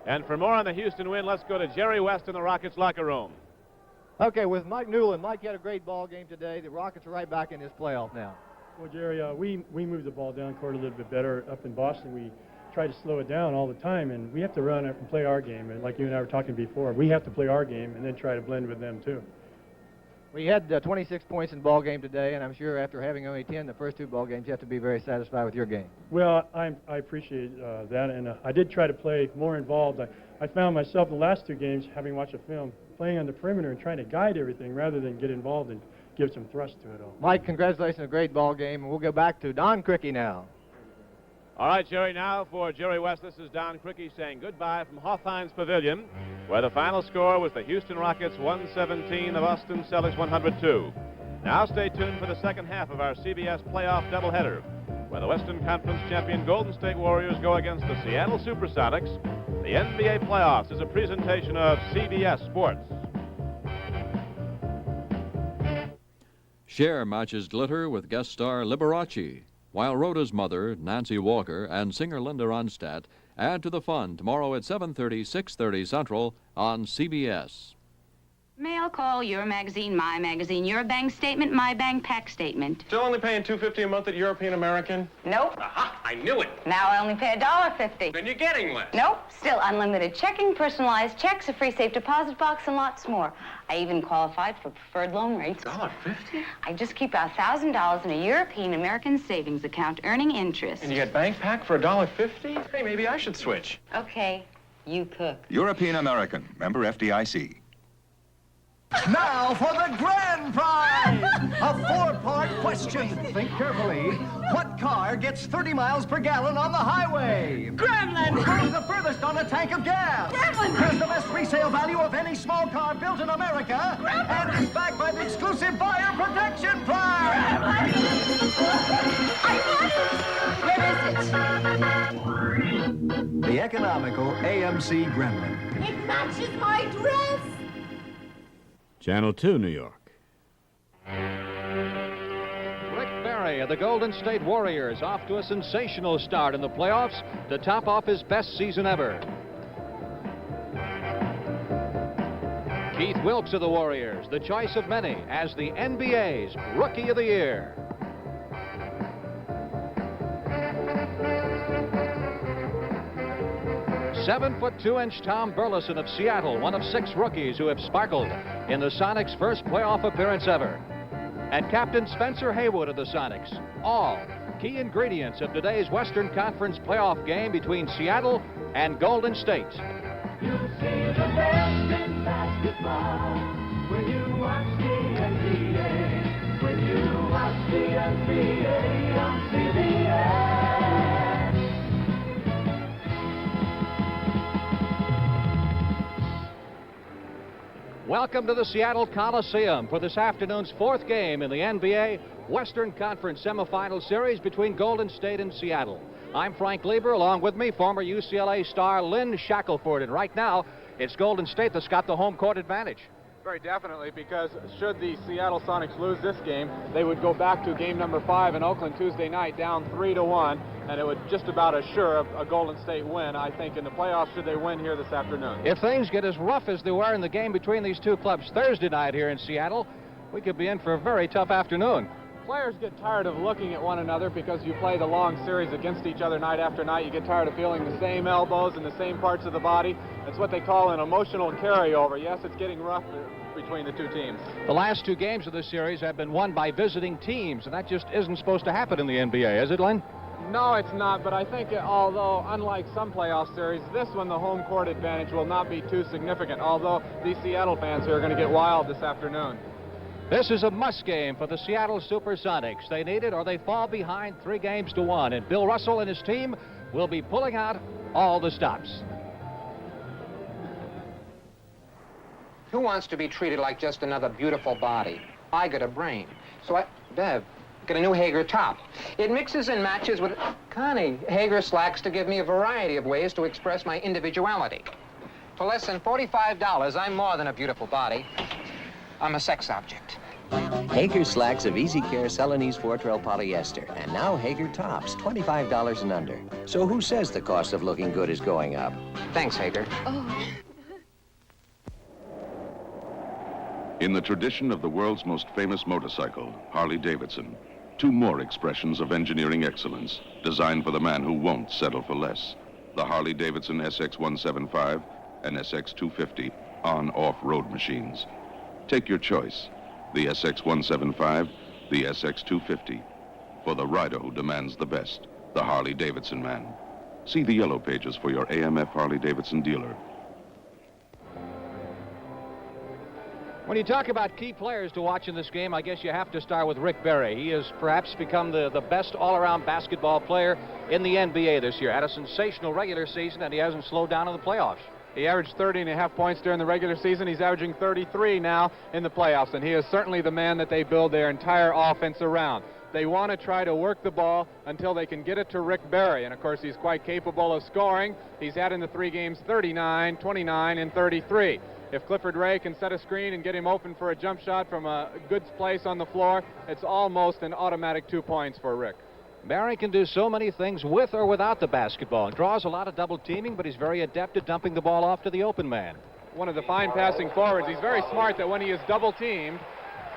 And for more on the Houston win, let's go to Jerry West in the Rockets locker room. Okay, with Mike Newland. Mike had a great ball game today. The Rockets are right back in this playoff now. Well, Jerry, we moved the ball down court a little bit better up in Boston. We try to slow it down all the time, and we have to run and play our game. And like you and I were talking before, we have to play our game and then try to blend with them too. We had 26 points in the ball game today, and I'm sure after having only 10 the first two ball games, you have to be very satisfied with your game. Well, I appreciate that, and I did try to play more involved. I found myself in the last two games, having watched a film, playing on the perimeter and trying to guide everything rather than get involved and give some thrust to it all. Mike, congratulations on a great ball game, and we'll go back to Don Crickey now. All right, Jerry, now for Jerry West, this is Don Crickey saying goodbye from Hofheinz Pavilion, where the final score was the Houston Rockets 117, the Boston Celtics 102. Now stay tuned for the second half of our CBS playoff doubleheader, where the Western Conference champion Golden State Warriors go against the Seattle SuperSonics. The NBA playoffs is a presentation of CBS Sports. Cher matches glitter with guest star Liberace, while Rhoda's mother, Nancy Walker, and singer Linda Ronstadt add to the fun tomorrow at 7:30, 6:30 Central on CBS. Mail call, your magazine, my magazine, your bank statement, my bank pack statement. Still only paying $2.50 a month at European American? Nope. Aha, I knew it. Now I only pay $1.50. Then you're getting less. Nope. Still unlimited checking, personalized checks, a free safe deposit box, and lots more. I even qualified for preferred loan rates. $1.50? I just keep $1,000 in a European American savings account, earning interest. And you get bank pack for $1.50? Hey, maybe I should switch. Okay, you cook. European American, member FDIC. Now for the grand prize! A four-part question. Think carefully. What car gets 30 miles per gallon on the highway? Gremlin! Goes the furthest on a tank of gas? Gremlin! Has the best resale value of any small car built in America? Gremlin! And is backed by the exclusive buyer protection plan! I want it! Where is it? The economical AMC Gremlin. It matches my dress! Channel 2, New York. Rick Barry of the Golden State Warriors off to a sensational start in the playoffs to top off his best season ever. Keith Wilkes of the Warriors, the choice of many as the NBA's Rookie of the Year. "7'2" Tom Burleson of Seattle, one of 6 rookies who have sparkled in the Sonics' first playoff appearance ever. And Captain Spencer Haywood of the Sonics, all key ingredients of today's Western Conference playoff game between Seattle and Golden State. You'll see the best in basketball when you watch the NBA. When you watch the NBA on CBS. Welcome to the Seattle Coliseum for this afternoon's 4th game in the NBA Western Conference semifinal series between Golden State and Seattle. I'm Frank Lieber, along with me, former UCLA star Lynn Shackelford, and right now, it's Golden State that's got the home court advantage. Very definitely, because should the Seattle Sonics lose this game, they would go back to game number 5 in Oakland Tuesday night, down 3-1, and it would just about assure a Golden State win, I think, in the playoffs should they win here this afternoon. If things get as rough as they were in the game between these two clubs Thursday night here in Seattle, we could be in for a very tough afternoon. Players get tired of looking at one another because you play the long series against each other night after night. You get tired of feeling the same elbows and the same parts of the body. It's what they call an emotional carryover. Yes, it's getting rough between the two teams. The last 2 games of this series have been won by visiting teams, and that just isn't supposed to happen in the NBA, is it, Len? No, it's not, but I think although, unlike some playoff series, this one, the home court advantage will not be too significant, although these Seattle fans here are going to get wild this afternoon. This is a must game for the Seattle SuperSonics. They need it or they fall behind 3-1, and Bill Russell and his team will be pulling out all the stops. Who wants to be treated like just another beautiful body? I got a brain. So Bev, get a new Hager top. It mixes and matches with... Connie, Hager slacks to give me a variety of ways to express my individuality. For less than $45, I'm more than a beautiful body. I'm a sex object. Hager slacks of Easy Care Celanese 412 polyester, and now Hager tops, $25 and under. So who says the cost of looking good is going up? Thanks, Hager. Oh. In the tradition of the world's most famous motorcycle, Harley-Davidson, two more expressions of engineering excellence, designed for the man who won't settle for less. The Harley-Davidson SX175 and SX250 on-off-road machines. Take your choice, the SX175, the SX250. For the rider who demands the best, the Harley-Davidson man. See the yellow pages for your AMF Harley-Davidson dealer. When you talk about key players to watch in this game, I guess you have to start with Rick Barry. He has perhaps become the best all-around basketball player in the NBA this year. Had a sensational regular season, and he hasn't slowed down in the playoffs. He averaged 30.5 points during the regular season. He's averaging 33 now in the playoffs, and he is certainly the man that they build their entire offense around. They want to try to work the ball until they can get it to Rick Barry, and of course he's quite capable of scoring. He's had in the 3 games 39, 29, and 33. If Clifford Ray can set a screen and get him open for a jump shot from a good place on the floor, it's almost an automatic 2 points for Rick. Barry can do so many things with or without the basketball. Draws a lot of double teaming, but he's very adept at dumping the ball off to the open man. One of the fine passing forwards. He's very smart that when he is double teamed,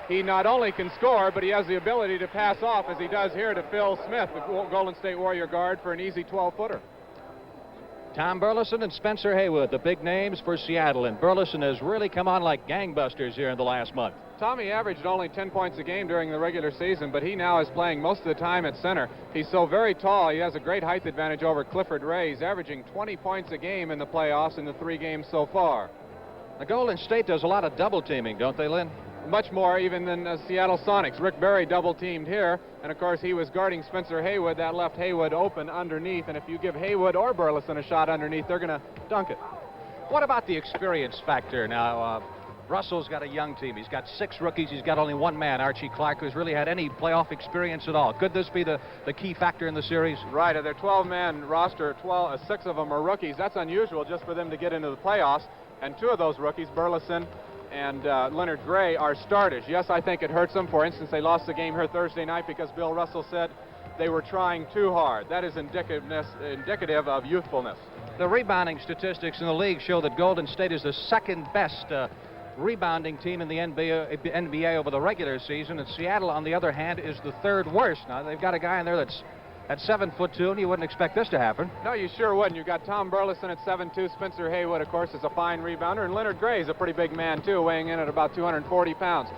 he not only can score, but he has the ability to pass off, as he does here to Phil Smith, the Golden State Warrior guard, for an easy 12-footer. Tom Burleson and Spencer Haywood, the big names for Seattle, and Burleson has really come on like gangbusters here in the last month. Tommy averaged only 10 points a game during the regular season, but he now is playing most of the time at center. He's so very tall, he has a great height advantage over Clifford Ray. He's averaging 20 points a game in the playoffs in the 3 games so far. The Golden State does a lot of double teaming, don't they, Lynn? Much more even than Seattle Sonics. Rick Barry double teamed here, and of course he was guarding Spencer Haywood. That left Haywood open underneath, and if you give Haywood or Burleson a shot underneath, they're going to dunk it. What about the experience factor now? Russell's got a young team. He's got 6 rookies. He's got only 1 man, Archie Clark, who's really had any playoff experience at all. Could this be the key factor in the series? Right. Of their 12-man roster, 6 of them are rookies. That's unusual just for them to get into the playoffs. And 2 of those rookies, Burleson and Leonard Gray, are starters. Yes, I think it hurts them. For instance, they lost the game here Thursday night because Bill Russell said they were trying too hard. That is indicative of youthfulness. The rebounding statistics in the league show that Golden State is the second best rebounding team in the NBA over the regular season, and Seattle, on the other hand, is the 3rd worst. Now, they've got a guy in there that's at 7'2", and you wouldn't expect this to happen. No, you sure wouldn't. You've got Tom Burleson at 7'2". Spencer Haywood, of course, is a fine rebounder, and Leonard Gray is a pretty big man, too, weighing in at about 240 pounds.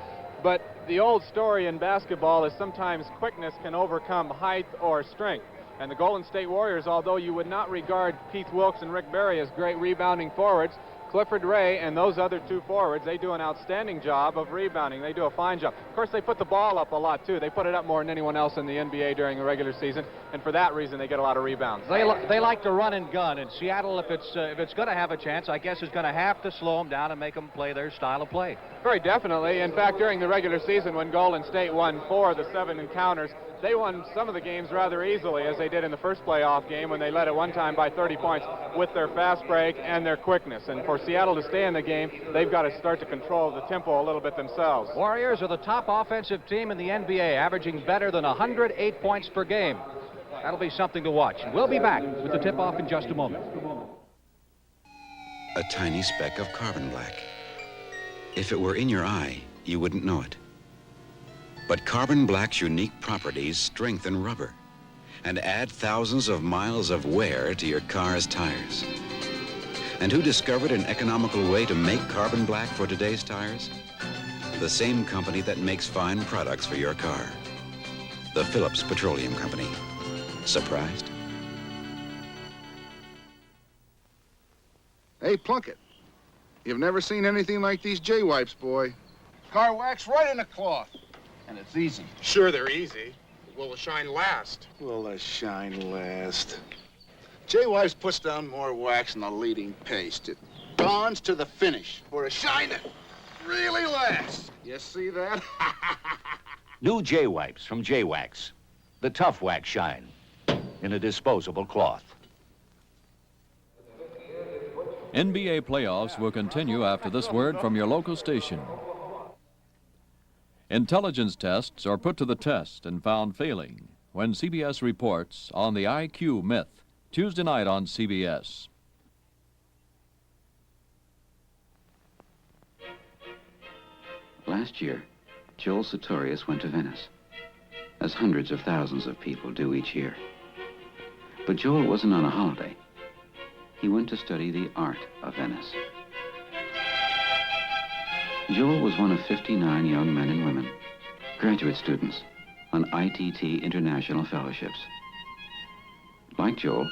But the old story in basketball is sometimes quickness can overcome height or strength. And the Golden State Warriors, although you would not regard Keith Wilkes and Rick Barry as great rebounding forwards, Clifford Ray and those other 2 forwards, they do an outstanding job of rebounding. They do a fine job. Of course, they put the ball up a lot, too. They put it up more than anyone else in the NBA during the regular season, and for that reason, they get a lot of rebounds. They like to run and gun, and Seattle, if it's going to have a chance, I guess is going to have to slow them down and make them play their style of play. Very definitely. In fact, during the regular season, when Golden State won 4 of the 7 encounters, they won some of the games rather easily, as they did in the first playoff game when they led at one time by 30 points with their fast break and their quickness. And for Seattle to stay in the game, they've got to start to control the tempo a little bit themselves. Warriors are the top offensive team in the NBA, averaging better than 108 points per game. That'll be something to watch. And we'll be back with the tip-off in just a moment. A tiny speck of carbon black. If it were in your eye, you wouldn't know it. But carbon black's unique properties strengthen rubber and add thousands of miles of wear to your car's tires. And who discovered an economical way to make carbon black for today's tires? The same company that makes fine products for your car. The Phillips Petroleum Company. Surprised? Hey, Plunkett, you've never seen anything like these J-wipes, boy. Car wax right in the cloth. And it's easy. Sure, they're easy. Will the shine last? Will the shine last? J-Wipes puts down more wax than the leading paste. It bonds to the finish for a shine that really lasts. You see that? New J-Wipes from J-Wax. The tough wax shine in a disposable cloth. NBA playoffs will continue after this word from your local station. Intelligence tests are put to the test and found failing when CBS reports on the IQ myth, Tuesday night on CBS. Last year, Joel Sartorius went to Venice, as hundreds of thousands of people do each year. But Joel wasn't on a holiday. He went to study the art of Venice. Joel was one of 59 young men and women, graduate students, on ITT International Fellowships. Like Joel,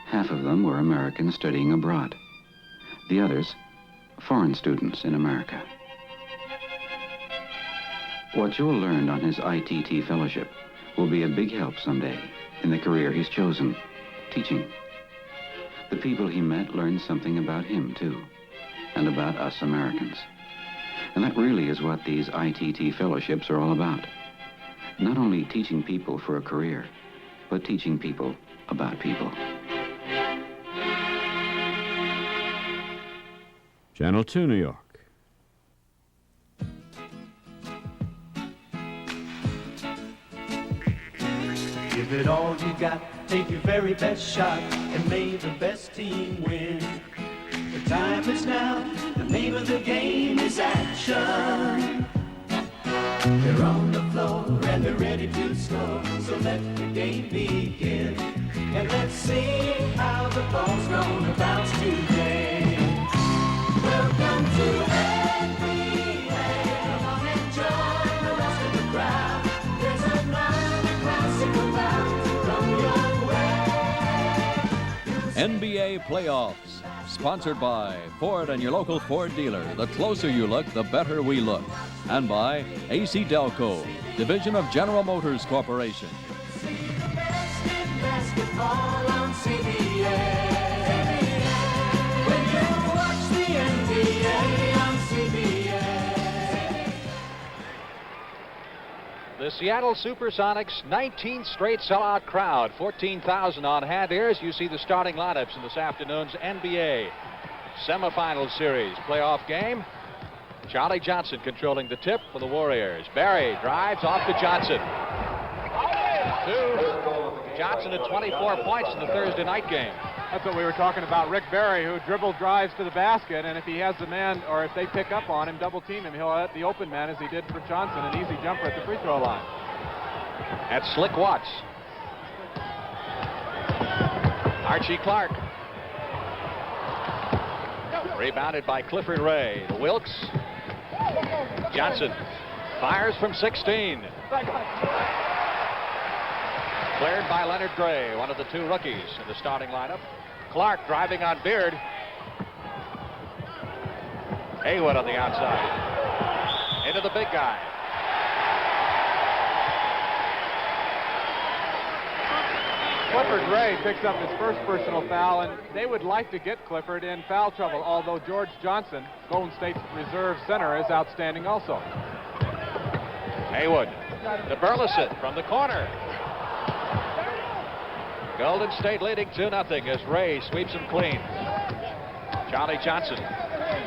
half of them were Americans studying abroad. The others, foreign students in America. What Joel learned on his ITT fellowship will be a big help someday in the career he's chosen, teaching. The people he met learned something about him, too, and about us Americans. And that really is what these ITT fellowships are all about. Not only teaching people for a career, but teaching people about people. Channel 2, New York. Give it all you got, take your very best shot, and may the best team win. The time is now, the name of the game is action. They're on the floor and they're ready to score, so let the game begin. And let's see how the ball's gonna bounce today. Welcome to NBA. Come on and join the rest of the crowd. There's another classic about to come your way. NBA playoffs, sponsored by Ford and your local Ford dealer. The closer you look, the better we look. And by AC Delco, division of General Motors Corporation. See the best in basketball on CBS. When you watch the NBA on CBS. The Seattle SuperSonics 19th straight sellout crowd, 14,000 on hand. Here as you see the starting lineups in this afternoon's NBA semifinal series playoff game. Charlie Johnson controlling the tip for the Warriors. Barry drives off to Johnson. Johnson at 24 points in the Thursday night game. That's what we were talking about. Rick Barry, who dribble drives to the basket, and if he has the man, or if they pick up on him, double team him, he'll let the open man, as he did for Johnson, an easy jumper at the free throw line. At Slick Watts. Archie Clark. Rebounded by Clifford Ray. To Wilkes. Johnson fires from 16. Cleared by Leonard Gray, one of the two rookies in the starting lineup. Clark driving on Beard. Haywood on the outside. Into the big guy. Clifford Ray picks up his first personal foul, and they would like to get Clifford in foul trouble, although George Johnson, Golden State's reserve center, is outstanding also. Haywood to Burleson from the corner. Golden State leading 2-0 as Ray sweeps him clean. Charlie Johnson.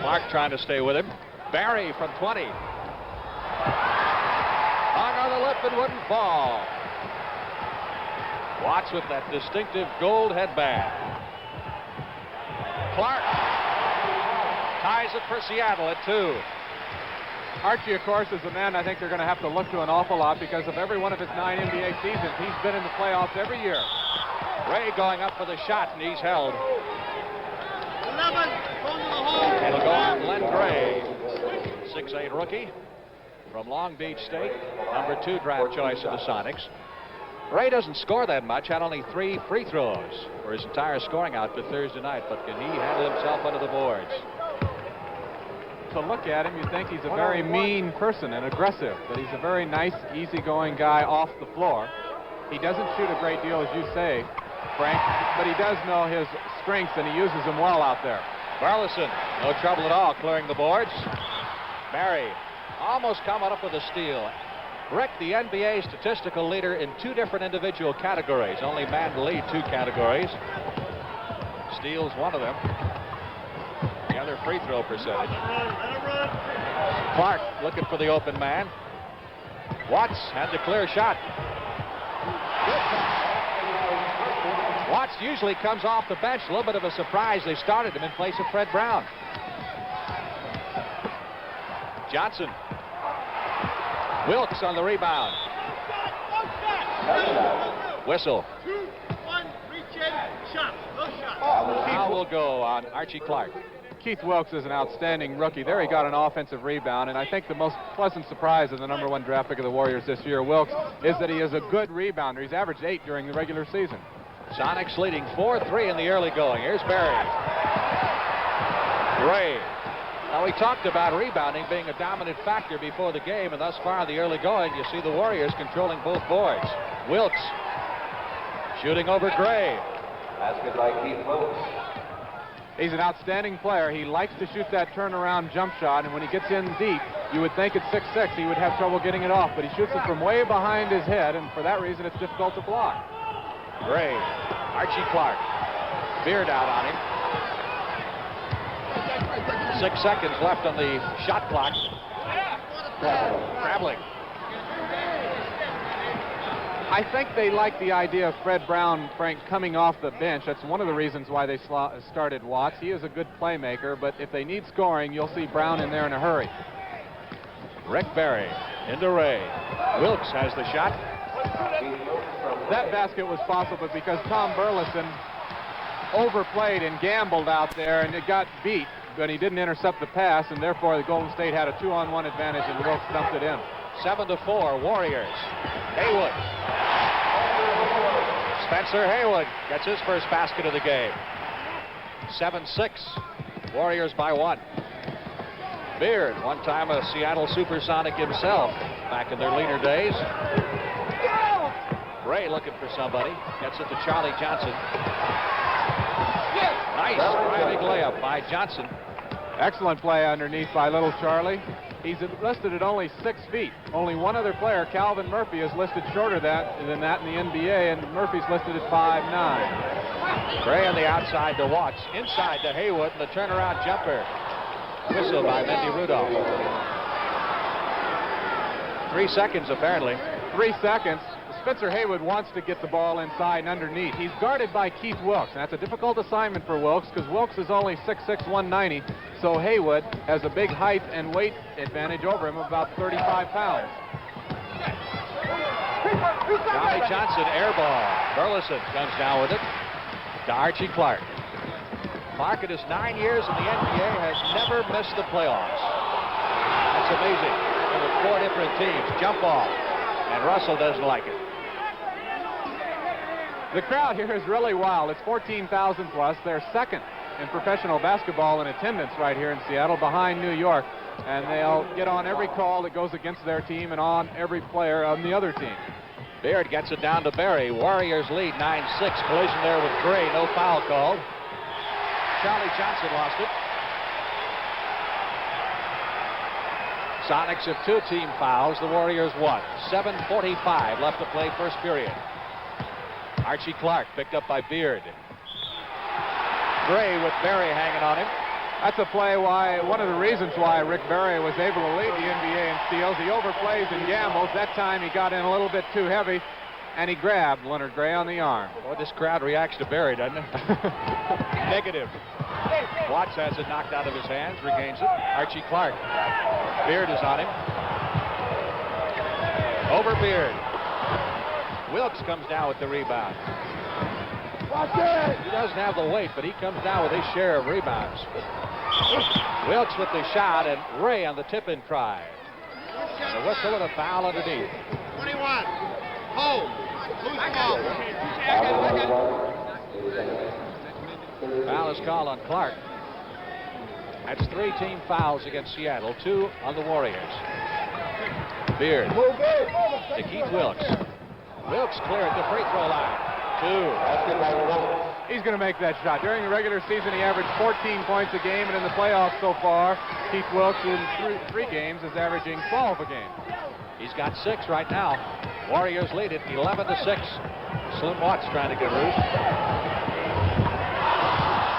Clark trying to stay with him. Barry from 20. Hung on the lip and wouldn't fall. Watts with that distinctive gold headband. Clark ties it for Seattle at 2. Archie, of course, is the man I think they're going to have to look to an awful lot because of every one of his 9 NBA seasons. He's been in the playoffs every year. Ray going up for the shot, and he's held. It'll go on Len Gray, 6'8" rookie from Long Beach State, number 2 draft choice of the Sonics. Ray doesn't score that much, had only 3 free throws for his entire scoring output Thursday night, but can he handle himself under the boards? To look at him, you think he's a very mean person and aggressive, but he's a very nice, easygoing guy off the floor. He doesn't shoot a great deal, as you say, Frank, but he does know his strengths, and he uses them well out there. Burleson, no trouble at all clearing the boards. Barry almost coming up with a steal. Rick, the NBA statistical leader in 2 different individual categories. Only man to lead 2 categories. Steals one of them. The other free throw percentage. Clark looking for the open man. Watts had the clear shot. Watts usually comes off the bench. A little bit of a surprise. They started him in place of Fred Brown. Johnson. Wilkes on the rebound. Whistle. Foul will go on Archie Clark. Keith Wilkes is an outstanding rookie. There he got an offensive rebound, and I think the most pleasant surprise of the #1 draft pick of the Warriors this year, Wilkes, is that he is a good rebounder. He's averaged 8 during the regular season. Sonics leading 4-3 in the early going. Here's Barry. Gray. Now, we talked about rebounding being a dominant factor before the game, and thus far in the early going, you see the Warriors controlling both boards. Wilkes shooting over Gray. Basket by Keith Wilkes. He's an outstanding player. He likes to shoot that turnaround jump shot, and when he gets in deep, you would think at 6'6" he would have trouble getting it off, but he shoots it from way behind his head, and for that reason, it's difficult to block. Gray. Archie Clark. Beard out on him. 6 seconds left on the shot clock. Traveling. I think they like the idea of Fred Brown, Frank, coming off the bench. That's one of the reasons why they started Watts. He is a good playmaker, but if they need scoring, you'll see Brown in there in a hurry. Rick Barry into Ray. Wilkes has the shot. That basket was possible because Tom Burleson overplayed and gambled out there, and it got beat, but he didn't intercept the pass, and therefore the Golden State had a 2-on-1 advantage, and Wilkes dumped it in. 7-4, Warriors. Haywood. Spencer Haywood gets his first basket of the game. 7-6, Warriors by 1. Beard, one time a Seattle SuperSonic himself, back in their leaner days. Ray looking for somebody, gets it to Charlie Johnson. Nice driving layup by Johnson. Excellent play underneath by little Charlie. He's listed at only 6 feet. Only one other player, Calvin Murphy, is listed shorter than that in the NBA, and Murphy's listed at 5'9". Gray on the outside to Watts. Inside to Haywood, and the turnaround jumper. Whistle by Mendy Rudolph. 3 seconds, apparently. 3 seconds. Spencer Haywood wants to get the ball inside and underneath. He's guarded by Keith Wilkes, and that's a difficult assignment for Wilkes because Wilkes is only 6'6", 190, so Haywood has a big height and weight advantage over him of about 35 pounds. Johnny Johnson, air ball. Burleson comes down with it to Archie Clark. Clark, in his 9 years in the NBA, has never missed the playoffs. That's amazing. And with 4 different teams, jump off, and Russell doesn't like it. The crowd here is really wild. It's 14,000 plus. They're second in professional basketball in attendance right here in Seattle, behind New York. And they'll get on every call that goes against their team and on every player on the other team. Beard gets it down to Barry. Warriors lead 9-6. Collision there with Gray. No foul called. Charlie Johnson lost it. Sonics have 2 team fouls. The Warriors 1. 7:45 left to play first period. Archie Clark picked up by Beard. Gray with Barry hanging on him. That's a play one of the reasons why Rick Barry was able to lead the NBA in steals. He overplays and gambles. That time he got in a little bit too heavy, and he grabbed Leonard Gray on the arm. Boy, this crowd reacts to Barry, doesn't it? Negative. Watts has it knocked out of his hands, regains it. Archie Clark. Beard is on him. Over Beard. Wilkes comes down with the rebound. He doesn't have the weight, but he comes down with his share of rebounds. Wilkes with the shot, and Ray on the tip-in try. And a whistle and a foul underneath. 21. Hold. Foul is called on Clark. That's 3 team fouls against Seattle, 2 on the Warriors. Beard to Keith Wilkes. Wilkes cleared the free throw line. 2. He's going to make that shot. During the regular season, he averaged 14 points a game, and in the playoffs so far, Keith Wilkes in 3 games is averaging 12 a game. He's got 6 right now. Warriors lead it 11-6. Slim Watts trying to get loose.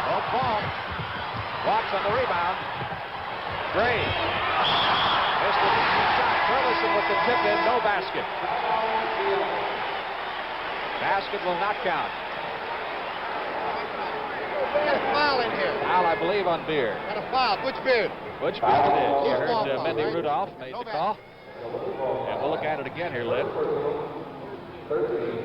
No ball. Watts on the rebound. Gray. Missed the shot. Burleson with the tip in, no basket. Basket will not count. Got a foul in here. Foul, I believe, on Beard. Got a foul. Which Beard? Which Beard it is? You Foul, heard Mendy right? Rudolph made the call. And we'll look at it again here, Lynn.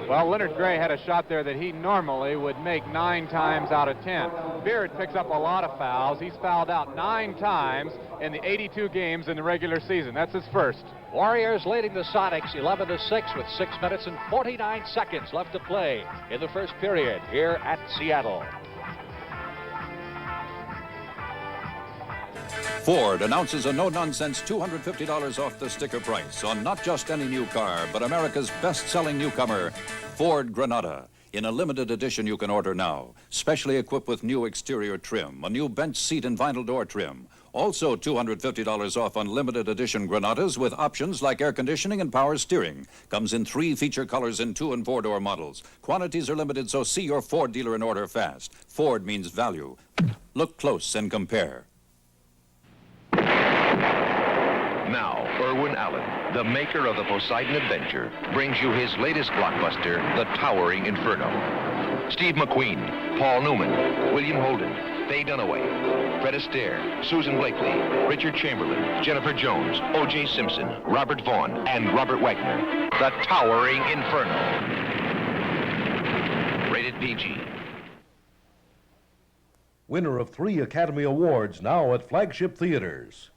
Well, Leonard Gray had a shot there that he normally would make 9 times out of 10. Beard picks up a lot of fouls. He's fouled out 9 times in the 82 games in the regular season. That's his first. Warriors leading the Sonics 11-6 with 6 minutes and 49 seconds left to play in the first period here at Seattle. Ford announces a no-nonsense $250 off the sticker price on not just any new car, but America's best-selling newcomer, Ford Granada. In a limited edition you can order now, specially equipped with new exterior trim, a new bench seat and vinyl door trim. Also $250 off on limited edition Granadas with options like air conditioning and power steering. Comes in 3 feature colors in 2- and 4-door models. Quantities are limited, so see your Ford dealer and order fast. Ford means value. Look close and compare. Now, Irwin Allen, the maker of the Poseidon Adventure, brings you his latest blockbuster, The Towering Inferno. Steve McQueen, Paul Newman, William Holden, Faye Dunaway, Fred Astaire, Susan Blakely, Richard Chamberlain, Jennifer Jones, O.J. Simpson, Robert Vaughn, and Robert Wagner. The Towering Inferno. Rated PG. Winner of 3 Academy Awards, now at flagship theaters.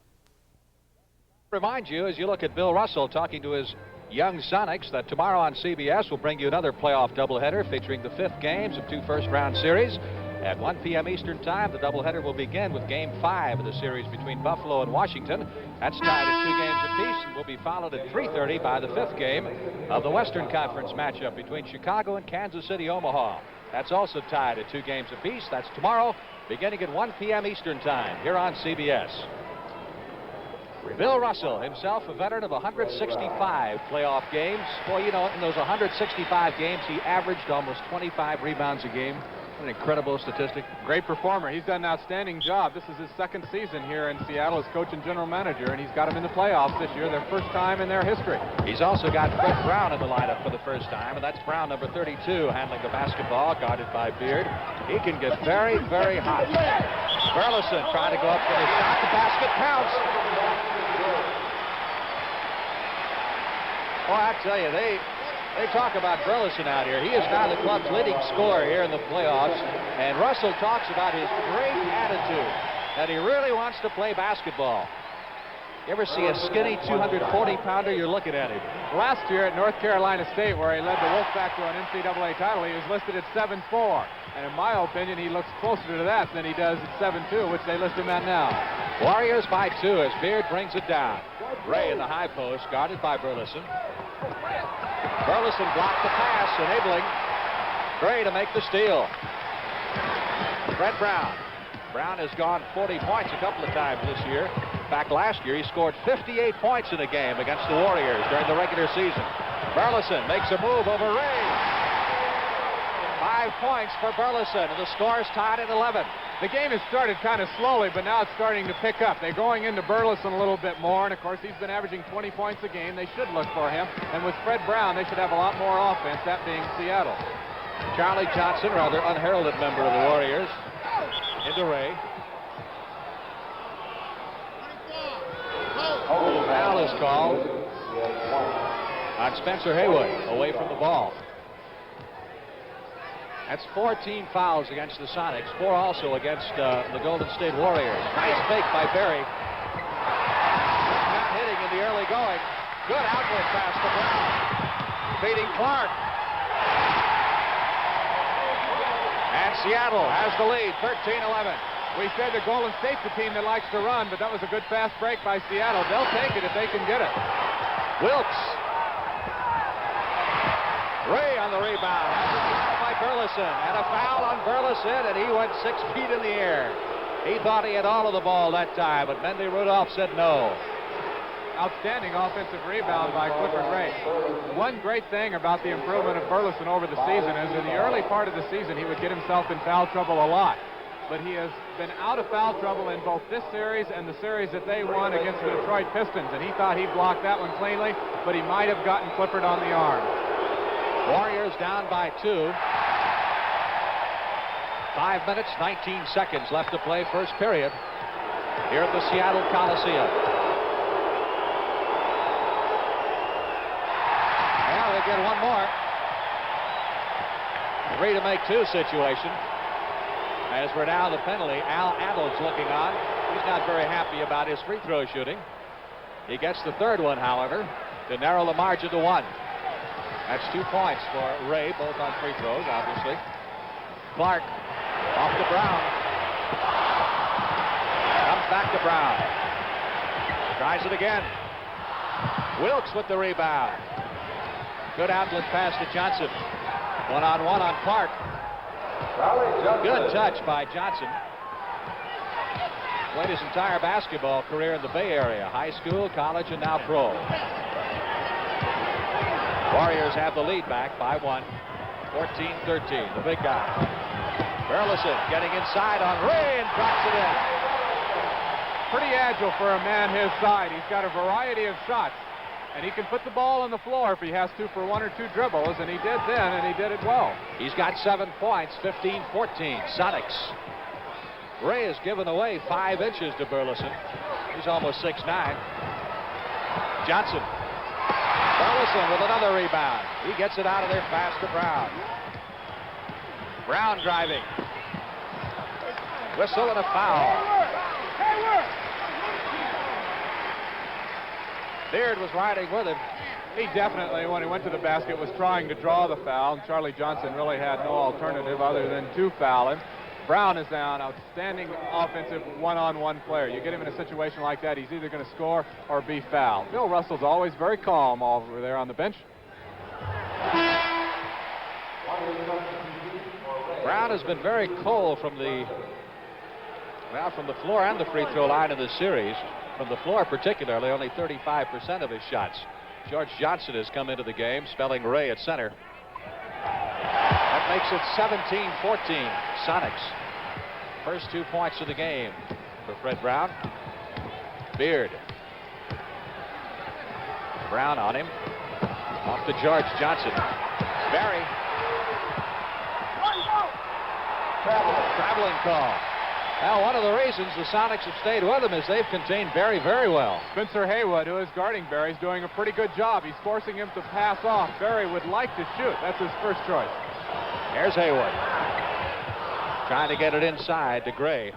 Remind you, as you look at Bill Russell talking to his young Sonics, that tomorrow on CBS will bring you another playoff doubleheader featuring the 5th games of 2 first-round series. At 1 p.m. Eastern Time, the doubleheader will begin with Game 5 of the series between Buffalo and Washington. That's tied at 2 games apiece and will be followed at 3:30 by the 5th game of the Western Conference matchup between Chicago and Kansas City, Omaha. That's also tied at 2 games apiece. That's tomorrow, beginning at 1 p.m. Eastern Time, here on CBS. Bill Russell, himself a veteran of 165 playoff games. Boy, you know, in those 165 games, he averaged almost 25 rebounds a game. What an incredible statistic. Great performer. He's done an outstanding job. This is his 2nd season here in Seattle as coach and general manager, and he's got them in the playoffs this year, their first time in their history. He's also got Fred Brown in the lineup for the first time, and that's Brown, number 32, handling the basketball, guarded by Beard. He can get very, very hot. Burleson trying to go up for the shot. The basket counts. Oh, I tell you, they talk about Burleson out here. He is now the club's leading scorer here in the playoffs. And Russell talks about his great attitude, that he really wants to play basketball. You ever see a skinny 240-pounder? You're looking at him. Last year at North Carolina State, where he led the Wolfpack to an NCAA title, he was listed at 7'4". And in my opinion, he looks closer to that than he does at 7'2", which they list him at now. Warriors by 2 as Beard brings it down. Ray in the high post, guarded by Burleson. Burleson blocked the pass, enabling Gray to make the steal. Fred Brown. Brown has gone 40 points a couple of times this year. In fact, last year he scored 58 points in a game against the Warriors during the regular season. Burleson makes a move over Ray. 5 points for Burleson, and the score is tied at 11. The game has started kind of slowly, but now it's starting to pick up. They're going into Burleson a little bit more, and of course he's been averaging 20 points a game. They should look for him. And with Fred Brown, they should have a lot more offense, that being Seattle. Charlie Johnson, rather unheralded member of the Warriors, into Ray. Foul is called on Spencer Haywood, away from the ball. That's 14 fouls against the Sonics, 4 also against the Golden State Warriors. Nice fake by Berry. Not hitting in the early going. Good outlet pass to Brown. Feeding Clark. And Seattle has the lead, 13-11. We said the Golden State's a team that likes to run, but that was a good fast break by Seattle. They'll take it if they can get it. Wilkes. Ray on the rebound. By Burleson, and a foul on Burleson, and he went 6 feet in the air. He thought he had all of the ball that time, but Mendy Rudolph said no. Outstanding offensive rebound by Clifford Ray. One great thing about the improvement of Burleson over the season is in the early part of the season, he would get himself in foul trouble a lot. but he has been out of foul trouble in both this series and the series that they won against the Detroit Pistons, and he thought he blocked that one cleanly, but he might have gotten Clifford on the arm. Warriors down by 2. 5 minutes, 19 seconds left to play first period here at the Seattle Coliseum. Well, they get one more. 3 to make 2 situation. As for now, the penalty, Al Adels looking on. He's not very happy about his free throw shooting. He gets the third one, however, to narrow the margin to 1. That's 2 points for Ray, both on free throws, obviously. Clark off to Brown. Comes back to Brown. Tries it again. Wilkes with the rebound. Good outlet pass to Johnson. One-on-one on Clark. Good touch by Johnson. Played his entire basketball career in the Bay Area. High school, college, and now pro. Warriors have the lead back by 1. 14-13, the big guy. Burleson getting inside on Ray and drops it in. Pretty agile for a man his side. He's got a variety of shots, and he can put the ball on the floor if he has to for 1 or 2 dribbles, and he did then, and he did it well. He's got 7 points, 15-14, Sonics. Ray has given away 5 inches to Burleson. He's almost 6'9". Johnson. Burleson with another rebound. He gets it out of there fast to Brown. Brown driving. Whistle and a foul. Beard was riding with him. He definitely, when he went to the basket, was trying to draw the foul, and Charlie Johnson really had no alternative other than to foul him. Brown is now an outstanding offensive one-on-one player. You get him in a situation like that, he's either going to score or be fouled. Bill Russell's always very calm over there on the bench. Brown has been very cold from the floor and the free throw line in this series. From the floor particularly, only 35% of his shots. George Johnson has come into the game, spelling Ray at center. That makes it 17-14. Sonics. First 2 points of the game for Fred Brown. Beard. Brown on him. Off to George Johnson. Barry. Traveling call. Now, one of the reasons the Sonics have stayed with him is they've contained Barry very well. Spencer Haywood, who is guarding Barry, is doing a pretty good job. He's forcing him to pass off. Barry would like to shoot. That's his first choice. Here's Haywood. Trying to get it inside to Gray.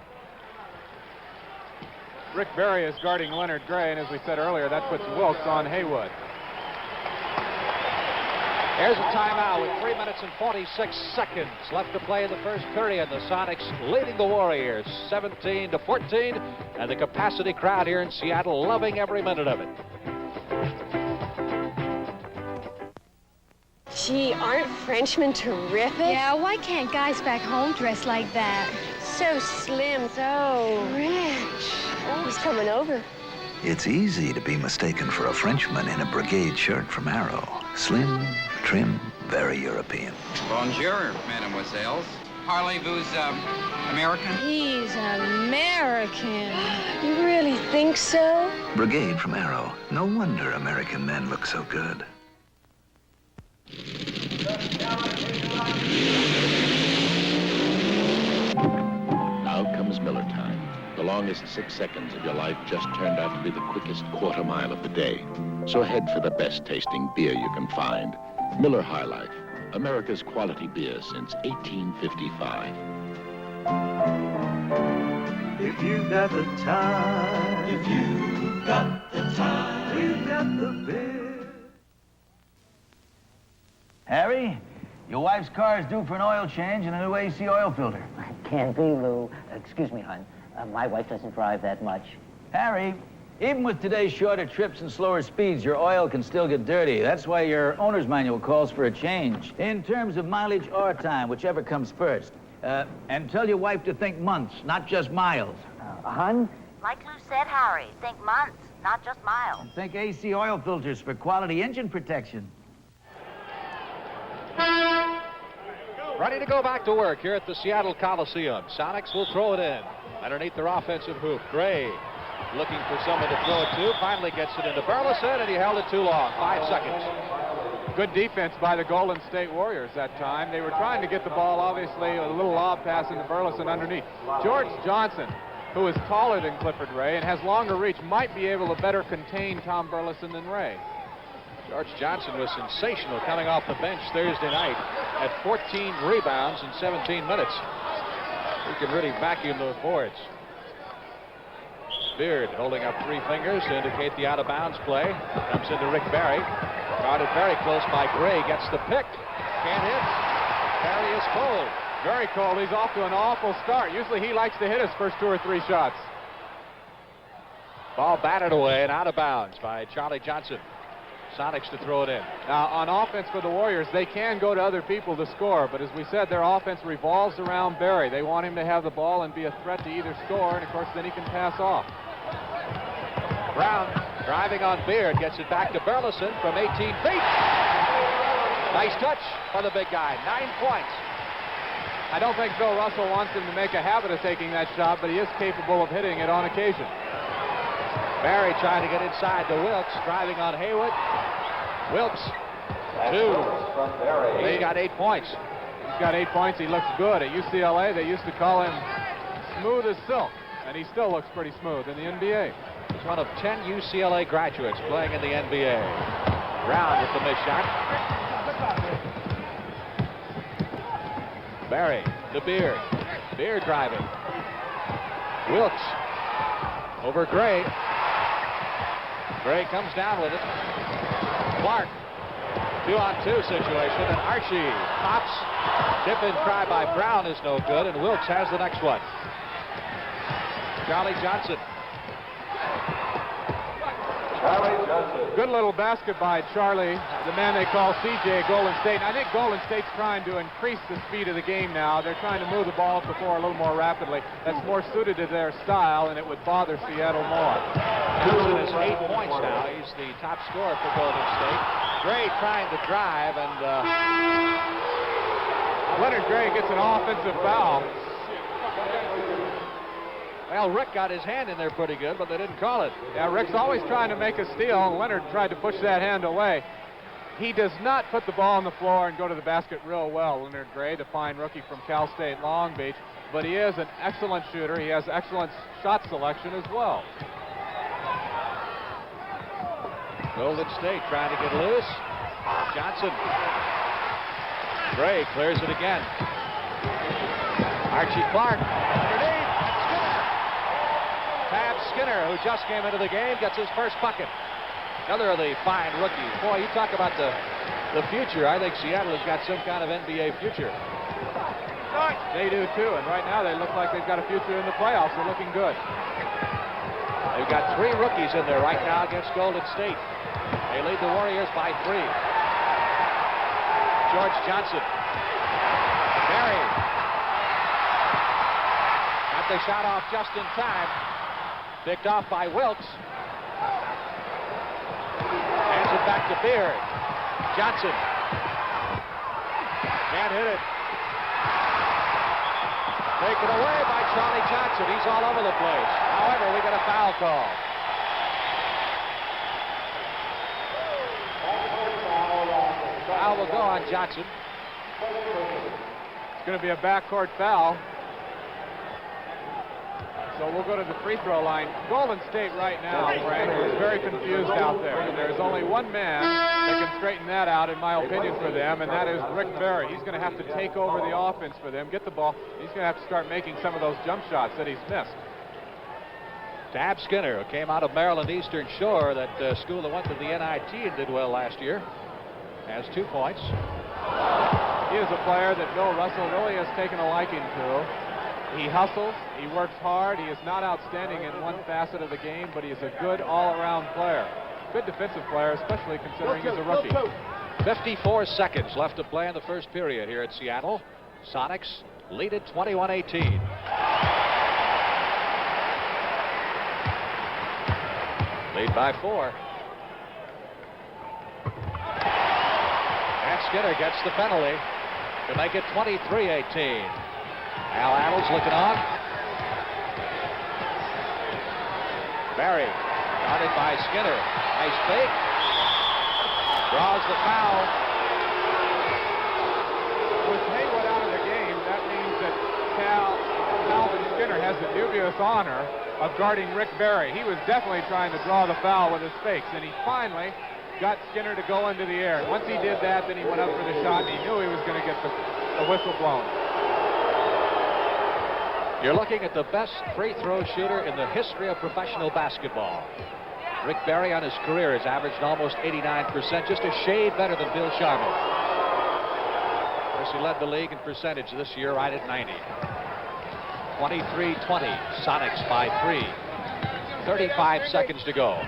Rick Barry is guarding Leonard Gray, and as we said earlier, that puts Wilkes on Haywood. Here's a timeout with 3 minutes and 46 seconds left to play in the first period. The Sonics leading the Warriors 17-14, and the capacity crowd here in Seattle loving every minute of it. Gee, aren't Frenchmen terrific? Yeah, why can't guys back home dress like that? So slim, so rich. Oh, he's coming over. It's easy to be mistaken for a Frenchman in a brigade shirt from Arrow. Slim, trim, very European. Bonjour, mademoiselles. Parlez-vous American? He's American. You really think so? Brigade from Arrow. No wonder American men look so good. Now comes Miller time. The longest 6 seconds of your life just turned out to be the quickest quarter mile of the day. So head for the best tasting beer you can find. Miller High Life, America's quality beer since 1855. If you got the time, if you got the time, we've got the beer. Harry, your wife's car is due for an oil change and a new AC oil filter. Can't be, Lou. Excuse me, hon. My wife doesn't drive that much. Harry, even with today's shorter trips and slower speeds, your oil can still get dirty. That's why your owner's manual calls for a change. In terms of mileage or time, whichever comes first. And tell your wife to think months, not just miles. Hon? Like Lou said, Harry, think months, not just miles. And think AC oil filters for quality engine protection. Ready to go back to work here at the Seattle Coliseum. Sonics will throw it in underneath their offensive hoop. Gray looking for someone to throw it to. Finally gets it into Burleson, and he held it too long. 5 seconds. Good defense by the Golden State Warriors that time. They were trying to get the ball, obviously, a little lob pass into Burleson underneath. George Johnson, who is taller than Clifford Ray and has longer reach, might be able to better contain Tom Burleson than Ray. George Johnson was sensational coming off the bench Thursday night at 14 rebounds in 17 minutes. He can really vacuum those boards. Beard holding up 3 fingers to indicate the out-of-bounds play. Comes into Rick Barry. Guarded very close by Gray. Gets the pick. Can't hit. Barry is cold. Very cold. He's off to an awful start. Usually he likes to hit his first 2 or 3 shots. Ball batted away and out of bounds by Charlie Johnson. Sonics to throw it in. Now, on offense for the Warriors, they can go to other people to score, but as we said, their offense revolves around Barry. They want him to have the ball and be a threat to either score, and of course, then he can pass off. Brown driving on Beard, gets it back to Burleson from 18 feet. Nice touch by the big guy. 9 points. I don't think Bill Russell wants him to make a habit of taking that shot, but he is capable of hitting it on occasion. Barry trying to get inside to Wilkes, driving on Haywood. Wilkes, 2. He's got 8 points. He's got 8 points. He looks good. At UCLA, they used to call him smooth as silk, and he still looks pretty smooth in the NBA. He's one of 10 UCLA graduates playing in the NBA. Brown with the missed shot. Barry to Beard. Beard driving. Wilkes over Gray. Gray comes down with it. Clark, 2-on-2 situation, and Archie pops. Tip-in try by Brown is no good, and Wilkes has the next one. Charlie Johnson. Good little basket by Charlie, the man they call CJ at Golden State. I think Golden State's trying to increase the speed of the game now. They're trying to move the ball up the floor a little more rapidly. That's more suited to their style, and it would bother Seattle more. Johnson has 8 points now. He's the top scorer for Golden State. Gray trying to drive, and Leonard Gray gets an offensive foul. Well, Rick got his hand in there pretty good, but they didn't call it. Yeah, Rick's always trying to make a steal, and Leonard tried to push that hand away. He does not put the ball on the floor and go to the basket real well, Leonard Gray, the fine rookie from Cal State Long Beach, but he is an excellent shooter. He has excellent shot selection as well. Golden State trying to get loose. Johnson. Gray clears it again. Archie Clark underneath. Tab Skinner, who just came into the game, gets his first bucket. Another of the fine rookies. Boy, you talk about the future. I think Seattle has got some kind of NBA future. They do too, and right now they look like they've got a future in the playoffs. They're looking good. They've got 3 rookies in there right now against Golden State. They lead the Warriors by 3. George Johnson. Barry. Got the shot off just in time. Picked off by Wilkes. Hands it back to Beard. Johnson. Can't hit it. Taken away by Charlie Johnson. He's all over the place. However, we got a foul call. Foul will go on Johnson. It's going to be a backcourt foul. So we'll go to the free throw line. Golden State right now, Frank, is very confused out there. And there's only one man that can straighten that out, in my opinion, for them, and that is Rick Barry. He's going to have to take over the offense for them, get the ball. He's going to have to start making some of those jump shots that he's missed. Tab Skinner, who came out of Maryland Eastern Shore, that school that went to the NIT and did well last year, has 2 points. He is a player that Bill Russell really has taken a liking to. He hustles, he works hard, he is not outstanding in one facet of the game, but he is a good all-around player. Good defensive player, especially considering he's a rookie. 54 seconds left to play in the first period here at Seattle. Sonics lead it 21-18. Lead by 4. And Skinner gets the penalty. to make it 23-18. Al Adams looking on. Barry, guarded by Skinner. Nice fake. Draws the foul. With Haywood out of the game, that means that Calvin Skinner has the dubious honor of guarding Rick Barry. He was definitely trying to draw the foul with his fakes, and he finally got Skinner to go into the air. And once he did that, then he went up for the shot, and he knew he was going to get the whistle blown. You're looking at the best free throw shooter in the history of professional basketball. Rick Barry on his career has averaged almost 89%, just a shade better than Bill Sharman. Of course, he led the league in percentage this year, right at 90. 23-20, Sonics by 3. 35 seconds to go.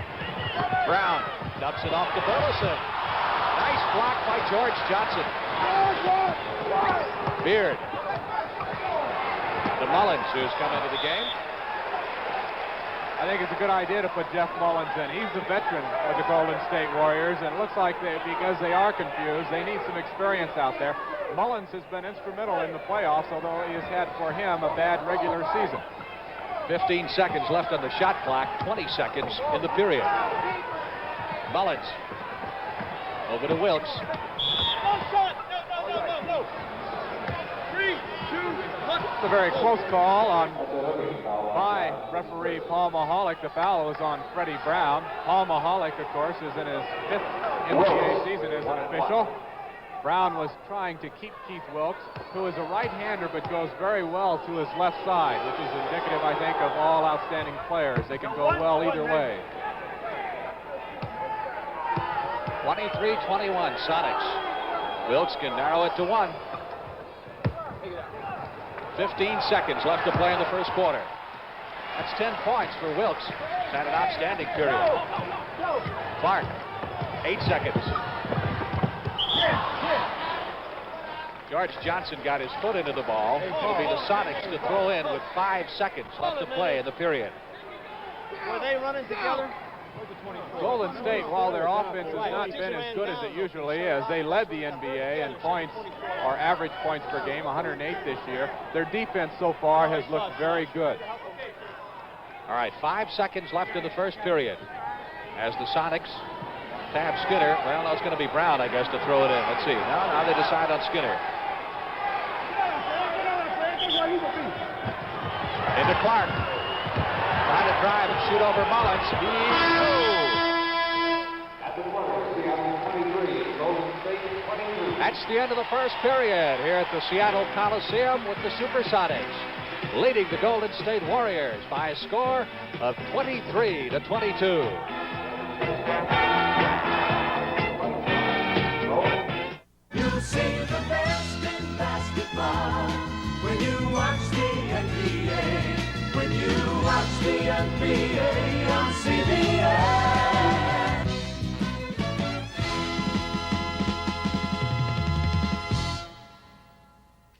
Brown dumps it off to Burleson. Nice block by George Johnson. Beard. To Mullins, who's come into the game. I think it's a good idea to put Jeff Mullins in. He's a veteran of the Golden State Warriors, and it looks like because they are confused, they need some experience out there. Mullins has been instrumental in the playoffs, although he has had for him a bad regular season. 15 seconds left on the shot clock, 20 seconds in the period. Mullins over to Wilkes. It's a very close call by referee Paul Mahalik. The foul was on Freddie Brown. Paul Mahalik, of course, is in his 5th NBA season as an official. Brown was trying to keep Keith Wilkes, who is a right-hander but goes very well to his left side, which is indicative, I think, of all outstanding players. They can go well either way. 23-21, Sonics. Wilkes can narrow it to 1. 15 seconds left to play in the first quarter. That's 10 points for Wilkes. He's had an outstanding period. Clark, 8 seconds. George Johnson got his foot into the ball. It'll be the Sonics to throw in with 5 seconds left to play in the period. Were they running together? Golden State, while their offense has not been as good as it usually is, they led the NBA in points, or average points per game, 108 this year. Their defense so far has looked very good. All right, 5 seconds left in the first period. As the Sonics tab Skinner. Well, no, it's going to be Brown, I guess, to throw it in. Let's see. Now they decide on Skinner. Into Clark. Trying to drive and shoot over Mullins. That's the end of the first period here at the Seattle Coliseum with the SuperSonics leading the Golden State Warriors by a score of 23-22. You see the best in basketball when you watch the NBA. When you watch the NBA on CBS.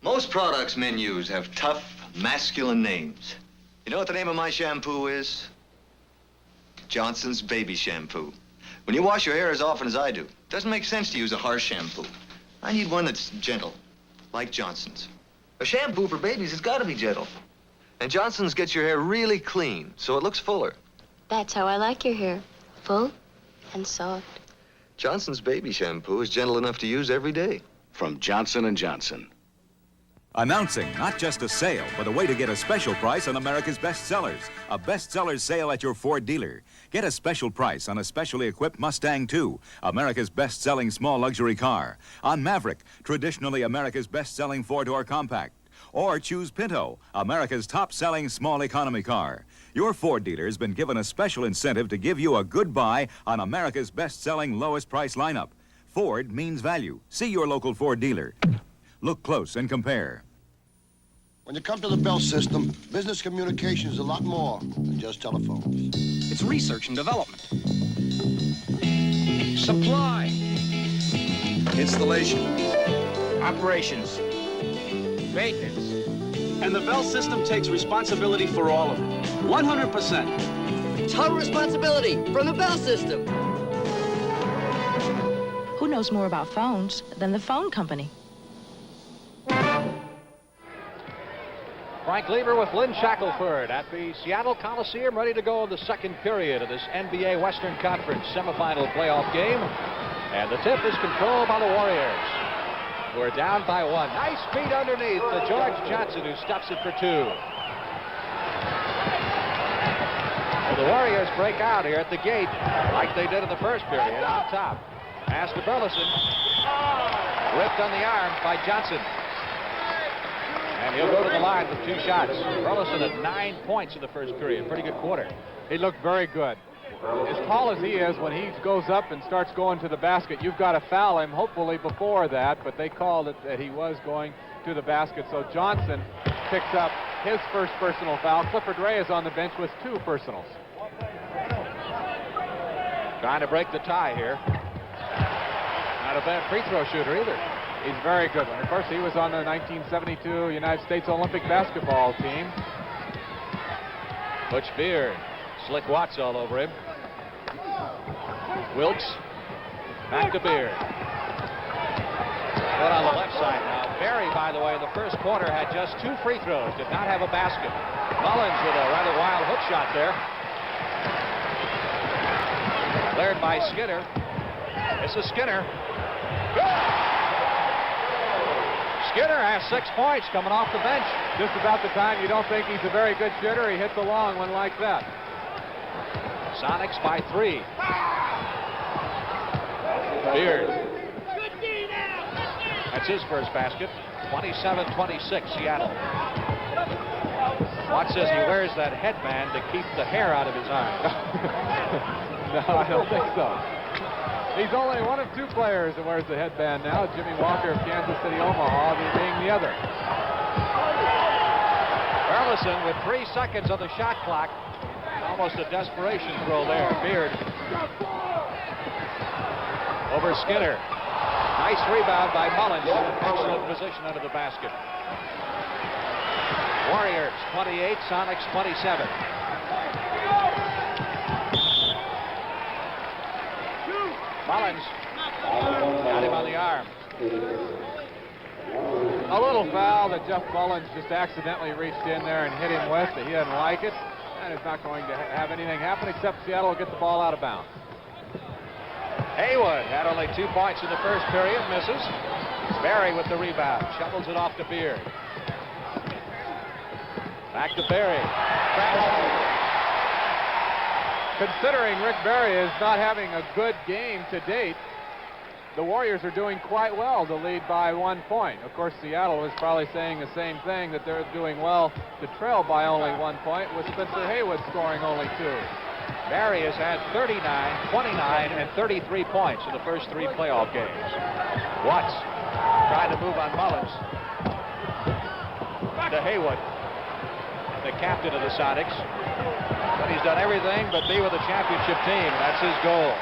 Most products menus have tough, masculine names. You know what the name of my shampoo is? Johnson's Baby Shampoo. When you wash your hair as often as I do, it doesn't make sense to use a harsh shampoo. I need one that's gentle, like Johnson's. A shampoo for babies has got to be gentle. And Johnson's gets your hair really clean, so it looks fuller. That's how I like your hair. Full and soft. Johnson's Baby Shampoo is gentle enough to use every day. From Johnson & Johnson. Announcing not just a sale, but a way to get a special price on America's best sellers. A bestsellers sale at your Ford dealer. Get a special price on a specially equipped Mustang II, America's best-selling small luxury car. On Maverick, traditionally America's best-selling four-door compact. Or choose Pinto, America's top-selling small economy car. Your Ford dealer has been given a special incentive to give you a good buy on America's best-selling lowest price lineup. Ford means value. See your local Ford dealer. Look close and compare. When you come to the Bell system, business communication is a lot more than just telephones. It's research and development. Supply. Installation. Operations. Maintenance. And the Bell system takes responsibility for all of it. 100%. Total responsibility from the Bell system. Who knows more about phones than the phone company? Frank Lieber with Lynn Shackelford at the Seattle Coliseum, ready to go in the second period of this NBA Western Conference semifinal playoff game. And the tip is controlled by the Warriors. We're down by one. Nice feed underneath to George Johnson, who stuffs it for two. Well, the Warriors break out here at the gate, like they did in the first period, on top. Pass to Burleson. Ripped on the arm by Johnson. And he'll go to the line with 2 shots. Burleson at 9 points in the first period. Pretty good quarter. He looked very good. As tall as he is, when he goes up and starts going to the basket, you've got to foul him, hopefully before that, but they called it that he was going to the basket. So Johnson picks up his first personal foul. Clifford Ray is on the bench with 2 personals. Trying to break the tie here. Not a bad free throw shooter either. He's very good one. Of course, he was on the 1972 United States Olympic basketball team. Butch Beard. Slick Watts all over him. Wilkes. Back to Beard. One on the left side now. Barry, by the way, in the first quarter had just 2 free throws. Did not have a basket. Mullins with a rather wild hook shot there. Cleared by Skinner. This is Skinner. Skinner has 6 points coming off the bench. Just about the time you don't think he's a very good shooter, he hits a long one like that. Sonics by 3. Beard. That's his first basket. 27-26 Seattle. Watts says he wears that headband to keep the hair out of his eyes. No, I don't think so. He's only one of 2 players that wears the headband now. Jimmy Walker of Kansas City, Omaha, being the other. Burleson with 3 seconds on the shot clock. Almost a desperation throw there. Beard. Over Skinner. Nice rebound by Mullins. Excellent position under the basket. Warriors 28, Sonics 27. Mullins got him on the arm. A little foul that Jeff Mullins just accidentally reached in there and hit him with, but he doesn't like it. And it's not going to have anything happen except Seattle will get the ball out of bounds. Haywood had only 2 points in the first period, misses. Barry with the rebound, shovels it off to Beard. Back to Barry. Considering Rick Barry is not having a good game to date, the Warriors are doing quite well to lead by 1 point. Of course, Seattle was probably saying the same thing, that they're doing well to trail by only 1 point, with Spencer Haywood scoring only 2. Barry has had 39, 29, and 33 points in the first 3 playoff games. Watts trying to move on Mullins. To Haywood, the captain of the Sonics. But he's done everything but be with a championship team. That's his goal.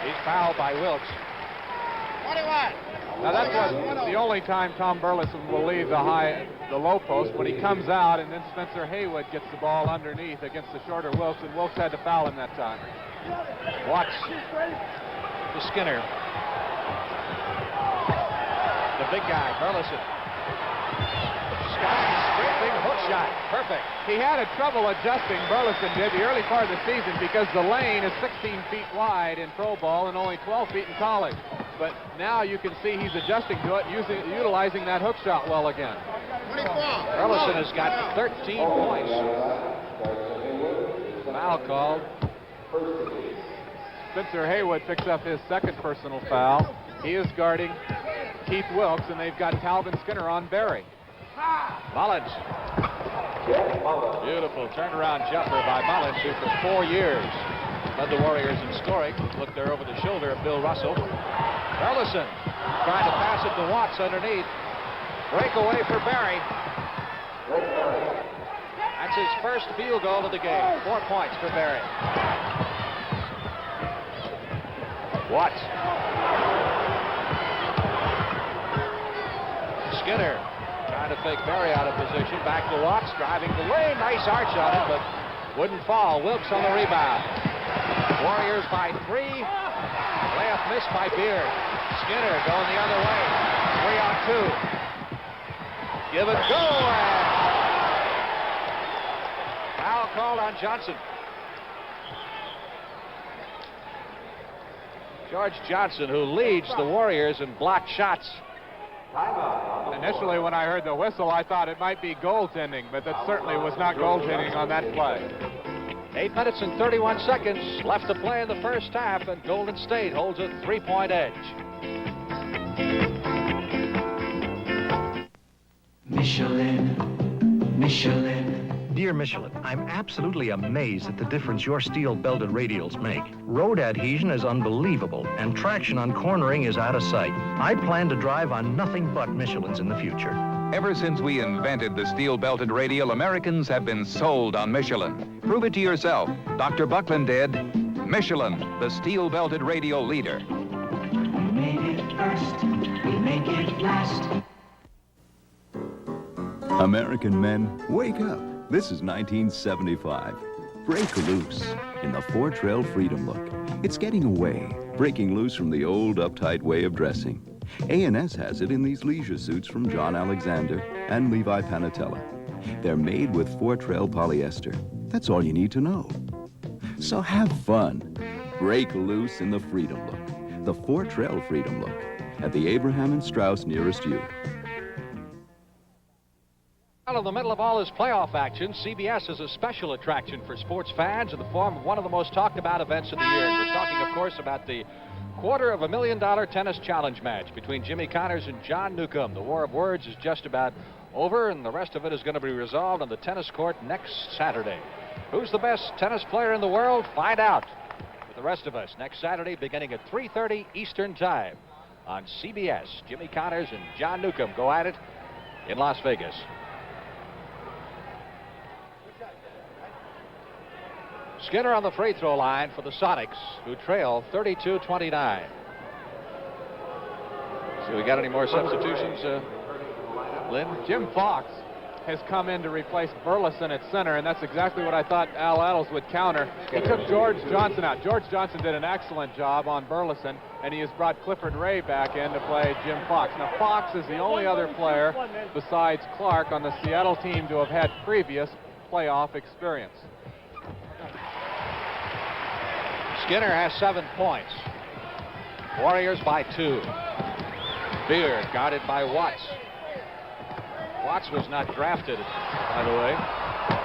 He's fouled by Wilkes. Now that's what the only time Tom Burleson will leave the low post, when he comes out, and then Spencer Haywood gets the ball underneath against the shorter Wilkes, and Wilkes had to foul him that time. Watts to Skinner. The big guy, Burleson. Scraping hook shot. Perfect. He had a trouble adjusting, Burleson did, the early part of the season, because the lane is 16 feet wide in pro ball and only 12 feet in college. But now you can see he's adjusting to it, utilizing that hook shot well again. Burleson has got 13 points. Foul called. Spencer Haywood picks up his second personal foul. He is guarding Keith Wilkes, and they've got Calvin Skinner on Barry. Mullins. Beautiful turnaround jumper by Mullins, who for 4 years led the Warriors in scoring. Look there over the shoulder of Bill Russell. Burleson trying to pass it to Watts underneath. Breakaway for Barry. That's his first field goal of the game. 4 points for Barry. Watts. Skinner trying to fake Barry out of position. Back to Watts, driving the lane. Nice arch on it, but wouldn't fall. Wilkes on the rebound. Warriors by 3. Layup missed by Beard. Skinner going the other way. 3 on 2. Give and go. And foul called on Johnson. George Johnson, who leads the Warriors in blocked shots. Initially, when I heard the whistle, I thought it might be goaltending, but that certainly was not goaltending on that play. 8 minutes and 31 seconds left to play in the first half, and Golden State holds a 3-point edge. Michelin. Dear Michelin, I'm absolutely amazed at the difference your steel-belted radials make. Road adhesion is unbelievable, and traction on cornering is out of sight. I plan to drive on nothing but Michelins in the future. Ever since we invented the steel-belted radial, Americans have been sold on Michelin. Prove it to yourself. Dr. Buckland did. Michelin, the steel-belted radial leader. We made it first, we make it last. American men, wake up. This is 1975. Break loose in the four-trail freedom look. It's getting away, breaking loose from the old uptight way of dressing. A&S has it in these leisure suits from John Alexander and Levi Panatella. They're made with four-trail polyester. That's all you need to know. So have fun. Break loose in the freedom look. The four-trail freedom look at the Abraham and Strauss nearest you. Well, in the middle of all this playoff action, CBS is a special attraction for sports fans in the form of one of the most talked about events of the year. And we're talking, of course, about the $250,000 tennis challenge match between Jimmy Connors and John Newcomb. The war of words is just about over, and the rest of it is going to be resolved on the tennis court next Saturday. Who's the best tennis player in the world? Find out with the rest of us next Saturday beginning at 3:30 Eastern Time on CBS. Jimmy Connors and John Newcomb go at it in Las Vegas. Skinner on the free throw line for the Sonics, who trail 32-29. So we got any more substitutions, Lynn? Jim Fox has come in to replace Burleson at center, and that's exactly what I thought Al Attles would counter. He took George Johnson out. George Johnson did an excellent job on Burleson, and he has brought Clifford Ray back in to play Jim Fox. Now, Fox is the only other player besides Clark on the Seattle team to have had previous playoff experience. Skinner has 7 points. Warriors by 2. Beard guarded by Watts. Watts was not drafted, by the way.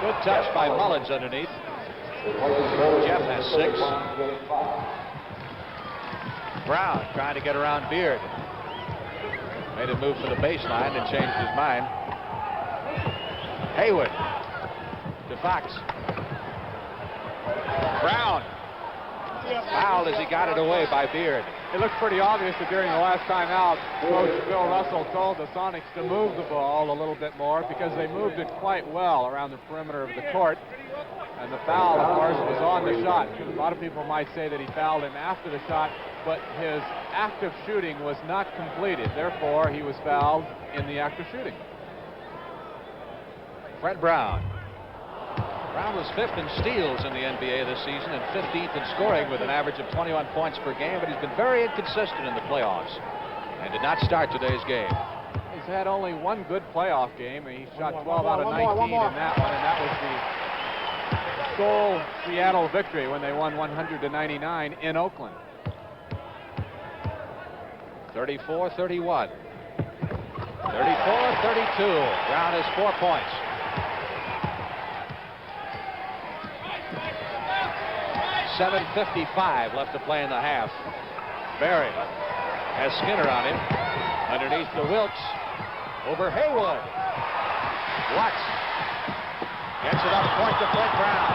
Good touch by Mullins underneath. Jeff has 6. Brown trying to get around Beard. Made a move for the baseline and changed his mind. Haywood to Fox. Brown. Fouled as he got it away by Beard. It looked pretty obvious that during the last time out, Coach Bill Russell told the Sonics to move the ball a little bit more because they moved it quite well around the perimeter of the court. And the foul, of course, was on the shot. A lot of people might say that he fouled him after the shot, but his act of shooting was not completed. Therefore, he was fouled in the act of shooting. Fred Brown. Brown was 5th in steals in the NBA this season and 15th in scoring with an average of 21 points per game, but he's been very inconsistent in the playoffs and did not start today's game. He's had only one good playoff game, and he shot 12 out of 19 in that one, and that was the sole Seattle victory when they won 100-99 in Oakland. 34-31. 34-32. Brown has 4 points. 7:55 left to play in the half. Barry has Skinner on him. Underneath the Wilkes. Over Haywood. Watts gets it up point to Fred Brown.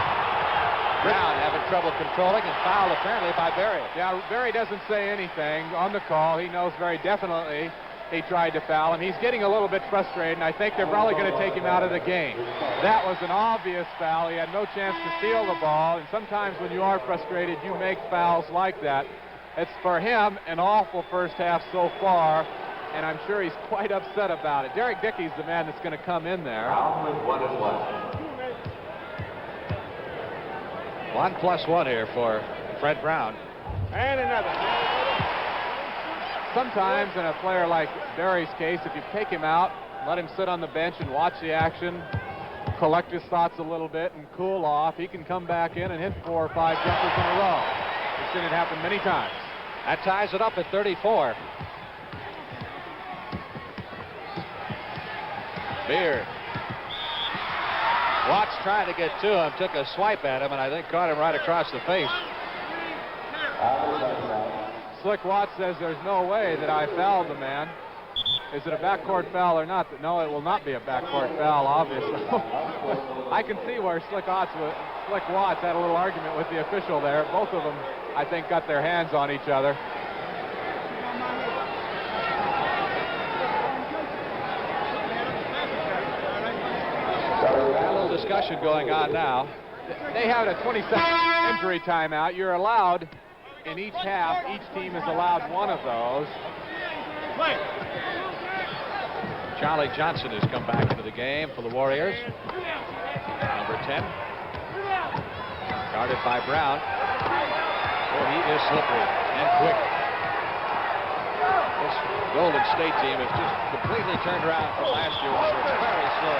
Brown having trouble controlling and fouled apparently by Barry. Yeah, Barry doesn't say anything on the call. He knows very definitely he tried to foul him. He's getting a little bit frustrated, and I think they're probably going to take him out of the game. That was an obvious foul. He had no chance to steal the ball, and sometimes when you are frustrated, you make fouls like that. It's for him an awful first half so far, and I'm sure he's quite upset about it. Derek Dickey's the man that's going to come in there. 1+1 here for Fred Brown. And another. Sometimes in a player like Barry's case, if you take him out, let him sit on the bench and watch the action, collect his thoughts a little bit, and cool off. He can come back in and hit 4 or 5 jumpers in a row. We've seen it happen many times. That ties it up at 34. Beard. Watts trying to get to him, took a swipe at him, and I think caught him right across the face. Slick Watts says there's no way that I fouled the man. Is it a backcourt foul or not? No, it will not be a backcourt foul, obviously. I can see where Slick Watts had a little argument with the official there. Both of them, I think, got their hands on each other. A little discussion going on now. They have a 20-second injury timeout. You're allowed, in each half, each team is allowed one of those. Charlie Johnson has come back into the game for the Warriors. Number 10. Guarded by Brown. Oh, he is slippery and quick. This Golden State team has just completely turned around from last year. It's very slow.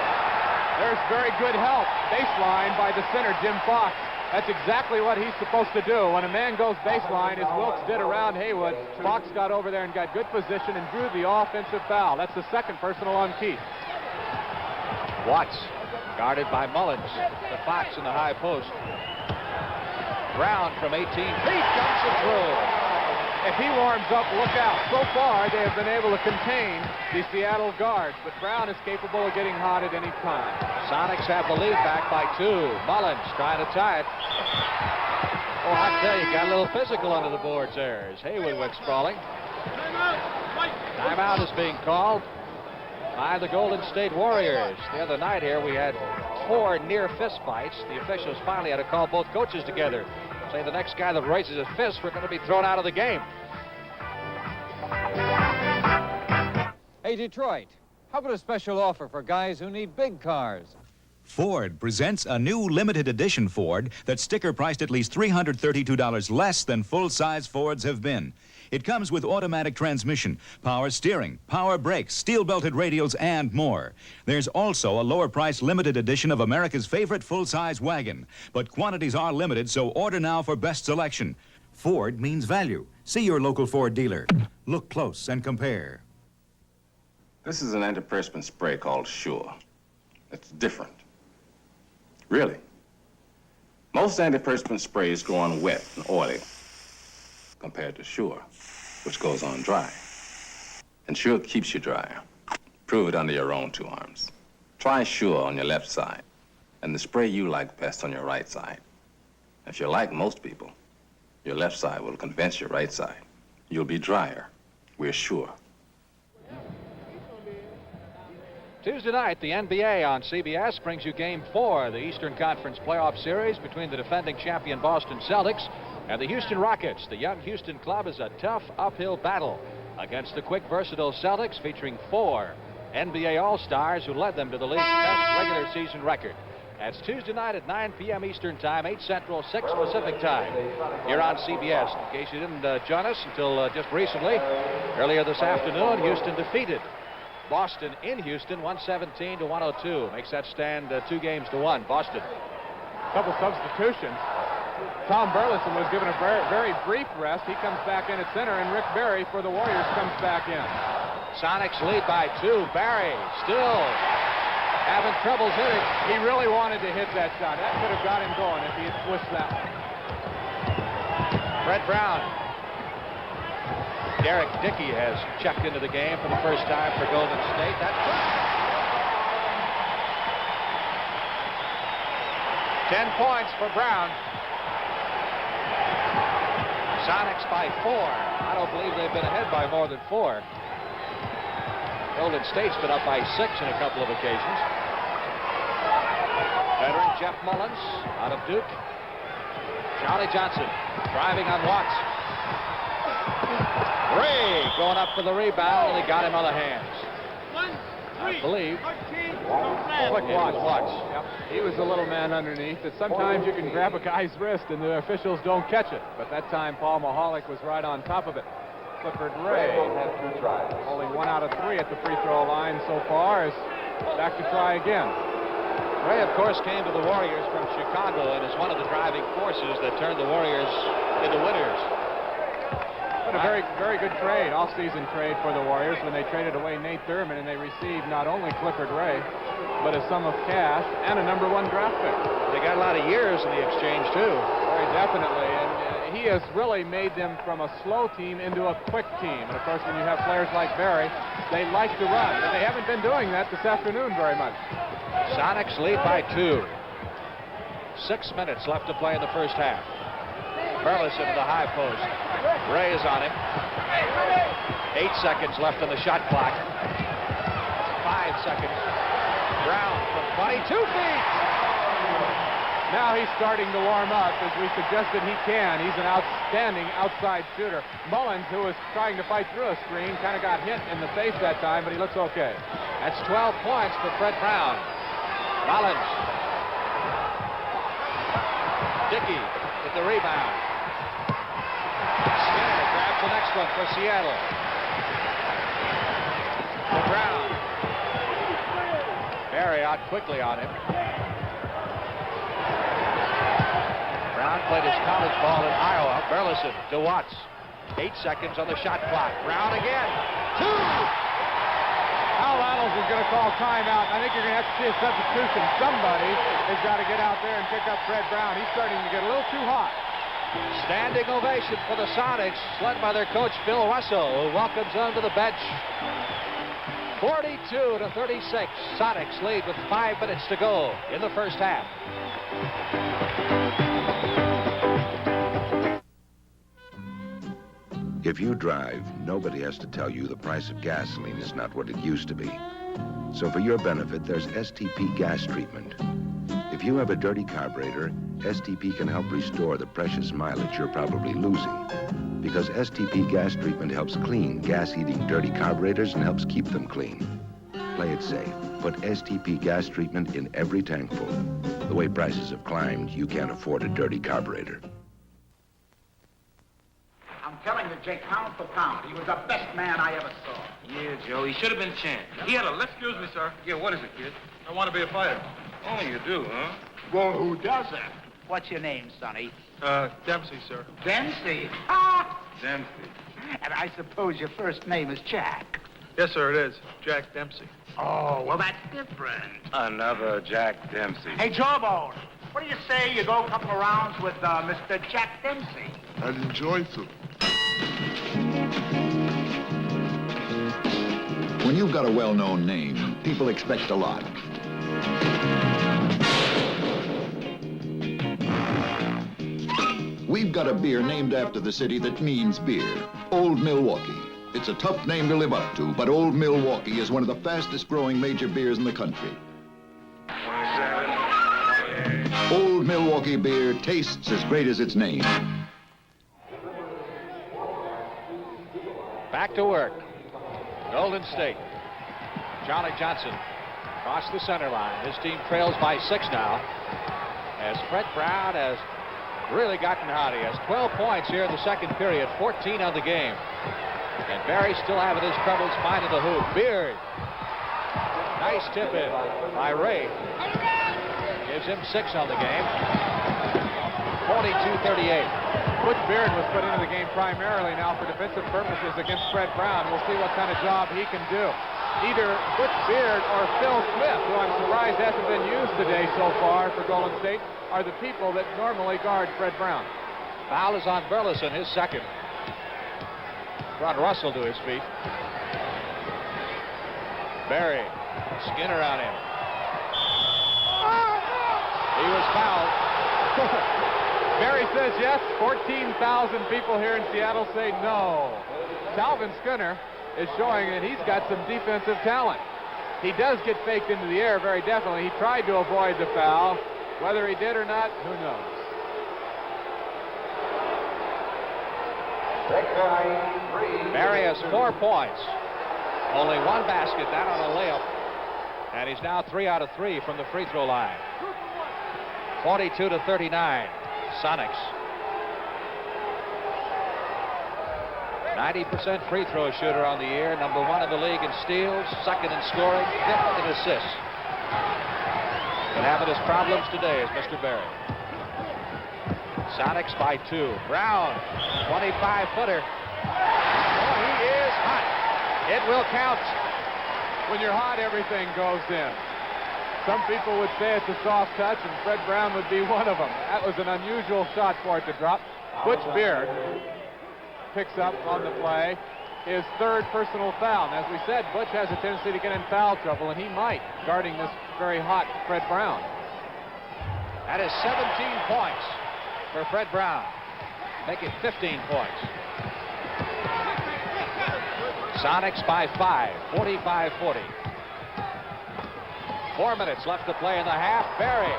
There's very good help. Baseline by the center, Jim Fox. That's exactly what he's supposed to do. When a man goes baseline, as Wilkes did around Haywood, Fox got over there and got good position and drew the offensive foul. That's the second personal on Keith. Watts guarded by Mullins. The Fox in the high post. Brown from 18 feet jumps it through. If he warms up, look out. So far, they have been able to contain the Seattle guards, but Brown is capable of getting hot at any time. Sonics have the lead back by 2. Mullins trying to tie it. Oh, I tell you, got a little physical under the boards there as Haywood went sprawling. Timeout is being called by the Golden State Warriors. The other night here, we had 4 near fist fights. The officials finally had to call both coaches together. Say the next guy that raises his fist, we're going to be thrown out of the game. Hey, Detroit, how about a special offer for guys who need big cars? Ford presents a new limited edition Ford that's sticker priced at least $332 less than full-size Fords have been. It comes with automatic transmission, power steering, power brakes, steel-belted radials, and more. There's also a lower-priced limited edition of America's favorite full-size wagon. But quantities are limited, so order now for best selection. Ford means value. See your local Ford dealer. Look close and compare. This is an antiperspirant spray called Sure. It's different. Really. Most antiperspirant sprays go on wet and oily, compared to Sure, which goes on dry. And Sure keeps you dry. Prove it under your own 2 arms. Try Sure on your left side, and the spray you like best on your right side. If you're like most people, your left side will convince your right side. You'll be drier. We're sure. Tuesday night, the NBA on CBS brings you Game 4 of the Eastern Conference Playoff Series between the defending champion Boston Celtics and the Houston Rockets. The young Houston club is a tough uphill battle against the quick, versatile Celtics, featuring 4 NBA All-Stars who led them to the league's best regular season record. That's Tuesday night at 9 p.m. Eastern Time, 8 Central, 6 Pacific Time, here on CBS. In case you didn't join us until just recently, earlier this afternoon, Houston defeated Boston in Houston, 117-102. Makes that stand 2-1. Boston. A couple substitutions. Tom Burleson was given a very brief rest. He comes back in at center, and Rick Barry for the Warriors comes back in. Sonics lead by 2. Barry still having trouble hitting. He really wanted to hit that shot. That could have got him going if he had swished that one. Brett Brown. Derek Dickey has checked into the game for the first time for Golden State. That's 10 points for Brown. Sonics by 4. I don't believe they've been ahead by more than 4. Golden State's been up by 6 in a couple of occasions. Veteran Jeff Mullins out of Duke. Charlie Johnson driving on Watts. Ray going up for the rebound, and he got him on the hands. I believe. Watts. Yep. He was a little man underneath. That sometimes you can grab a guy's wrist and the officials don't catch it. But that time Paul Mahalik was right on top of it. Clifford Ray. Had 2 tries. Only 1 out of 3 at the free throw line so far. Is back to try again. Ray, of course, came to the Warriors from Chicago and is one of the driving forces that turned the Warriors into winners. But a very, very good trade, off-season trade for the Warriors when they traded away Nate Thurman, and they received not only Clifford Ray, but a sum of cash and a #1 draft pick. They got a lot of years in the exchange, too. Very definitely, and he has really made them from a slow team into a quick team. And of course, when you have players like Barry, they like to run, and they haven't been doing that this afternoon very much. Sonics lead by 2. 6 minutes left to play in the first half. Burleson to the high post. Ray is on him. 8 seconds left on the shot clock. 5 seconds. Brown from 22 feet. Now he's starting to warm up, as we suggested he can. He's an outstanding outside shooter. Mullins, who was trying to fight through a screen, kind of got hit in the face that time, but he looks okay. That's 12 points for Fred Brown. Mullins. Dickey with the rebound. Skinner grabs the next one for Seattle. To Brown. Barry out quickly on him. Brown played his college ball in Iowa. Burleson to Watts. 8 seconds on the shot clock. Brown again. 2! Al Reynolds is going to call timeout. I think you're going to have to see a substitution. Somebody has got to get out there and pick up Fred Brown. He's starting to get a little too hot. Standing ovation for the Sonics, led by their coach Bill Russell, who welcomes them to the bench. 42-36. Sonics lead with 5 minutes to go in the first half. If you drive, nobody has to tell you the price of gasoline is not what it used to be. So for your benefit, there's STP gas treatment. If you have a dirty carburetor, STP can help restore the precious mileage you're probably losing. Because STP gas treatment helps clean gas-eating dirty carburetors and helps keep them clean. Play it safe. Put STP gas treatment in every tank full. The way prices have climbed, you can't afford a dirty carburetor. I'm telling you, Jake, pound for pound, he was the best man I ever saw. Yeah, Joe, he should have been champ. He had a... Excuse me, sir. Yeah, what is it, kid? I want to be a fighter. Oh, you do, huh? Well, who doesn't? What's your name, Sonny? Dempsey, sir. Dempsey? Ah! Dempsey. And I suppose your first name is Jack. Yes, sir, it is. Jack Dempsey. Oh, well, that's different. Another Jack Dempsey. Hey, Jawbone, what do you say you go a couple of rounds with Mr. Jack Dempsey? I'd enjoy to. When you've got a well-known name, people expect a lot. We've got a beer named after the city that means beer, Old Milwaukee. It's a tough name to live up to, but Old Milwaukee is one of the fastest-growing major beers in the country. Old Milwaukee beer tastes as great as its name. Back to work. Golden State. Johnny Johnson across the center line. His team trails by 6 now. As Fred Brown has really gotten hot. He has 12 points here in the second period, 14 on the game. And Barry still having his troubles finding the hoop. Beard. Nice tip in by Ray. Gives him 6 on the game. 42-38. Butch Beard was put into the game primarily now for defensive purposes against Fred Brown. We'll see what kind of job he can do. Either Butch Beard or Phil Smith, who I'm surprised hasn't been used today so far for Golden State, are the people that normally guard Fred Brown. Foul is on Burleson, his second. Brought Russell to his feet. Barry. Skinner on him. He was fouled. Barry says yes. 14,000 people here in Seattle say no. Calvin Skinner is showing that he's got some defensive talent. He does get faked into the air very definitely. He tried to avoid the foul. Whether he did or not, who knows? Barry has 4 points. Only 1 basket, that on a layup. And he's now 3 out of 3 from the free throw line. 42-39. Sonics. 90% free throw shooter on the year, number 1 in the league in steals, 2nd in scoring, 5th in assists. And having his problems today is Mr. Berry. Sonics by 2. Brown, 25-footer. Oh, he is hot. It will count. When you're hot, everything goes in. Some people would say it's a soft touch, and Fred Brown would be one of them. That was an unusual shot for it to drop. Butch Beard picks up on the play his 3rd personal foul. And as we said, Butch has a tendency to get in foul trouble, and he might, guarding this very hot Fred Brown. That is 17 points for Fred Brown. Make it 15 points. Sonics by 5, 45-40. 4 minutes left to play in the half. Berry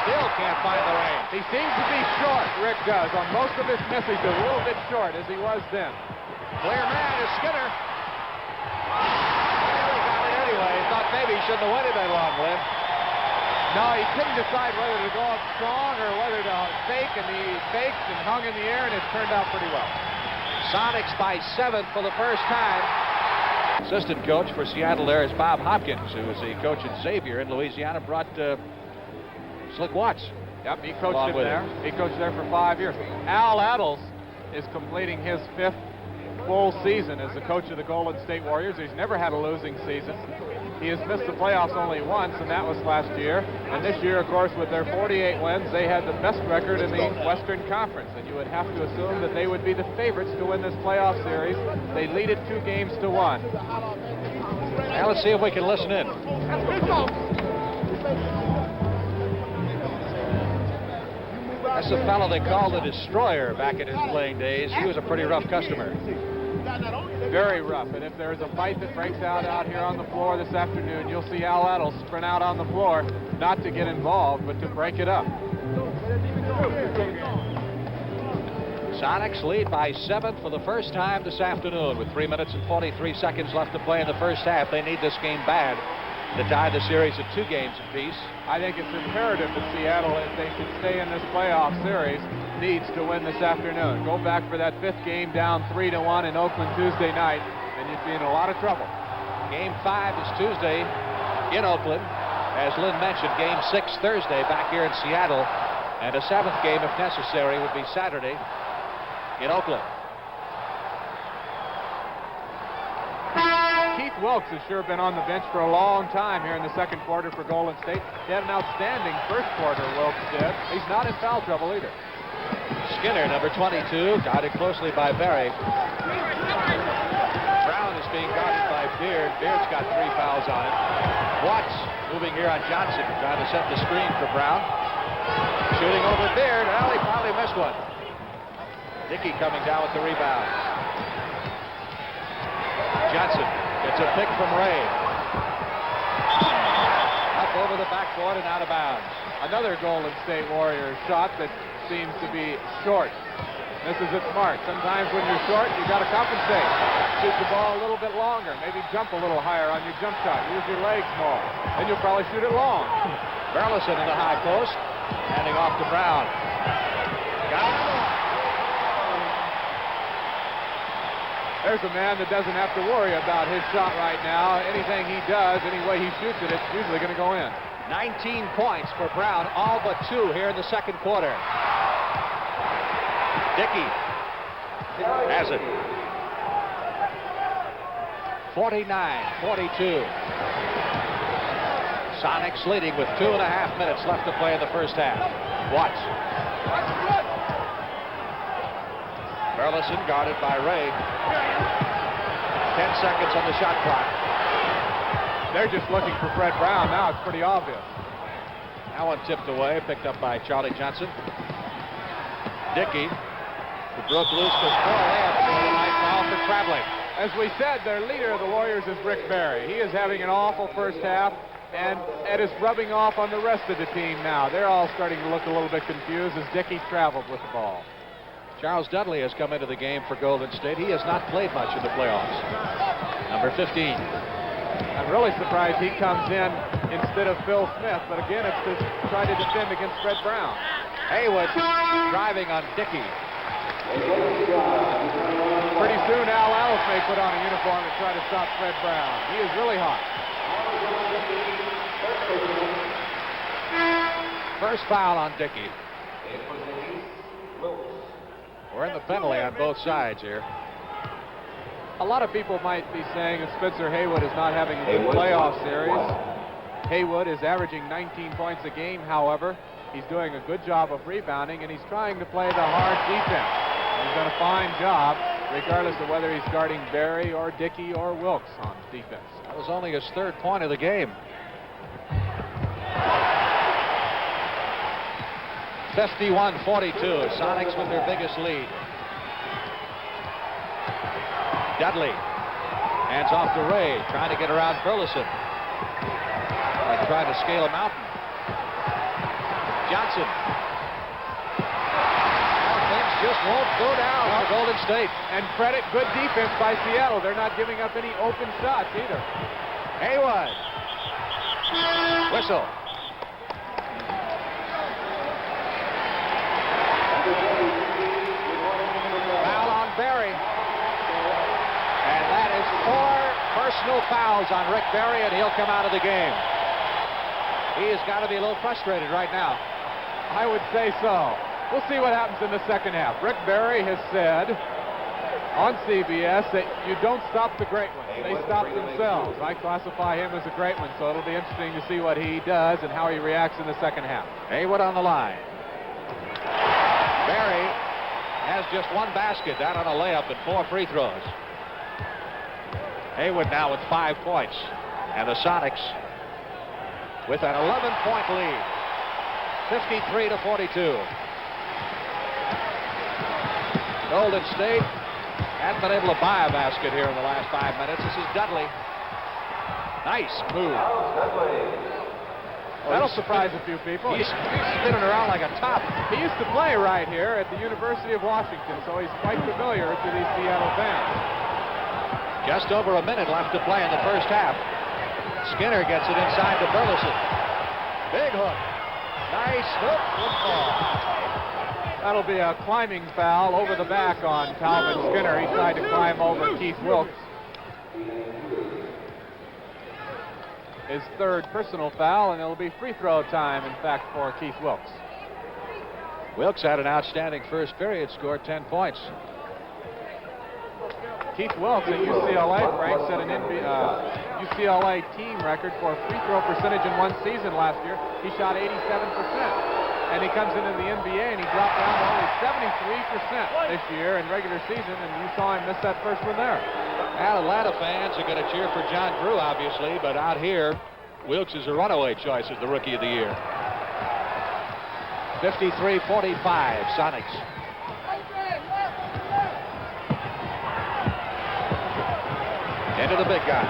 still can't find the range. He seems to be short, Rick does. On most of his misses, a little bit short, as he was then. Clear man is Skinner. He got it anyway. He thought maybe he shouldn't have waited that long, Lynn. No, he couldn't decide whether to go up strong or whether to fake, and he faked and hung in the air, and it turned out pretty well. Sonics by 7 for the first time. Assistant coach for Seattle there is Bob Hopkins, who was the coach at Xavier in Louisiana, brought Slick Watts. Yep, he coached him there. He coached there for 5 years. Al Attles is completing his 5th full season as the coach of the Golden State Warriors. He's never had a losing season. He has missed the playoffs only once, and that was last year. And this year, of course, with their 48 wins, they had the best record in the Western Conference. And you would have to assume that they would be the favorites to win this playoff series. They lead it 2 games to 1. Now let's see if we can listen in. That's the fellow they called the Destroyer back in his playing days. He was a pretty rough customer. Very rough. And if there's a fight that breaks out here on the floor this afternoon, you'll see Al Attles sprint out on the floor, not to get involved, but to break it up. Sonics lead by 7 for the first time this afternoon with 3 minutes and 43 seconds left to play in the first half. They need this game bad to tie the series at 2 games apiece. I think it's imperative that Seattle, if they should stay in this playoff series, needs to win this afternoon. Go back for that 5th game down 3-1 in Oakland Tuesday night, and you'd be in a lot of trouble. Game 5 is Tuesday in Oakland. As Lynn mentioned, Game 6 Thursday back here in Seattle, and a 7th game, if necessary, would be Saturday in Oakland. Keith Wilkes has sure been on the bench for a long time here in the second quarter for Golden State. He had an outstanding first quarter, Wilkes did. He's not in foul trouble either. Skinner, number 22, guarded closely by Berry. Brown is being guarded by Beard. Beard's got 3 fouls on him. Watts moving here on Johnson, trying to set the screen for Brown. Shooting over Beard. Well, he probably missed one. Dickey coming down with the rebound. Johnson gets a pick from Ray. Up over the backboard and out of bounds. Another Golden State Warriors shot that seems to be short. This is its mark. Sometimes when you're short, you got to compensate. Shoot the ball a little bit longer. Maybe jump a little higher on your jump shot. Use your legs more. Then you'll probably shoot it long. Burleson in the high post. Handing off to Brown. Got it. There's a man that doesn't have to worry about his shot right now. Anything he does, any way he shoots it, it's usually going to go in. 19 points for Brown, all but 2 here in the second quarter. Dickey has it. 49-42. Sonics leading with 2.5 minutes left to play in the first half. Watts. Burleson guarded by Ray. 10 seconds on the shot clock. They're just looking for Fred Brown now. It's pretty obvious. That one tipped away, picked up by Charlie Johnson. Dickey, who broke loose for 4 layups tonight, foul for traveling. As we said, their leader of the Warriors is Rick Barry. He is having an awful first half, and it is rubbing off on the rest of the team now. They're all starting to look a little bit confused as Dickey traveled with the ball. Charles Dudley has come into the game for Golden State. He has not played much in the playoffs. Number 15. I'm really surprised he comes in instead of Phil Smith, but again, it's to try to defend against Fred Brown. Haywood driving on Dickey. Pretty soon, Al Ellis may put on a uniform and try to stop Fred Brown. He is really hot. First foul on Dickey. We're in the penalty on both sides here. A lot of people might be saying if Spencer Haywood is not having a good playoff series. Haywood is averaging 19 points a game, however. He's doing a good job of rebounding, and he's trying to play the hard defense. He's done a fine job, regardless of whether he's guarding Barry or Dickey or Wilkes on defense. That was only his third point of the game. 51-42, Sonics with their biggest lead. Dudley hands off to Ray, trying to get around Burleson. Like trying to scale a mountain. Johnson. Well, things just won't go down for Golden State. And credit good defense by Seattle. They're not giving up any open shots either. Haywood. Whistle. Foul on Barry. And that is 4 personal fouls on Rick Barry, and he'll come out of the game. He has got to be a little frustrated right now. I would say so. We'll see what happens in the second half. Rick Barry has said on CBS that you don't stop the great ones. They stop themselves. I classify him as a great one, so it'll be interesting to see what he does and how he reacts in the second half. Haywood on the line. Barry has just 1 basket, down on a layup and 4 free throws. Haywood now with 5 points. And the Sonics with an 11-point lead. 53-42. Golden State hasn't been able to buy a basket here in the last 5 minutes. This is Dudley. Nice move. That'll surprise a few people. He's spinning around like a top. He used to play right here at the University of Washington, so he's quite familiar to these Seattle fans. Just over a minute left to play in the first half. Skinner gets it inside to Burleson. Big hook. Nice hook. Good ball. That'll be a climbing foul over the back on Calvin Skinner. He tried to climb over Keith Wilkes. His third personal foul, and it'll be free throw time, in fact, for Keith Wilkes. Wilkes had an outstanding first period, scored 10 points. Keith Wilkes at UCLA, Frank, set an UCLA team record for free throw percentage in one season last year. He shot 87%. And he comes into the NBA and he dropped down to only 73% this year in regular season, and you saw him miss that first one there. Well, Atlanta fans are going to cheer for John Drew, obviously, but out here, Wilkes is a runaway choice as the Rookie of the Year. 53-45, Sonics. Into the big guy.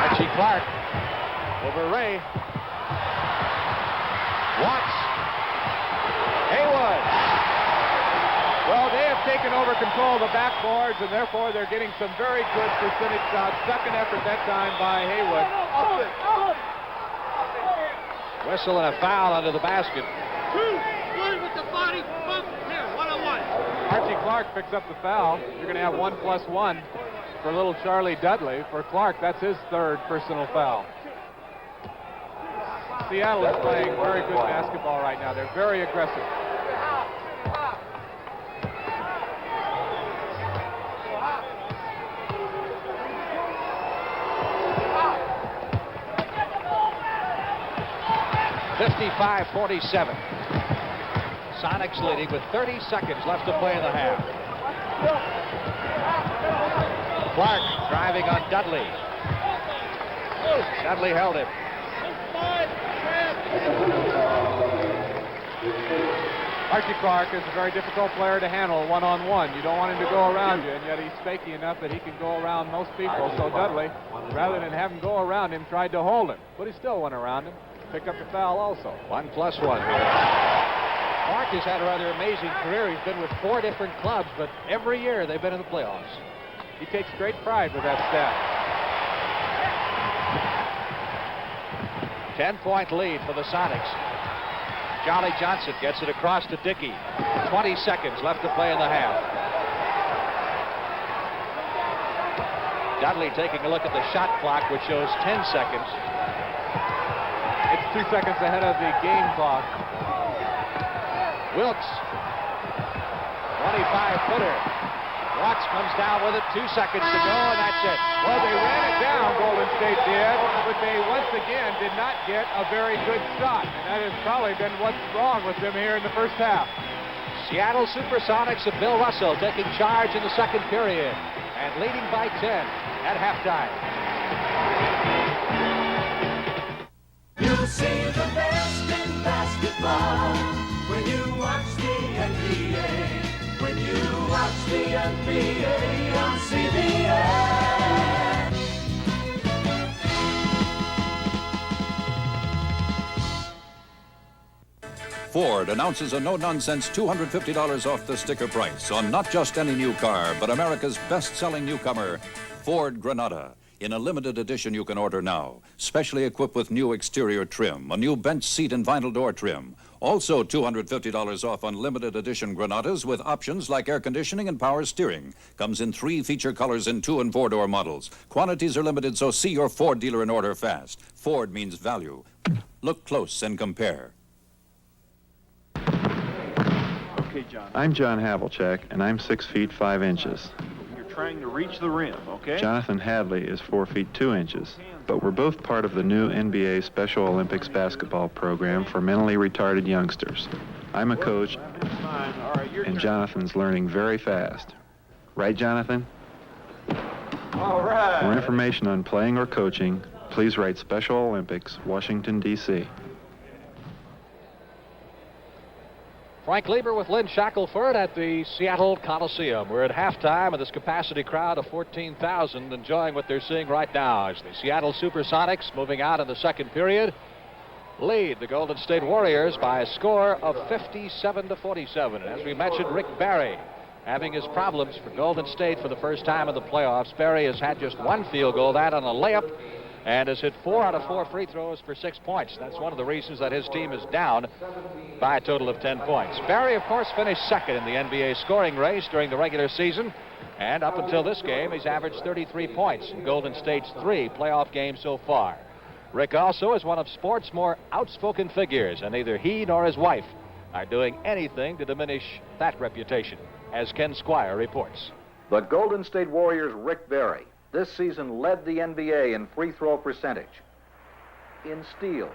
Archie Clark over Ray. Watts. Haywood. Well, they have taken over control of the backboards, and therefore they're getting some very good percentage shots. Second effort that time by Haywood. Whistle and a foul under the basket. 2-1 with the body bump here, 1-on-1. Archie Clark picks up the foul. You're going to have 1+1 for little Charlie Dudley. For Clark, that's his third personal foul. Seattle is playing very good basketball right now. They're very aggressive. .55-47. Sonics leading with 30 seconds left to play in the half. Clark driving on Dudley. Dudley held him. Archie Clark is a very difficult player to handle one-on-one. You don't want him to go around you, and yet he's fakey enough that he can go around most people. So Dudley, rather than have him go around him, tried to hold him, but he still went around him. Picked up the foul also. 1+1. Clark has had a rather amazing career. He's been with 4 different clubs, but every year they've been in the playoffs. He takes great pride with that stat. 10-point lead for the Sonics. Charlie Johnson gets it across to Dickey. 20 seconds left to play in the half. Dudley taking a look at the shot clock, which shows 10 seconds. It's 2 seconds ahead of the game clock. Wilkes, 25-footer. Watts comes down with it, 2 seconds to go, and that's it. Well, they ran it down, Golden State did, but they once again did not get a very good shot. And that has probably been what's wrong with them here in the first half. Seattle SuperSonics of Bill Russell taking charge in the second period and leading by 10 at halftime. You'll see the best in basketball when you watch the NBA. When you watch the NBA on CBS. Ford announces a no-nonsense $250 off the sticker price on not just any new car, but America's best-selling newcomer, Ford Granada. In a limited edition you can order now, specially equipped with new exterior trim, a new bench seat and vinyl door trim. Also $250 off on limited edition Granadas with options like air conditioning and power steering. Comes in 3 feature colors in 2- and 4-door models. Quantities are limited, so see your Ford dealer and order fast. Ford means value. Look close and compare. Okay, John. I'm John Havlicek, and I'm 6 feet 5 inches. Trying to reach the rim, okay? Jonathan Hadley is 4 feet 2 inches, but we're both part of the new NBA Special Olympics basketball program for mentally retarded youngsters. I'm a coach, and Jonathan's learning very fast. Right, Jonathan? All right. For information on playing or coaching, please write Special Olympics, Washington, D.C. Frank Lieber with Lynn Shackelford at the Seattle Coliseum. We're at halftime of this capacity crowd of 14,000 enjoying what they're seeing right now as the Seattle SuperSonics, moving out in the second period, lead the Golden State Warriors by a score of 57-47. And as we mentioned, Rick Barry having his problems for Golden State for the first time in the playoffs. Barry has had just 1 field goal, that on a layup, and has hit 4 out of 4 free throws for 6 points. That's one of the reasons that his team is down by a total of 10 points. Barry, of course, finished second in the NBA scoring race during the regular season, and up until this game, he's averaged 33 points in Golden State's 3 playoff games so far. Rick also is one of sports' more outspoken figures, and neither he nor his wife are doing anything to diminish that reputation, as Ken Squire reports. The Golden State Warriors' Rick Barry this season led the NBA in free throw percentage, in steals.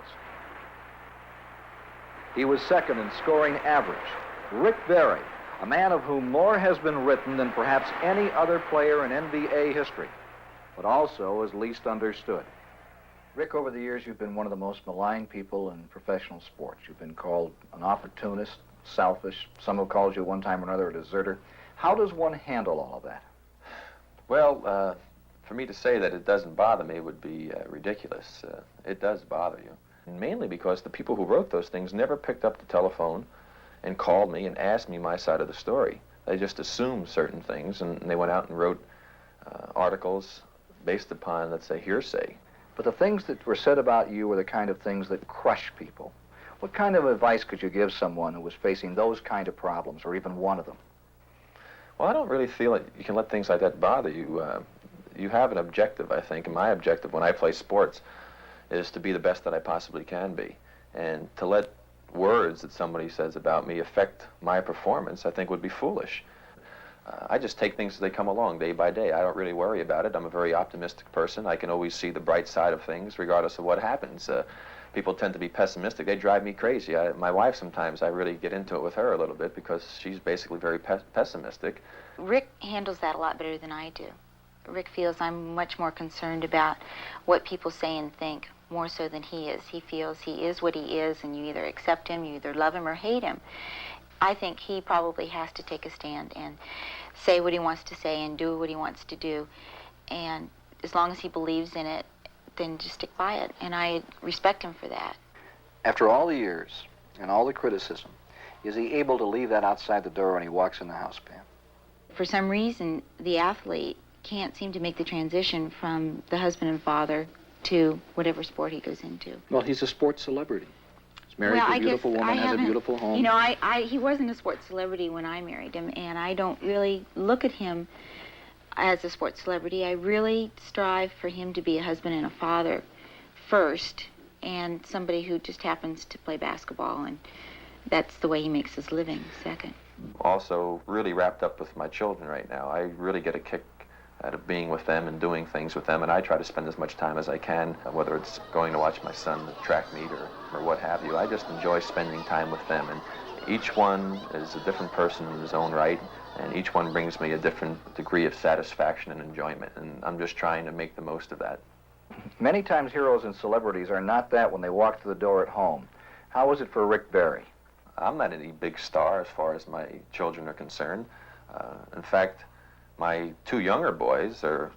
He was second in scoring average. Rick Barry, a man of whom more has been written than perhaps any other player in NBA history, but also is least understood. Rick, over the years, you've been one of the most maligned people in professional sports. You've been called an opportunist, selfish. Some have called you one time or another a deserter. How does one handle all of that? Well, for me to say that it doesn't bother me would be ridiculous. It does bother you. And mainly because the people who wrote those things never picked up the telephone and called me and asked me my side of the story. They just assumed certain things, and they went out and wrote articles based upon, let's say, hearsay. But the things that were said about you were the kind of things that crush people. What kind of advice could you give someone who was facing those kind of problems, or even one of them? Well, I don't really feel that you can let things like that bother you. You have an objective, I think, and my objective when I play sports is to be the best that I possibly can be. And to let words that somebody says about me affect my performance, I think would be foolish. I just take things as they come along day by day. I don't really worry about it. I'm a very optimistic person. I can always see the bright side of things regardless of what happens. People tend to be pessimistic. They drive me crazy. My wife, sometimes I really get into it with her a little bit because she's basically very pessimistic. Rick handles that a lot better than I do. Rick feels I'm much more concerned about what people say and think, more so than he is. He feels he is what he is, and you either accept him, you either love him or hate him. I think he probably has to take a stand and say what he wants to say and do what he wants to do. And as long as he believes in it, then just stick by it. And I respect him for that. After all the years and all the criticism, is he able to leave that outside the door when he walks in the house, Pam? For some reason, the athlete can't seem to make the transition from the husband and father to whatever sport he goes into. Well, he's a sports celebrity. He's married to a beautiful woman, has a beautiful home. You know, he wasn't a sports celebrity when I married him, and I don't really look at him as a sports celebrity. I really strive for him to be a husband and a father first, and somebody who just happens to play basketball, and that's the way he makes his living second. Also really wrapped up with my children right now. I really get a kick out of being with them and doing things with them, and I try to spend as much time as I can, whether it's going to watch my son at track meet or what have you. I just enjoy spending time with them, and each one is a different person in his own right, and each one brings me a different degree of satisfaction and enjoyment, and I'm just trying to make the most of that. Many times heroes and celebrities are not that when they walk through the door at home. How was it for Rick Barry? I'm not any big star as far as my children are concerned. In fact, my two younger boys are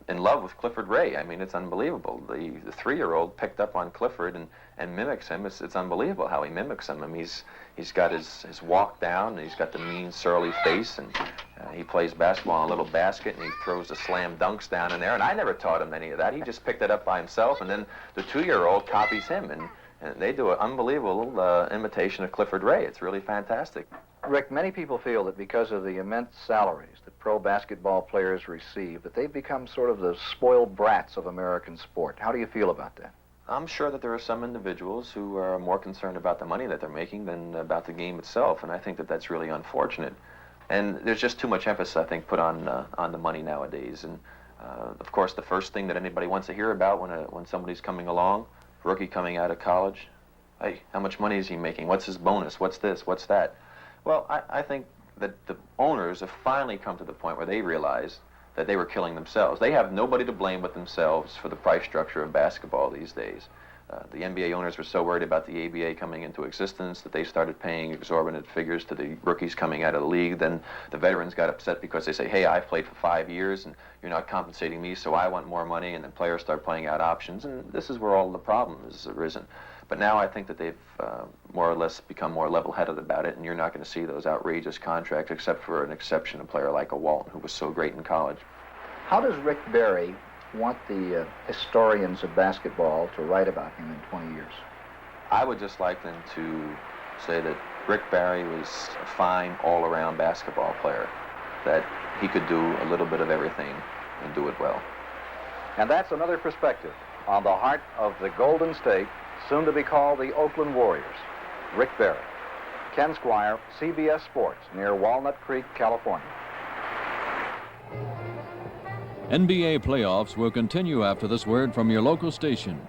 in love with Clifford Ray. I mean, it's unbelievable. The 3-year-old picked up on Clifford and mimics him. It's unbelievable how he mimics him. I mean, he's got his walk down, and he's got the mean, surly face, and he plays basketball in a little basket, and he throws the slam dunks down in there, and I never taught him any of that. He just picked it up by himself, and then the 2-year-old copies him, and they do an unbelievable imitation of Clifford Ray. It's really fantastic. Rick, many people feel that because of the immense salaries that pro basketball players receive, that they've become sort of the spoiled brats of American sport. How do you feel about that? I'm sure that there are some individuals who are more concerned about the money that they're making than about the game itself, and I think that that's really unfortunate. And there's just too much emphasis, I think, put on the money nowadays. And of course, the first thing that anybody wants to hear about when somebody's coming along, rookie coming out of college, hey, how much money is he making? What's his bonus? What's this? What's that? Well, I think that the owners have finally come to the point where they realize that they were killing themselves. They have nobody to blame but themselves for the price structure of basketball these days. The NBA owners were so worried about the ABA coming into existence that they started paying exorbitant figures to the rookies coming out of the league. Then the veterans got upset because they say, hey, I've played for 5 years and you're not compensating me, so I want more money. And then players start playing out options, and this is where all the problem has arisen. But now I think that they've more or less become more level-headed about it, and you're not going to see those outrageous contracts except for an exception, a player like a Walton, who was so great in college. How does Rick Barry want the historians of basketball to write about him in 20 years? I would just like them to say that Rick Barry was a fine all-around basketball player, that he could do a little bit of everything and do it well. And that's another perspective on the heart of the Golden State, soon to be called the Oakland Warriors. Rick Barry. Ken Squire, CBS Sports, near Walnut Creek, California. NBA playoffs will continue after this word from your local station.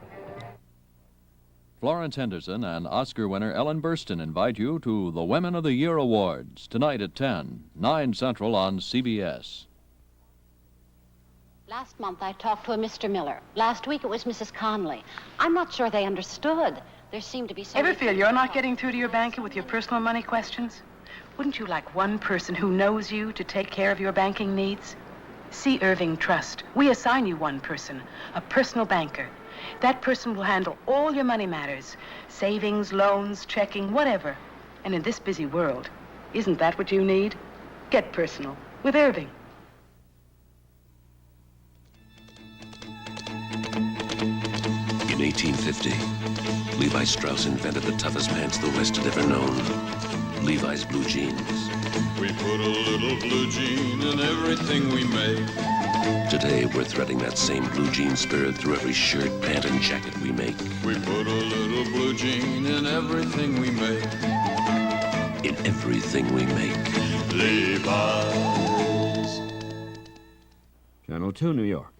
Florence Henderson and Oscar winner Ellen Burstyn invite you to the Women of the Year Awards tonight at 10, 9 Central on CBS. Last month I talked to a Mr. Miller. Last week it was Mrs. Conley. I'm not sure they understood. There seemed to be so Ever feel you're not getting through to your banker with your personal money questions? Wouldn't you like one person who knows you to take care of your banking needs? See Irving Trust. We assign you one person, a personal banker. That person will handle all your money matters, savings, loans, checking, whatever. And in this busy world, isn't that what you need? Get personal with Irving. In 1850, Levi Strauss invented the toughest pants the West had ever known. Levi's blue jeans. We put a little blue jean in everything we make. Today, we're threading that same blue jean spirit through every shirt, pant, and jacket we make. We put a little blue jean in everything we make. In everything we make. Levi's. Channel 2, New York.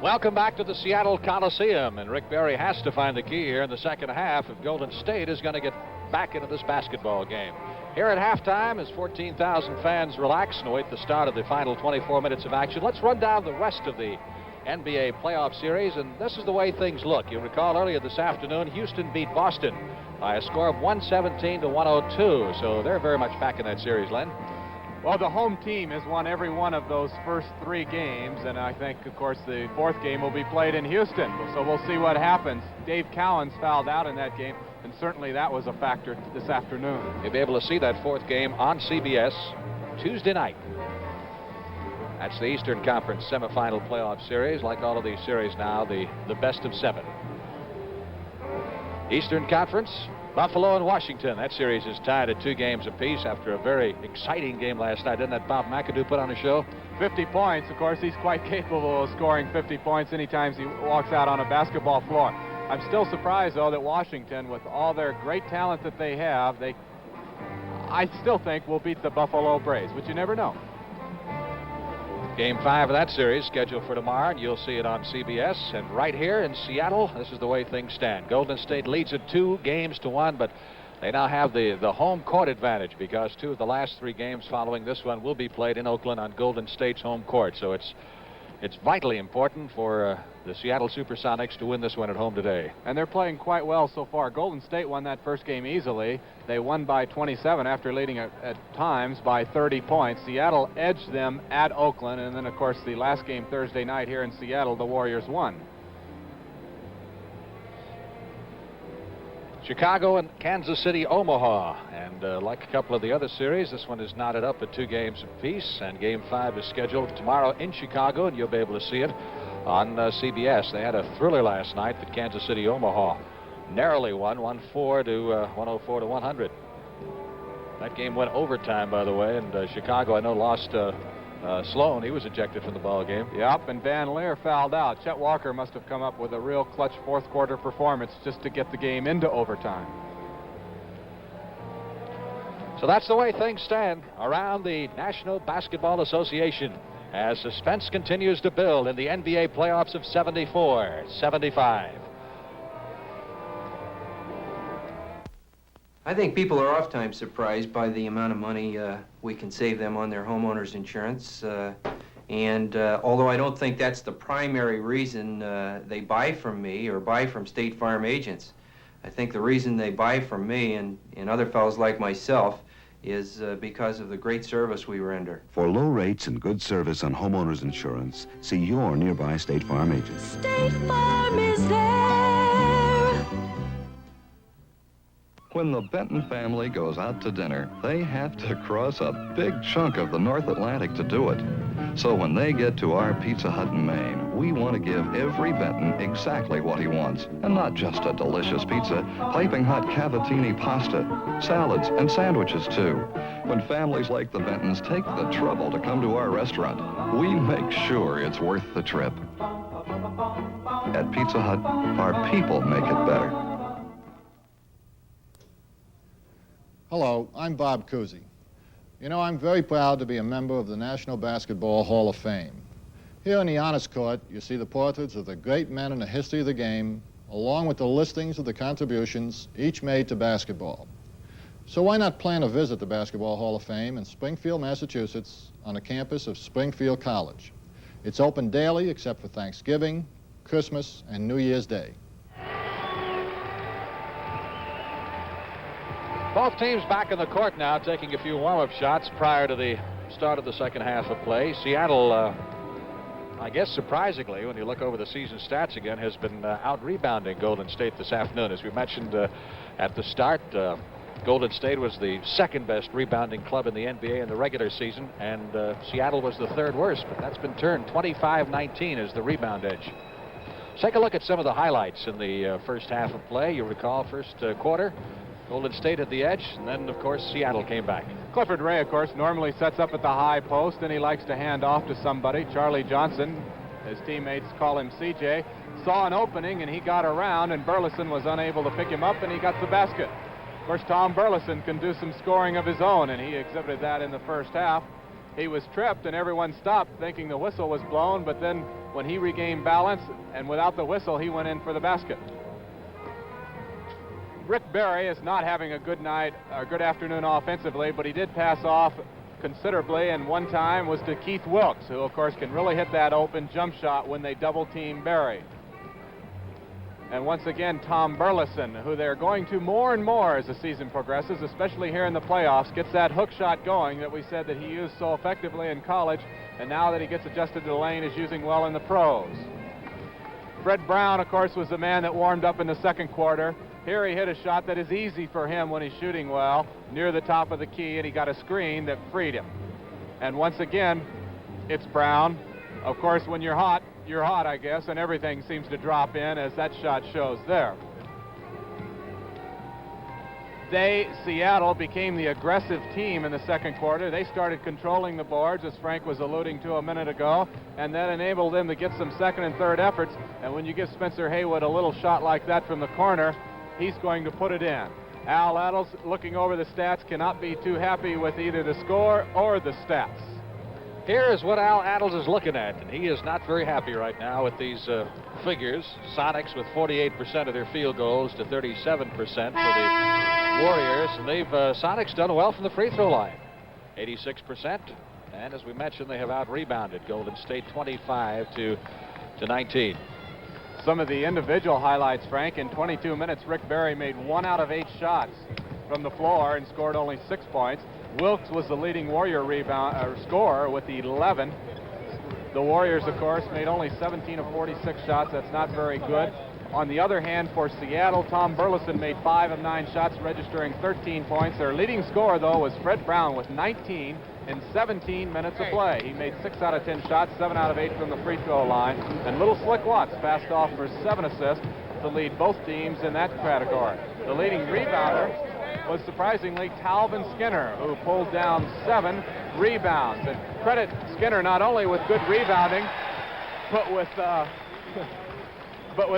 Welcome back to the Seattle Coliseum, and Rick Barry has to find the key here in the second half if Golden State is going to get back into this basketball game. Here at halftime, as 14,000 fans relax and await the start of the final 24 minutes of action, let's run down the rest of the NBA playoff series, and this is the way things look. You'll recall earlier this afternoon, Houston beat Boston by a score of 117-102, so they're very much back in that series, Len. Well, the home team has won every one of those first 3 games, and I think, of course, the 4th game will be played in Houston. So we'll see what happens. Dave Cowens fouled out in that game, and certainly that was a factor this afternoon. You'll be able to see that 4th game on CBS Tuesday night. That's the Eastern Conference semifinal playoff series. Like all of these series now, the best of 7. Eastern Conference, Buffalo and Washington. That series is tied at 2 games apiece after a very exciting game last night. Didn't that Bob McAdoo put on a show? 50 points. Of course, he's quite capable of scoring 50 points anytime he walks out on a basketball floor. I'm still surprised, though, that Washington, with all their great talent that they have, I still think will beat the Buffalo Braves, but you never know. Game 5 of that series scheduled for tomorrow, and you'll see it on CBS. And right here in Seattle, this is the way things stand. Golden State leads it 2 games to 1, but they now have the home court advantage because 2 of the last 3 games following this one will be played in Oakland on Golden State's home court. So it's vitally important for the Seattle SuperSonics to win this one at home today. And they're playing quite well so far. Golden State won that first game easily. They won by 27 after leading at times by 30 points. Seattle edged them at Oakland, and then, of course, the last game Thursday night here in Seattle, the Warriors won. Chicago and Kansas City, Omaha. And like a couple of the other series, this one is knotted up at 2 games apiece. And Game 5 is scheduled tomorrow in Chicago, and you'll be able to see it on CBS. They had a thriller last night that Kansas City, Omaha narrowly won, 104 to 100. That game went overtime, by the way, and Chicago, I know, lost Sloan. He was ejected from the ball game. Yep, and Van Leer fouled out. Chet Walker must have come up with a real clutch fourth quarter performance just to get the game into overtime. So that's the way things stand around the National Basketball Association as suspense continues to build in the NBA playoffs of 74-75. I think people are oftentimes surprised by the amount of money we can save them on their homeowners insurance. Although I don't think that's the primary reason they buy from me or buy from State Farm agents, I think the reason they buy from me and other fellows like myself is because of the great service we render. For low rates and good service on homeowners insurance, see your nearby State Farm agent. State Farm is there. When the Benton family goes out to dinner, they have to cross a big chunk of the North Atlantic to do it. So when they get to our Pizza Hut in Maine, we want to give every Benton exactly what he wants. And not just a delicious pizza, piping hot cavatelli pasta, salads, and sandwiches too. When families like the Bentons take the trouble to come to our restaurant, we make sure it's worth the trip. At Pizza Hut, our people make it better. Hello, I'm Bob Cousy. You know, I'm very proud to be a member of the National Basketball Hall of Fame. Here in the Honors Court, you see the portraits of the great men in the history of the game, along with the listings of the contributions each made to basketball. So why not plan to visit the Basketball Hall of Fame in Springfield, Massachusetts, on the campus of Springfield College. It's open daily except for Thanksgiving, Christmas, and New Year's Day. Both teams back in the court now, taking a few warm-up shots prior to the start of the second half of play. Seattle, I guess surprisingly, when you look over the season stats again, has been out-rebounding Golden State this afternoon. As we mentioned at the start, Golden State was the second-best rebounding club in the NBA in the regular season, and Seattle was the third worst, but that's been turned 25-19 as the rebound edge. Let's take a look at some of the highlights in the first half of play. You recall first quarter, Golden State at the edge, and then, of course, Seattle came back. Clifford Ray, of course, normally sets up at the high post, and he likes to hand off to somebody. Charlie Johnson, his teammates call him CJ, saw an opening, and he got around, and Burleson was unable to pick him up, and he got the basket. Of course, Tom Burleson can do some scoring of his own, and he exhibited that in the first half. He was tripped, and everyone stopped thinking the whistle was blown, but then when he regained balance, and without the whistle, he went in for the basket. Rick Barry is not having a good night or good afternoon offensively, but he did pass off considerably, and one time was to Keith Wilkes, who of course can really hit that open jump shot when they double team Barry. And once again, Tom Burleson, who they're going to more and more as the season progresses, especially here in the playoffs, gets that hook shot going that we said that he used so effectively in college, and now that he gets adjusted to the lane is using well in the pros. Fred Brown, of course, was the man that warmed up in the second quarter. Here he hit a shot that is easy for him when he's shooting well, near the top of the key, and he got a screen that freed him. And once again, It's Brown. Of course, when you're hot, I guess, and everything seems to drop in, as that shot shows there. Seattle became the aggressive team in the second quarter. They started controlling the boards, as Frank was alluding to a minute ago, and that enabled them to get some second and third efforts. And when you give Spencer Haywood a little shot like that from the corner, he's going to put it in. Al Addles, looking over the stats, cannot be too happy with either the score or the stats. Here is what Al Addles is looking at, and he is not very happy right now with these figures. Sonics with 48% of their field goals to 37% for the Warriors, and Sonics done well from the free throw line, 86%, and as we mentioned, they have out-rebounded Golden State 25 to 19. Some of the individual highlights, Frank. In 22 minutes, Rick Barry made 1 out of 8 shots from the floor and scored only 6 points. Wilkes was the leading Warrior scorer with 11. The Warriors, of course, made only 17 of 46 shots. That's not very good. On the other hand, for Seattle, Tom Burleson made 5 of 9 shots, registering 13 points. Their leading scorer, though, was Fred Brown with 19 in 17 minutes of play. He made 6 out of 10 shots, 7 out of 8 from the free throw line. And Little Slick Watts passed off for 7 assists to lead both teams in that category. The leading rebounder was surprisingly Calvin Skinner, who pulled down 7 rebounds. And credit Skinner not only with good rebounding, but with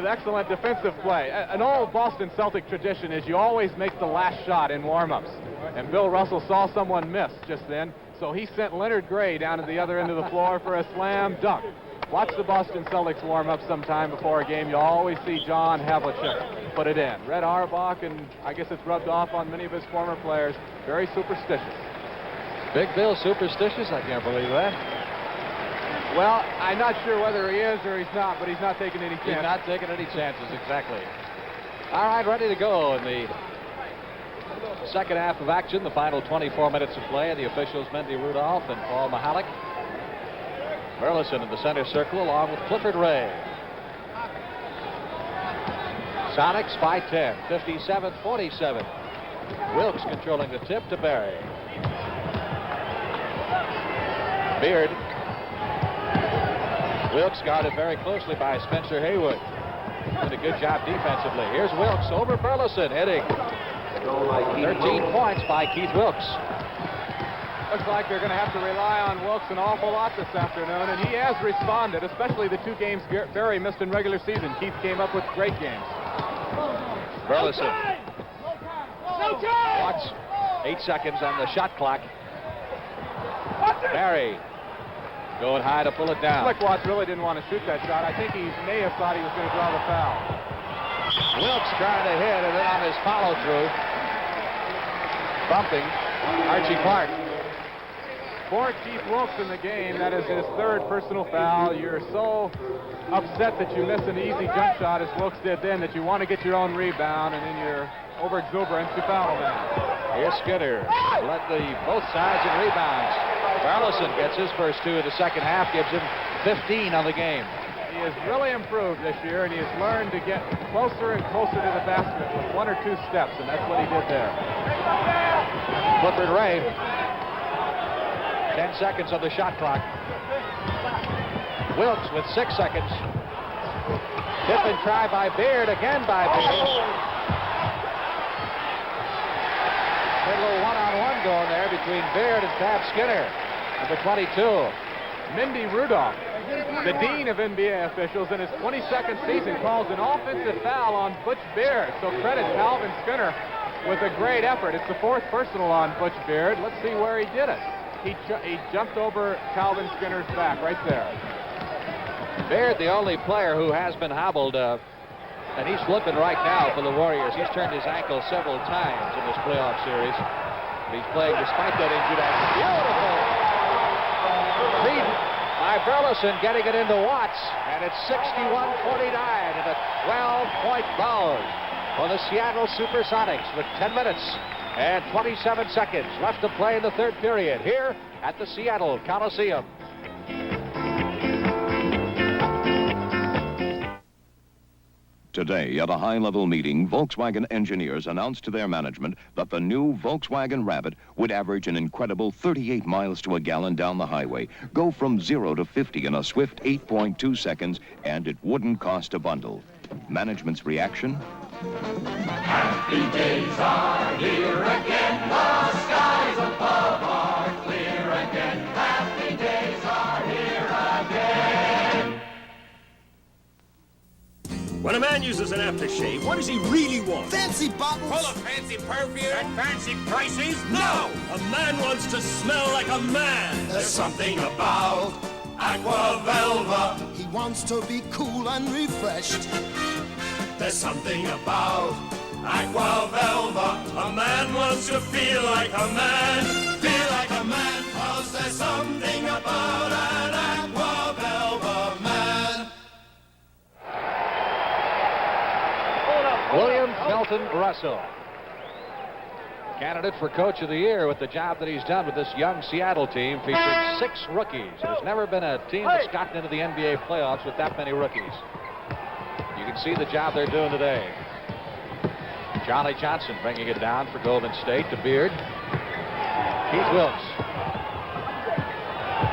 excellent defensive play. An old Boston Celtic tradition is you always make the last shot in warm-ups. And Bill Russell saw someone miss just then, so he sent Leonard Gray down to the other end of the floor for a slam dunk. Watch the Boston Celtics warm up sometime before a game. You always see John Havlicek put it in. Red Auerbach, and I guess it's rubbed off on many of his former players, very superstitious. Big Bill superstitious? I can't believe that. Well, I'm not sure whether he is or he's not, but he's not taking any chances. He's not taking any chances, exactly. All right, ready to go in the second half of action, the final 24 minutes of play. The officials, Mendy Rudolph and Paul Mahalik. Burleson in the center circle along with Clifford Ray. Sonics by 10, 57-47. Wilkes controlling the tip to Barry. Beard. Wilkes guarded very closely by Spencer Haywood. Did a good job defensively. Here's Wilkes over Burleson, hitting. 13 points by Keith Wilkes. Looks like they're going to have to rely on Wilkes an awful lot this afternoon, and he has responded, especially the 2 games Barry missed in regular season. Keith came up with great games. Burleson. Watch. 8 seconds on the shot clock. Barry going high to pull it down. Slick Watts really didn't want to shoot that shot. I think he may have thought he was going to draw the foul. Wilkes trying to hit, and then on his follow-through, bumping Archie Clark. For Keith Wilkes in the game, that is his 3rd personal foul. You're so upset that you miss an easy jump shot, as Wilkes did then, that you want to get your own rebound, and then you're over-exuberant to foul him. Here's Skinner. Led both sides in rebounds. Burleson gets his first 2 of the second half, gives him 15 on the game. He has really improved this year, and he has learned to get closer and closer to the basket with 1 or 2 steps, and that's what he did there. Clifford Ray. 10 seconds on the shot clock. Wilkes with 6 seconds. Tip and try by Beard, again by Beard. A little one-on-one going there between Beard and Tab Skinner, number 22. Mendy Rudolph, the dean of NBA officials, in his 22nd season, calls an offensive foul on Butch Beard. So credit Calvin Skinner with a great effort. It's the 4th personal on Butch Beard. Let's see where he did it. He jumped over Calvin Skinner's back right there. Beard, the only player who has been hobbled, and he's flipping right now for the Warriors. He's turned his ankle several times in this playoff series. He's playing despite that injured ankle. Beautiful! Lead by Burleson, getting it into Watts, and it's 61-49 and a 12-point round for the Seattle SuperSonics with 10 minutes and 27 seconds left to play in the 3rd period here at the Seattle Coliseum. Today, at a high-level meeting, Volkswagen engineers announced to their management that the new Volkswagen Rabbit would average an incredible 38 miles to a gallon down the highway, go from 0 to 50 in a swift 8.2 seconds, and it wouldn't cost a bundle. Management's reaction? Happy days are here again. The skies above are clear again. Happy days are here again. When a man uses an aftershave, what does he really want? Fancy bottles? Full of fancy perfume? And fancy prices? No! A man wants to smell like a man. There's something about Aqua Velva. He wants to be cool and refreshed. There's something about Aqua Velva. A man wants to feel like a man. Feel like a man, 'cause there's something about an Aqua Velva man. William Felton Russell, candidate for Coach of the Year with the job that he's done with this young Seattle team featuring 6 rookies. There's never been a team that's gotten into the NBA playoffs with that many rookies. You can see the job they're doing today. Charlie Johnson bringing it down for Golden State to Beard. Keith Wilkes.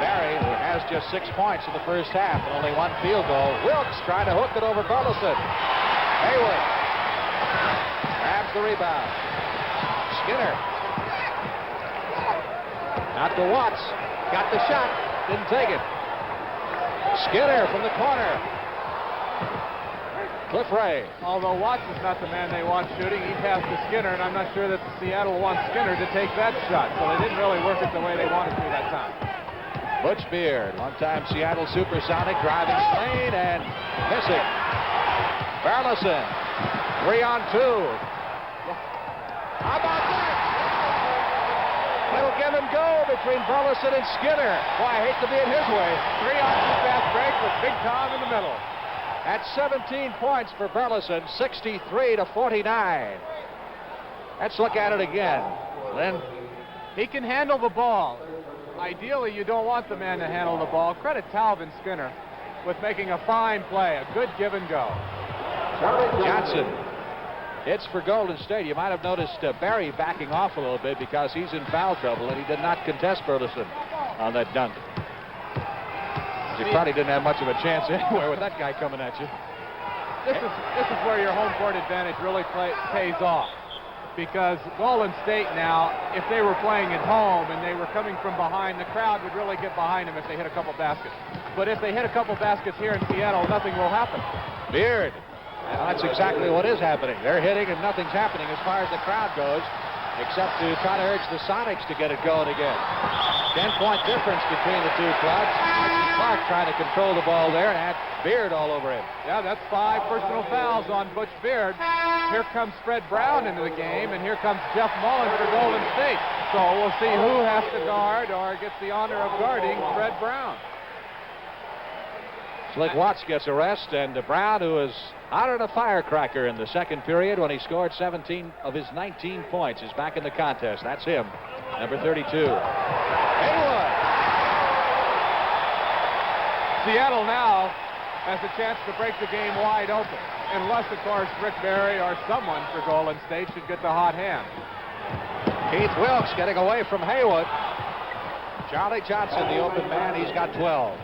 Barry, who has just 6 points in the first half and only 1 field goal. Wilkes trying to hook it over Burleson. Hayward grabs the rebound. Skinner. Out to Watts. Got the shot. Didn't take it. Skinner from the corner. Cliff Ray. Although Watts is not the man they want shooting, he passed to Skinner, and I'm not sure that Seattle wants Skinner to take that shot, so they didn't really work it the way they wanted to that time. Butch Beard, one-time Seattle Supersonic, driving lane and missing. Burleson, 3 on 2. How about that? It'll give him go between Burleson and Skinner. Boy, I hate to be in his way. 3 on 2 fast break with Big Tom in the middle. At 17 points for Burleson, 63 to 49. Let's look at it again. Lynn. He can handle the ball. Ideally, you don't want the man to handle the ball. Credit Talvin Skinner with making a fine play, a good give and go. Johnson. It's for Golden State. You might have noticed Barry backing off a little bit because he's in foul trouble, and he did not contest Burleson on that dunk. You probably didn't have much of a chance anywhere with that guy coming at you. This is where your home court advantage really pays off. Because Golden State now, if they were playing at home and they were coming from behind, the crowd would really get behind them if they hit a couple baskets. But if they hit a couple baskets here in Seattle, nothing will happen. Beard. And that's exactly what is happening. They're hitting and nothing's happening as far as the crowd goes, except to try to urge the Sonics to get it going again. 10-point difference between the two clubs. Clark trying to control the ball there and had Beard all over him. Yeah, that's 5 personal fouls on Butch Beard. Here comes Fred Brown into the game, and here comes Jeff Mullen for Golden State. So we'll see who has to guard or gets the honor of guarding Fred Brown. Slick Watts gets a rest, and Brown, who is out on a firecracker in the second period when he scored 17 of his 19 points, is back in the contest. That's him, number 32. Haywood. Seattle now has a chance to break the game wide open, unless, of course, Rick Barry or someone for Golden State should get the hot hand. Keith Wilkes getting away from Haywood. Charlie Johnson, the open man, he's got 12.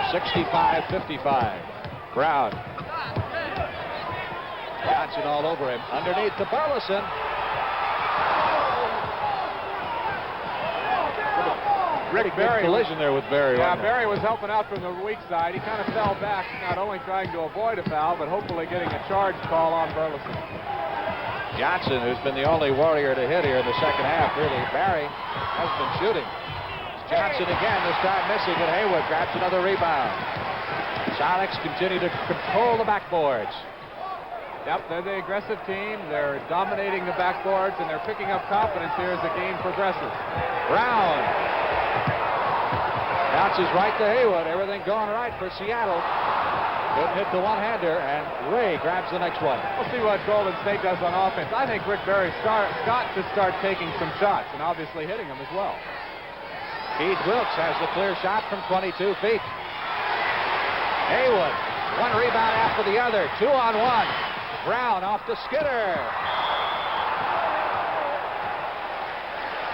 65-55. Brown. Johnson all over him. Underneath to Burleson. Rick Barry collision there with Barry. Yeah, Barry was helping out from the weak side. He kind of fell back, not only trying to avoid a foul, but hopefully getting a charge call on Burleson. Johnson, who's been the only Warrior to hit here in the second half, really. Barry has been shooting. Johnson again, this time missing, and Haywood grabs another rebound. Sonics continue to control the backboards. Yep, they're the aggressive team. They're dominating the backboards, and they're picking up confidence here as the game progresses. Brown bounces right to Haywood. Everything going right for Seattle. Couldn't hit the one-hander, and Ray grabs the next one. We'll see what Golden State does on offense. I think Rick Barry's got to start taking some shots, and obviously hitting them as well. Keith Wilkes has the clear shot from 22 feet. Haywood One rebound after the other. 2-on-1. Brown off to Skinner.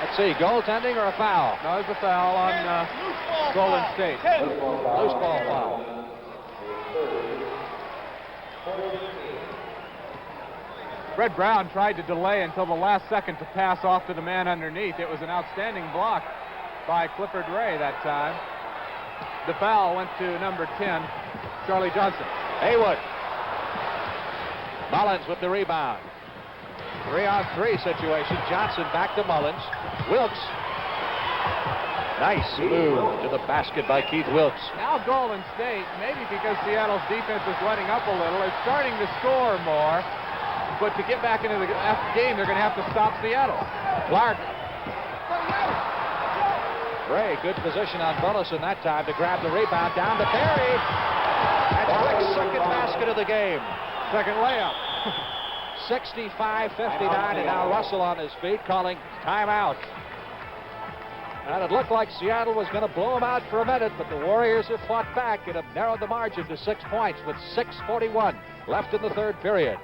Let's see, goaltending or a foul? No, it's a foul on Golden State. Loose ball foul. Fred Brown tried to delay until the last second to pass off to the man underneath. It was an outstanding block by Clifford Ray that time. The foul went to number 10, Charlie Johnson. Haywood. Mullins with the rebound. 3-on-3 situation. Johnson back to Mullins. Wilkes. Nice move to the basket by Keith Wilkes. Now Golden State, maybe because Seattle's defense is letting up a little, is starting to score more. But to get back into the game, they're going to have to stop Seattle. Clark. Ray, good position on Burleson that time to grab the rebound. Down to Perry. That's Rick's second basket of the game. Second layup. 65-59, and now Russell on his feet calling timeout. And it looked like Seattle was going to blow them out for a minute, but the Warriors have fought back and have narrowed the margin to 6 points with 6:41 left in the third period.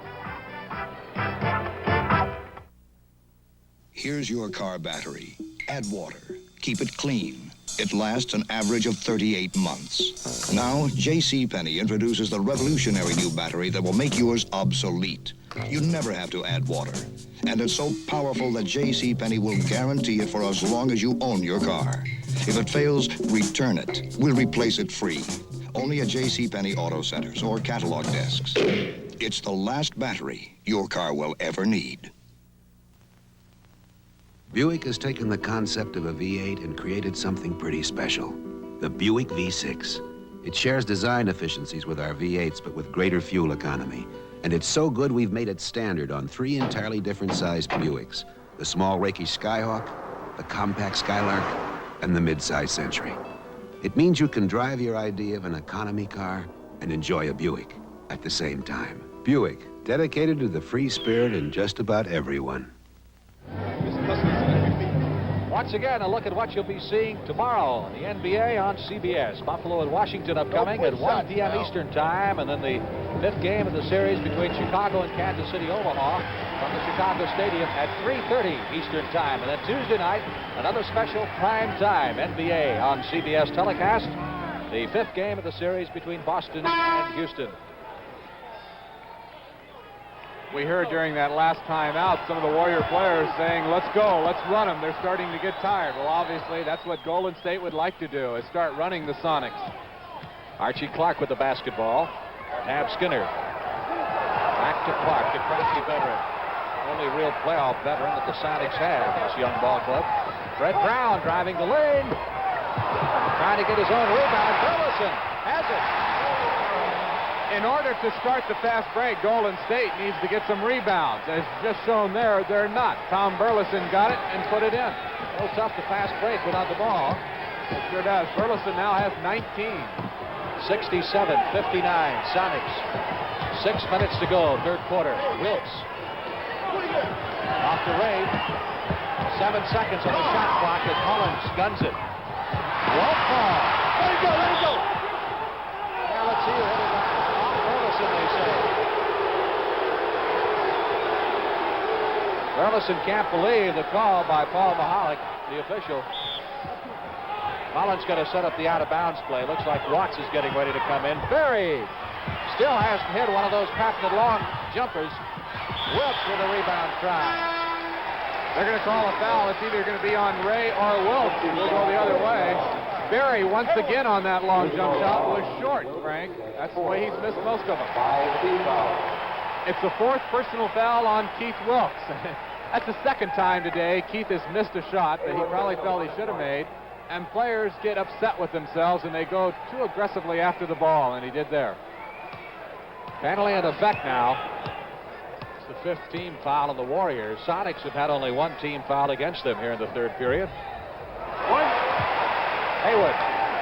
Here's your car battery. Add water. Keep it clean. It lasts an average of 38 months. Now, JCPenney introduces the revolutionary new battery that will make yours obsolete. You never have to add water. And it's so powerful that JCPenney will guarantee it for as long as you own your car. If it fails, return it. We'll replace it free. Only at JCPenney Auto Centers or catalog desks. It's the last battery your car will ever need. Buick has taken the concept of a V8 and created something pretty special. The Buick V6. It shares design efficiencies with our V8s, but with greater fuel economy. And it's so good we've made it standard on 3 entirely different sized Buicks. The small rakish Skyhawk, the compact Skylark, and the mid-size Century. It means you can drive your idea of an economy car and enjoy a Buick at the same time. Buick, dedicated to the free spirit in just about everyone. Once again, a look at what you'll be seeing tomorrow in the NBA on CBS. Buffalo and Washington upcoming at 1 p.m. Eastern Time, and then the 5th game of the series between Chicago and Kansas City, Omaha, from the Chicago Stadium at 3:30 Eastern Time. And then Tuesday night, another special prime time NBA on CBS telecast, the 5th game of the series between Boston and Houston. We heard during that last time out some of the Warrior players saying, let's go, let's run them. They're starting to get tired. Well, obviously, that's what Golden State would like to do, is start running the Sonics. Archie Clark with the basketball. Tab Skinner. Back to Clark, the crafty veteran. Only real playoff veteran that the Sonics have, this young ball club. Fred Brown driving the lane. Trying to get his own rebound. Burleson has it. In order to start the fast break, Golden State needs to get some rebounds. As just shown there, they're not. Tom Burleson got it and put it in. So tough to fast break without the ball. It sure does. Burleson now has 19. 67-59, Sonics. 6 minutes to go, third quarter. Wilkes. Off the Ray. 7 seconds on the shot clock as Mullins guns it. Won't fall. Let it go, let it go. Now let's see what it is. They say. Burleson can't believe the call by Paul Mahalik, the official. Mullins going to set up the out-of-bounds play. Looks like Watts is getting ready to come in. Berry still hasn't hit one of those patented long jumpers. Wilkes with a rebound try. They're going to call a foul. It's either going to be on Ray or Wilkes. We'll go the other way. Berry, once again on that long jump shot, was short, Frank. That's the way he's missed most of them. It's the 4th personal foul on Keith Wilkes. That's the 2nd time today Keith has missed a shot that he probably felt he should have made. And players get upset with themselves and they go too aggressively after the ball, and he did there. Penalty in effect now. It's the 5th team foul on the Warriors. Sonics have had only 1 team foul against them here in the third period. Haywood.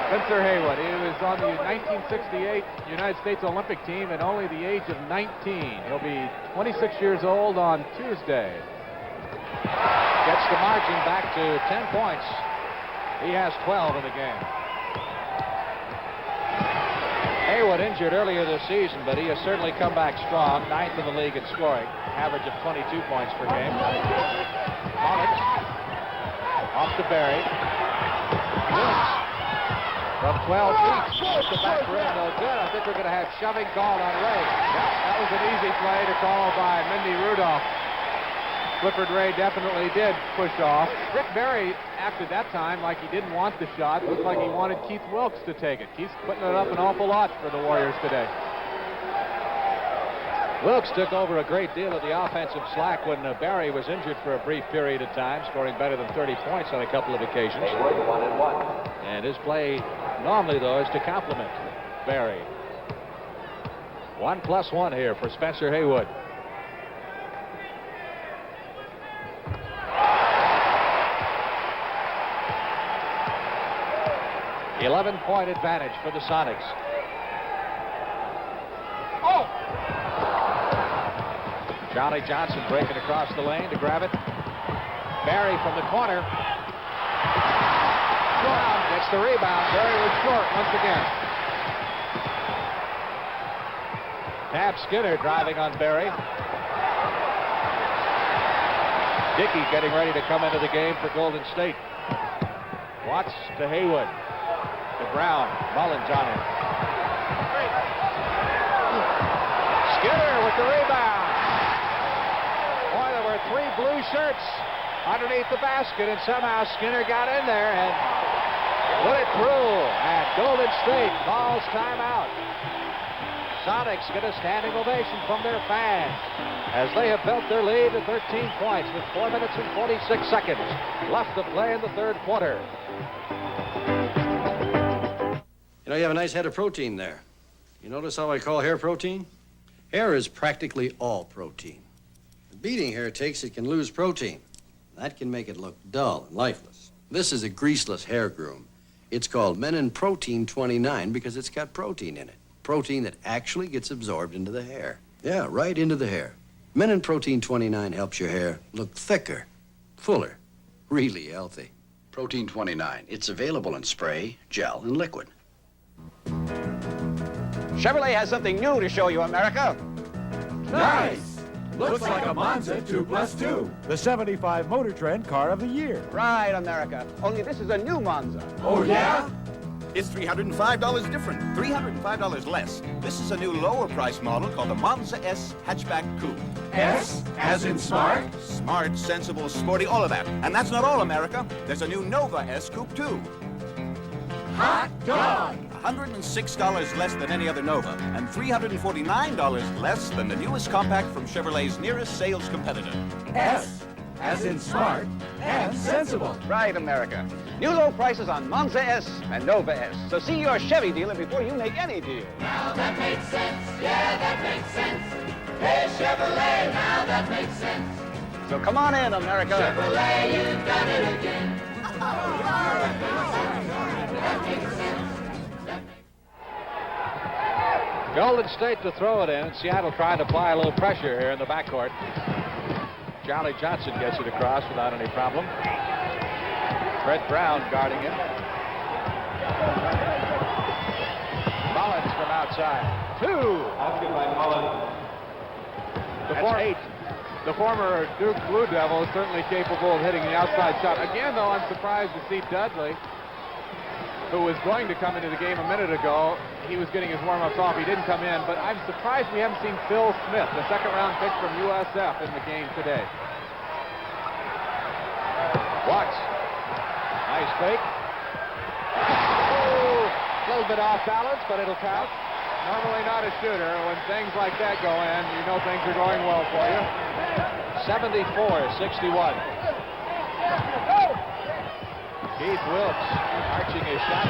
Spencer Haywood. He was on the 1968 United States Olympic team at only the age of 19. He'll be 26 years old on Tuesday. Gets the margin back to 10 points. He has 12 in the game. Haywood injured earlier this season, but he has certainly come back strong. 9th in the league in scoring, average of 22 points per game. Mullins off to Barry. Wilkes from 12 feet. The back rim, no good. I think we're going to have shoving called on Ray. Yep, that was an easy play to call by Mindy Rudolph. Clifford Ray definitely did push off. Rick Barry acted that time like he didn't want the shot. Looked like he wanted Keith Wilkes to take it. Keith's putting it up an awful lot for the Warriors today. Wilkes took over a great deal of the offensive slack when Barry was injured for a brief period of time, scoring better than 30 points on a couple of occasions. And his play normally, though, is to complement Barry. 1+1 here for Spencer Haywood. 11-point advantage for the Sonics. Oh! Johnny Johnson breaking across the lane to grab it. Barry from the corner. Brown gets the rebound. Barry was short once again. Tab Skinner driving on Barry. Dickey getting ready to come into the game for Golden State. Watts to Haywood. To Brown. Mullins on him. Skinner with the rebound. Boy, there were 3 blue shirts underneath the basket, and somehow Skinner got in there and put it through. And Golden State calls timeout. Sonics get a standing ovation from their fans as they have built their lead to 13 points with 4 minutes and 46 seconds left to play in the third quarter. You know, you have a nice head of protein there. You notice how I call hair protein? Hair is practically all protein. The beating hair takes, it can lose protein. That can make it look dull and lifeless. This is a greaseless hair groom. It's called Menin Protein 29 because it's got protein in it. Protein that actually gets absorbed into the hair. Yeah, right into the hair. Menin Protein 29 helps your hair look thicker, fuller, really healthy. Protein 29. It's available in spray, gel, and liquid. Chevrolet has something new to show you, America. Nice! Looks like a Monza 2+2. The 75 Motor Trend Car of the Year. Right, America. Only this is a new Monza. Oh, yeah? It's $305 different, $305 less. This is a new lower price model called the Monza S Hatchback Coupe. S, as in smart? Smart, sensible, sporty, all of that. And that's not all, America. There's a new Nova S Coupe, too. Hot dog! $106 less than any other Nova, and $349 less than the newest compact from Chevrolet's nearest sales competitor. S, as in smart and sensible. Right, America. New low prices on Monza S and Nova S. So see your Chevy dealer before you make any deal. Now that makes sense. Yeah, that makes sense. Hey, Chevrolet, now that makes sense. So come on in, America. Chevrolet, you've got it again. That makes sense. Golden State to throw it in. Seattle trying to apply a little pressure here in the backcourt. Charlie Johnson gets it across without any problem. Fred Brown guarding him. Mullins from outside. 2. Basket by Mullins. That's 8. The former Duke Blue Devil is certainly capable of hitting the outside shot. Again, though, I'm surprised to see Dudley, who was going to come into the game a minute ago. He was getting his warm-ups off. He didn't come in, but I'm surprised we haven't seen Phil Smith, the second-round pick from USF, in the game today. Watts. Nice fake. Oh, a little bit off balance, but it'll count. Normally not a shooter. When things like that go in, you know things are going well for you. 74-61. Keith Wilkes arching his shot.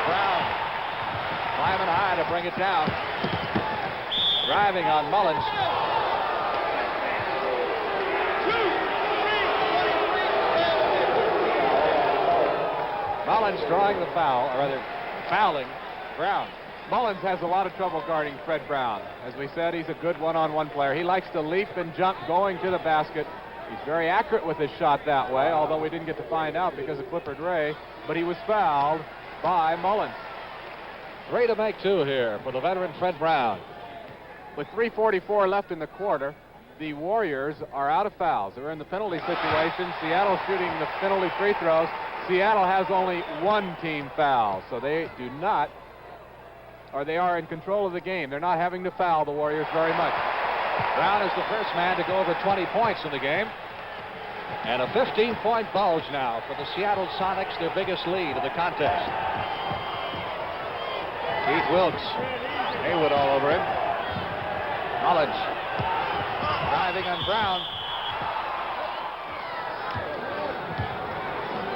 Brown climbing high to bring it down. Driving on Mullins. Mullins drawing the foul, or rather fouling Brown. Mullins has a lot of trouble guarding Fred Brown. As we said, he's a good one-on-one player. He likes to leap and jump going to the basket. He's very accurate with his shot that way, although we didn't get to find out because of Clifford Ray, but he was fouled by Mullins. 3 to make 2 here for the veteran Fred Brown. With 3:44 left in the quarter, the Warriors are out of fouls. They're in the penalty situation. Seattle shooting the penalty free throws. Seattle has only 1 team foul, so they do not, or they are in control of the game. They're not having to foul the Warriors very much. Brown is the first man to go over 20 points in the game. And a 15-point bulge now for the Seattle Sonics, their biggest lead of the contest. Keith Wilkes, Haywood all over him. Mullins driving on Brown.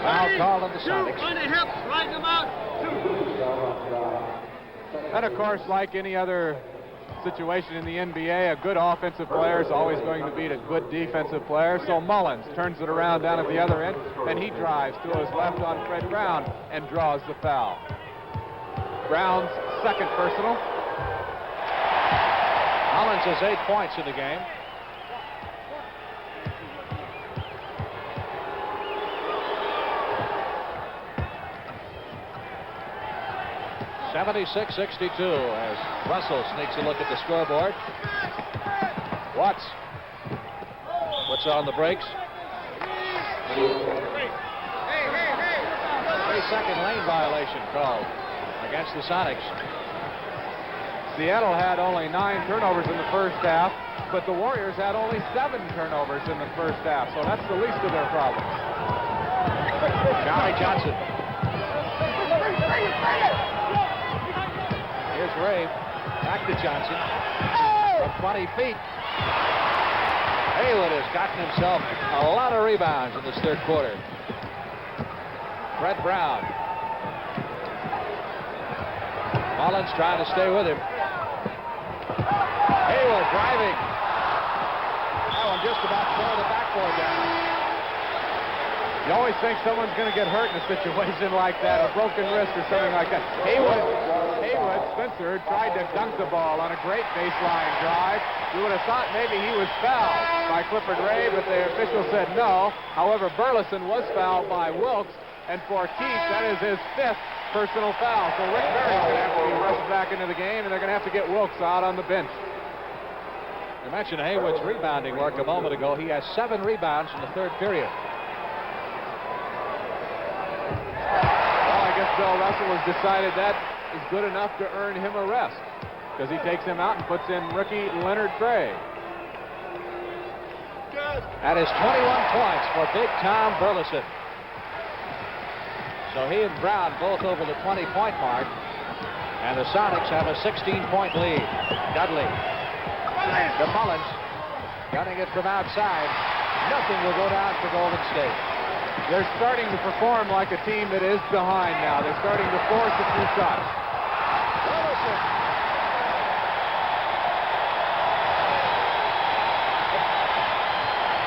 Foul called on the Sonics. And of course, like any other situation in the NBA, a good offensive player is always going to beat a good defensive player. So Mullins turns it around down at the other end, and he drives to his left on Fred Brown and draws the foul. Brown's second personal. Mullins has 8 points in the game. (76-62) as Russell sneaks a look at the scoreboard. Watts puts on the brakes. 3-second lane violation called against the Sonics. Seattle had only 9 turnovers in the first half, but the Warriors had only 7 turnovers in the first half, so that's the least of their problems. Gary Johnson. Here's Ray. Back to Johnson. From 20 feet. Haywood has gotten himself a lot of rebounds in this third quarter. Fred Brown. Mullins trying to stay with him. Haywood driving. That one just about tore the backboard down. You always think someone's going to get hurt in a situation like that, a broken wrist or something like that. Haywood, Spencer tried to dunk the ball on a great baseline drive. You would have thought maybe he was fouled by Clifford Ray, but the official said no. However, Burleson was fouled by Wilkes, and for Keith, that is his 5th personal foul. So Rick Barry's going to have to be rushed back into the game, and they're going to have to get Wilkes out on the bench. You mentioned Haywood's rebounding work a moment ago. He has 7 rebounds in the third period. Well, I guess Bill Russell has decided that is good enough to earn him a rest, because he takes him out and puts in rookie Leonard Gray. That is 21 points for Big Tom Burleson. So he and Brown both over the 20-point mark, and the Sonics have a 16-point lead. Dudley to Mullins, gunning it from outside. Nothing will go down for Golden State. They're starting to perform like a team that is behind now. They're starting to force a few shots.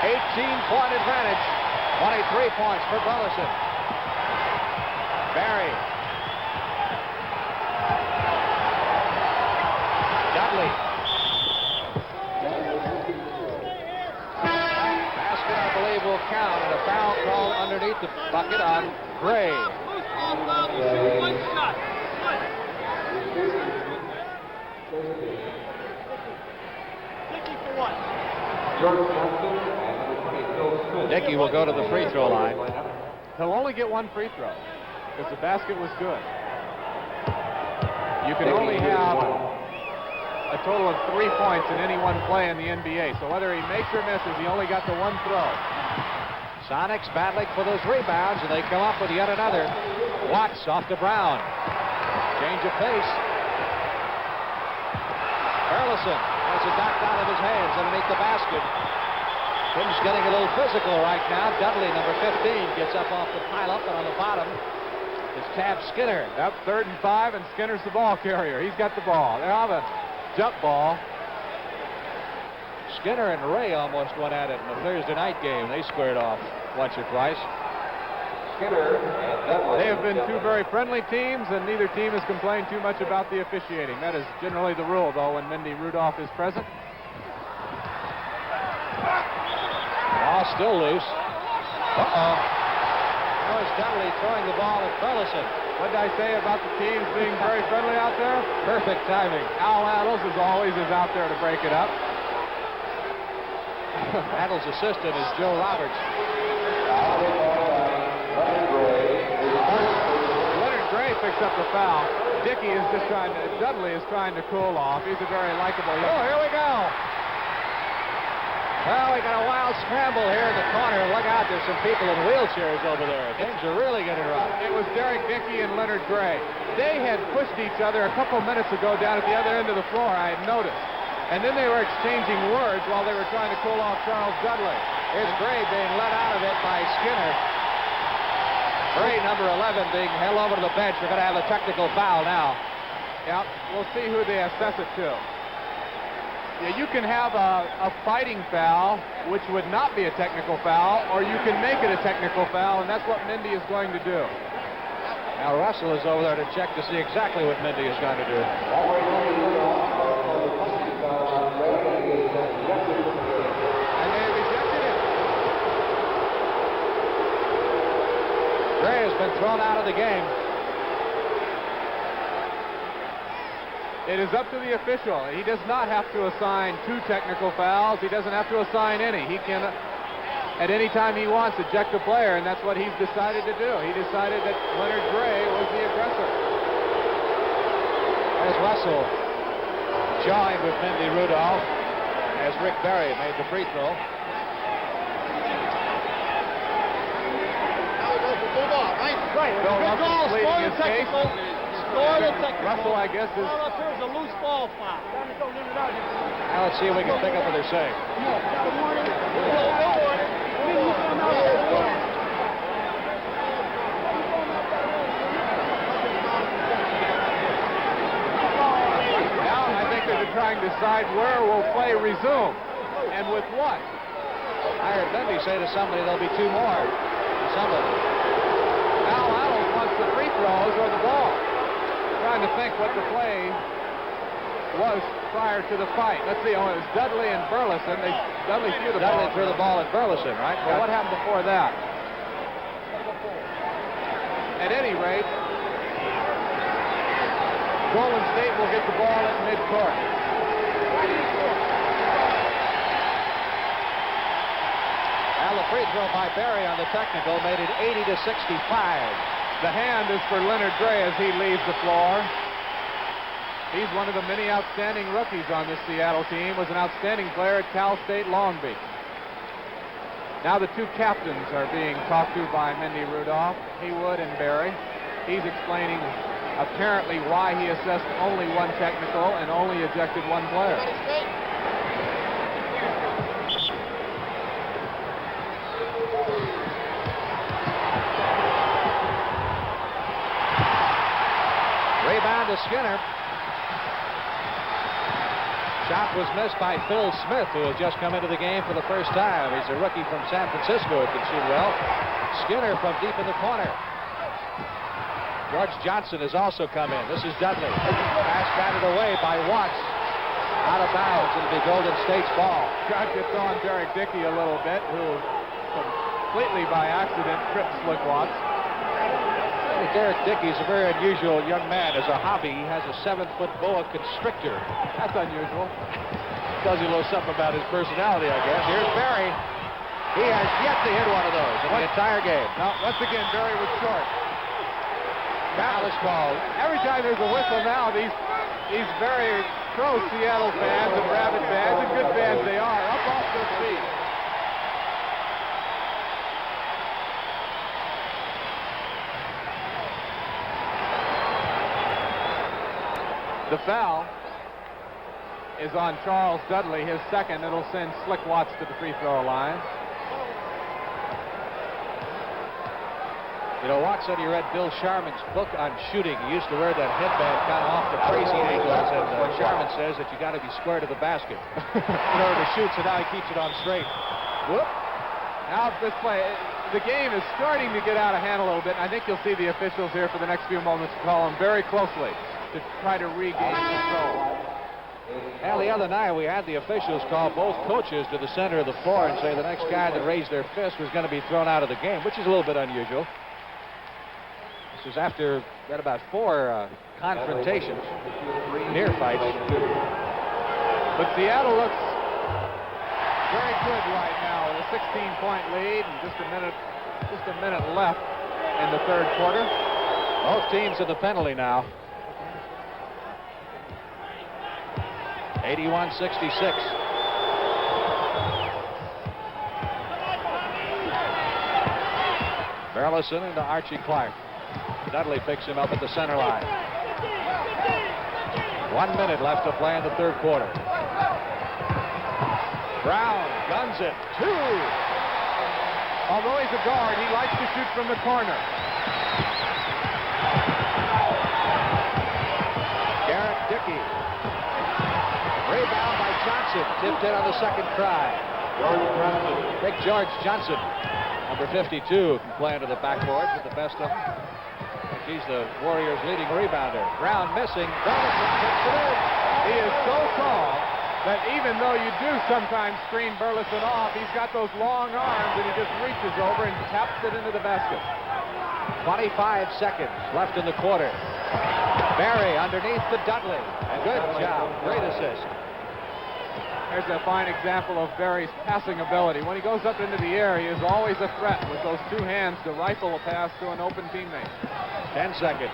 18-point advantage. 23 points for Burleson. Barry. Dudley. Basket, I believe, will count, and a foul called underneath the bucket on Gray. One shot. Dickey will go to the free throw line. He'll only get 1 free throw because the basket was good. You can only have a total of 3 points in any one play in the NBA. So whether he makes or misses, he only got the 1 throw. Sonics battling for those rebounds, and they come up with yet another. Watts off to Brown. Change of pace. Burleson has it knocked out of his hands underneath the basket. Tim's getting a little physical right now. Dudley, number 15, gets up off the pile-up, and on the bottom is Tab Skinner. Up 3rd and 5, and Skinner's the ball carrier. He's got the ball. They have a jump ball. Skinner and Ray almost went at it in the Thursday night game. They squared off once or twice. They have been 2 very friendly teams, and neither team has complained too much about the officiating. That is generally the rule, though, when Mindy Rudolph is present. Ball still loose. Norris Dudley throwing the ball at Burleson. What did I say about the teams being very friendly out there? Perfect timing. Al Addles, as always, is out there to break it up. Addles' assistant is Joe Roberts. Leonard Gray picks up the foul. Dudley is trying to cool off. He's a very likable young man. Oh, here we go. Well, we got a wild scramble here in the corner. Look out, there's some people in wheelchairs over there. Things are really getting rough. It was Derek Dickey and Leonard Gray. They had pushed each other a couple minutes ago down at the other end of the floor, I had noticed. And then they were exchanging words while they were trying to cool off Charles Dudley. Here's Gray being let out of it by Skinner. Gray, number 11, being held over to the bench. We're going to have a technical foul now. Yeah, we'll see who they assess it to. Yeah, you can have a fighting foul, which would not be a technical foul, or you can make it a technical foul, and that's what Mindy is going to do. Now Russell is over there to check to see exactly what Mindy is going to do. And they rejected it. Gray has been thrown out of the game. It is up to the official. He does not have to assign 2 technical fouls. He doesn't have to assign any. He can, at any time he wants, eject a player, and that's what he's decided to do. He decided that Leonard Gray was the aggressor. There's Russell jawing with Mindy Rudolph as Rick Berry made the free throw. Right. Bill Russell pleading his case. Russell, I guess, is... There's a loose ball foul. Now let's see if we can pick up what they're saying. Now I think they're trying to decide where will play resume and with what. I heard Bendy say to somebody there'll be 2 more. Somebody. Al Addles wants the free throws or the ball. Trying to think what the play was prior to the fight. Let's see. Oh, it was Dudley and Burleson. Dudley threw the ball at Burleson, right? Well, what happened before that? At any rate, Golden State will get the ball at midcourt. Now the free throw by Berry on the technical made it 80-65. The hand is for Leonard Gray as he leaves the floor. He's one of the many outstanding rookies on this Seattle team, was an outstanding player at Cal State Long Beach. Now the 2 captains are being talked to by Mindy Rudolph, Haywood and Berry. He's explaining apparently why he assessed only 1 technical and only ejected 1 player. Rebound to Skinner. Shot was missed by Phil Smith, who has just come into the game for the first time. He's a rookie from San Francisco who can shoot well. Skinner from deep in the corner. George Johnson has also come in. This is Dudley. Pass batted away by Watts. Out of bounds. It'll be Golden State's ball. Got gets on Derek Dickey a little bit, who completely by accident tripped Slick Watts. Derek Dickey's a very unusual young man. As a hobby, he has a 7-foot boa constrictor. That's unusual. Tells you a little something about his personality, I guess. Here's Berry. He has yet to hit one of those in the entire game. Now, once again, Berry was short. Foul is called. Every time there's a whistle now, these very pro-Seattle fans and Rabbit fans, and good fans they are, up off their feet. The foul is on Charles Dudley, his second. It'll send Slick Watts to the free throw line. You know, Watts said he read Bill Sharman's book on shooting. He used to wear that headband kind of off the crazy angles, and Sharman says that you got to be square to the basket in order to shoot, so now he keeps it on straight. Whoop. Now this play, the game is starting to get out of hand a little bit, and I think you'll see the officials here for the next few moments call them very closely to try to regain control. Well, the other night we had the officials call both coaches to the center of the floor and say the next guy that raised their fist was going to be thrown out of the game, which is a little bit unusual. This is after about 4 confrontations, near fights. But Seattle looks very good right now with a 16-point lead and just a minute left in the third quarter. Both teams in the penalty now. 81-66. Burleson into Archie Clark. Dudley picks him up at the center line. 1 minute left to play in the third quarter. Brown guns it. 2. Although he's a guard, he likes to shoot from the corner. Garrett Dickey. Rebound by Johnson. Tipped in on the second try. Big George Johnson, number 52, can play into the backboard with the best of them. He's the Warriors' leading rebounder. Brown missing. Burleson puts it in. He is so tall that even though you do sometimes screen Burleson off, he's got those long arms and he just reaches over and taps it into the basket. 25 seconds left in the quarter. Barry underneath to Dudley. Good job. Great assist. There's a fine example of Barry's passing ability. When he goes up into the air, he is always a threat with those 2 hands to rifle a pass to an open teammate. 10 seconds.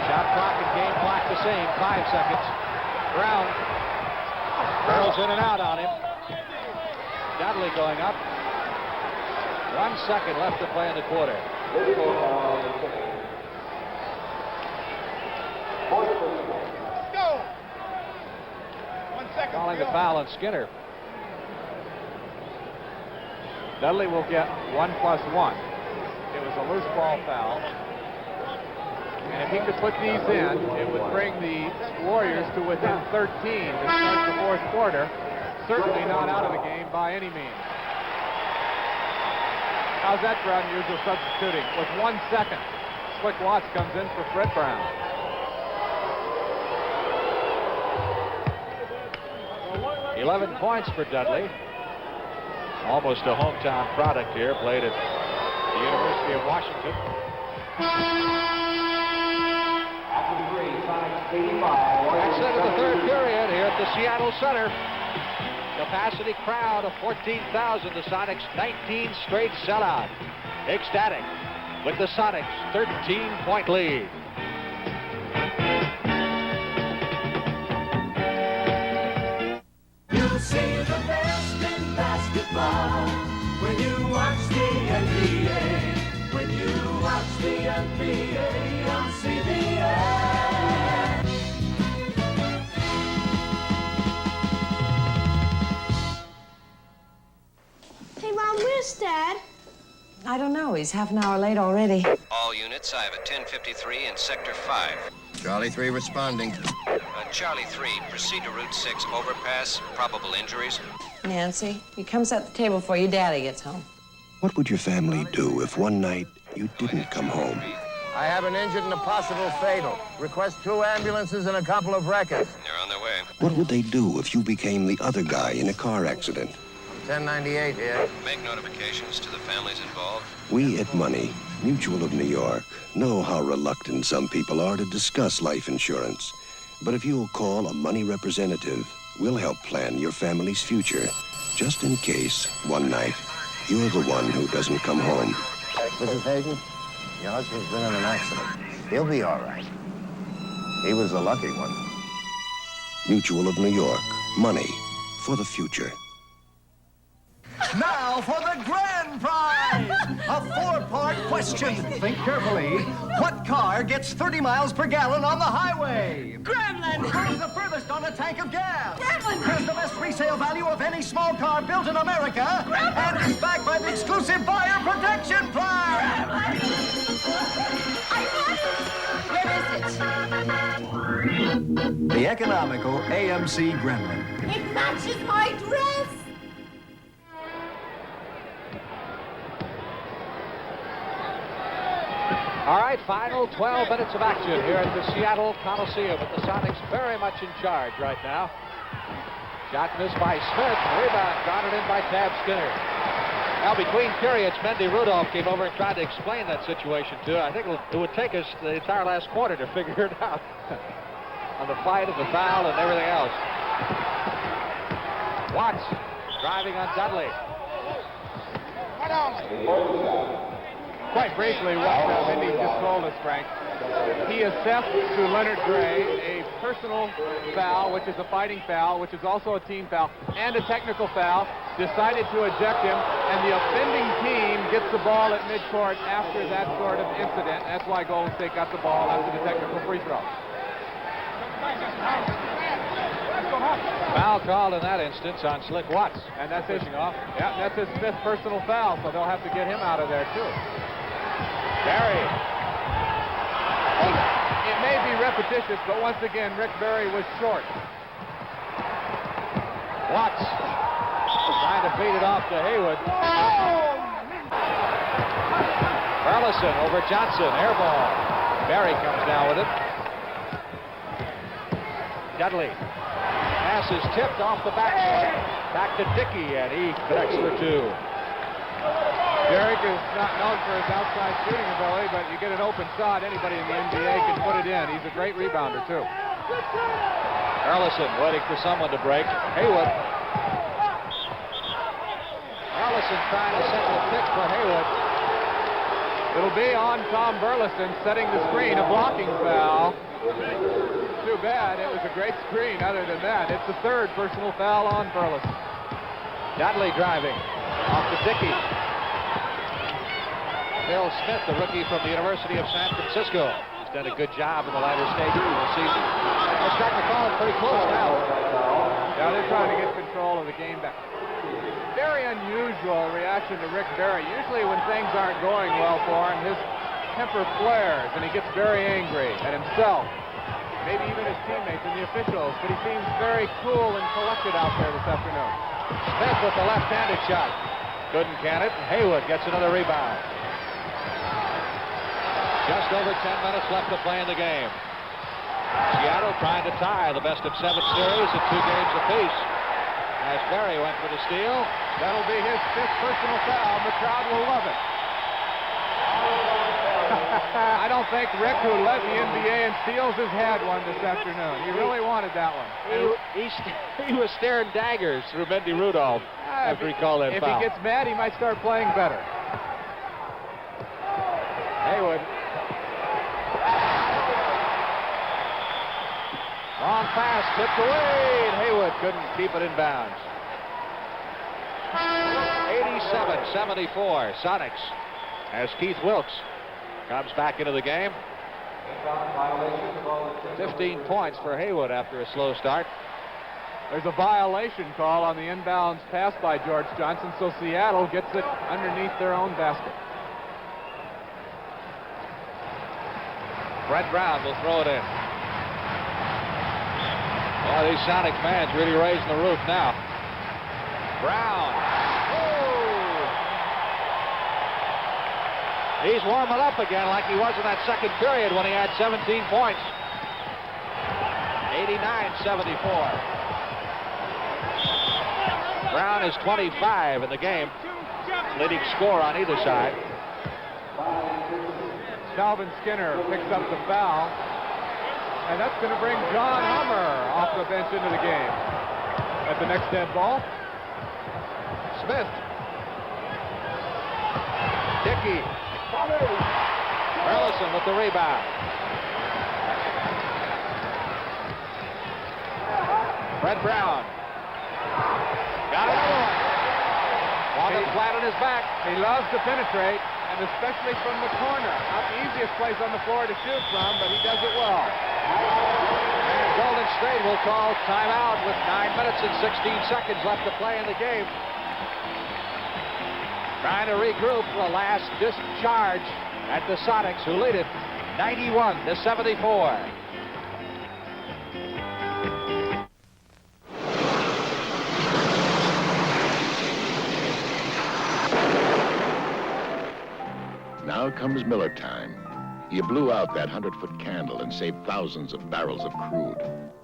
Shot clock and game clock the same. 5 seconds. Brown barrels in and out on him. Dudley going up. 1 second left to play in the quarter. Go! 1 second. Calling the foul on Skinner. Dudley will get 1+1. It was a loose ball foul. And if he could put these in, it would bring the Warriors to within 13 to start the fourth quarter. Certainly not out of the game by any means. How's that for unusual substituting? With 1 second, Slick Watts comes in for Fred Brown. $11 points for Dudley. Almost a hometown product here, played at the University of Washington. That's it in the third period here at the Seattle Center. Capacity crowd of 14,000. The Sonics 19 straight sellout. Ecstatic with the Sonics 13-point lead. You see the best in basketball when you watch the NBA. When you watch the NBA on CBS. Hey, Mom, where's Dad? I don't know. He's half an hour late already. All units, I have a 1053 in Sector 5. Charlie 3 responding. Charlie 3, proceed to Route 6, overpass, probable injuries. Nancy, he comes at the table before your daddy gets home. What would your family do if one night you didn't come home? I have an injured and a possible fatal. Request 2 ambulances and a couple of wreckers. They're on their way. What would they do if you became the other guy in a car accident? 1098 here. Make notifications to the families involved. We at Money, Mutual of New York, know how reluctant some people are to discuss life insurance. But if you'll call a Money representative, we'll help plan your family's future. Just in case, one night, you're the one who doesn't come home. Mrs. Hayden, your husband's been in an accident. He'll be all right. He was the lucky one. Mutual of New York, Money for the future. Now for the grand prize! A 4-part question. Think carefully. What car gets 30 miles per gallon on the highway? Gremlin! Who's the furthest on a tank of gas? Gremlin! Has the best resale value of any small car built in America? Gremlin! And is backed by the exclusive buyer protection plan! Where is it? The economical AMC Gremlin. It matches my dress! All right, final 12 minutes of action here at the Seattle Coliseum, with the Sonics very much in charge right now. Shot missed by Smith. Rebound grounded in by Tab Skinner. Now, between periods, Mendy Rudolph came over and tried to explain that situation to her. I think it would take us the entire last quarter to figure it out. On the fight and the foul and everything else. Watts driving on Dudley. Quite briefly, what Mendy just told us, Frank, he assessed to Leonard Gray a personal foul, which is a fighting foul, which is also a team foul, and a technical foul, decided to eject him, and the offending team gets the ball at midcourt after that sort of incident. That's why Golden State got the ball after the technical free throw. Foul called in that instance on Slick Watts. And that's fishing off. Yeah, that's his fifth personal foul, so they'll have to get him out of there, too. Barry. It may be repetitious, but once again, Rick Barry was short. Watts trying to beat it off to Haywood. Burleson over Johnson, air ball. Barry comes down with it. Dudley. Pass is tipped off the backboard. Back to Dickey, and he connects for two. Derek is not known for his outside shooting ability, but you get an open shot, anybody in the NBA can put it in. He's a great rebounder, too. Burleson waiting for someone to break. Haywood. Burleson trying to set the pick for Haywood. It'll be on Tom Burleson setting the screen, a blocking foul. Too bad, it was a great screen other than that. It's the third personal foul on Burleson. Dudley driving off to Dickey. Bill Smith, the rookie from the University of San Francisco. He's done a good job in the latter stages of the season. They're starting to call it pretty close now. Now they're trying to get control of the game back. Very unusual reaction to Rick Barry. Usually when things aren't going well for him, his temper flares and he gets very angry at himself. Maybe even his teammates and the officials, but he seems very cool and collected out there this afternoon. Smith with the left-handed shot. Couldn't can it, and Haywood gets another rebound. Just over 10 minutes left to play in the game. Seattle trying to tie the best-of-7 series at 2 games apiece. As Barry went for the steal. That'll be his fifth personal foul, and the crowd will love it. I don't think Rick, who led the NBA in steals, has had one this afternoon. He really wanted that one. He was staring daggers through Mendy Rudolph after he called that foul. If he gets mad, he might start playing better. Haywood. Long pass, tipped away, and Haywood couldn't keep it in bounds. 87-74, Sonics, as Keith Wilkes comes back into the game. 15 points for Haywood after a slow start. There's a violation call on the inbounds pass by George Johnson, so Seattle gets it underneath their own basket. Brett Brown will throw it in. Oh, these Sonic fans really raising the roof now. Brown. Oh! He's warming up again like he was in that second period when he had 17 points. 89-74. Brown is 25 in the game. Leading scorer on either side. Calvin Skinner picks up the foul. And that's going to bring John Hummer off the bench into the game. At the next dead ball. Smith. Dickey. Burleson with the rebound. Fred Brown. Got it. Walking flat on his back. He loves to penetrate, and especially from the corner. Not the easiest place on the floor to shoot from, but he does it well. And Golden State will call timeout with 9 minutes and 16 seconds left to play in the game. Trying to regroup for a last discharge at the Sonics, who lead it 91-74. Now comes Miller time. You blew out that 100-foot candle and saved thousands of barrels of crude.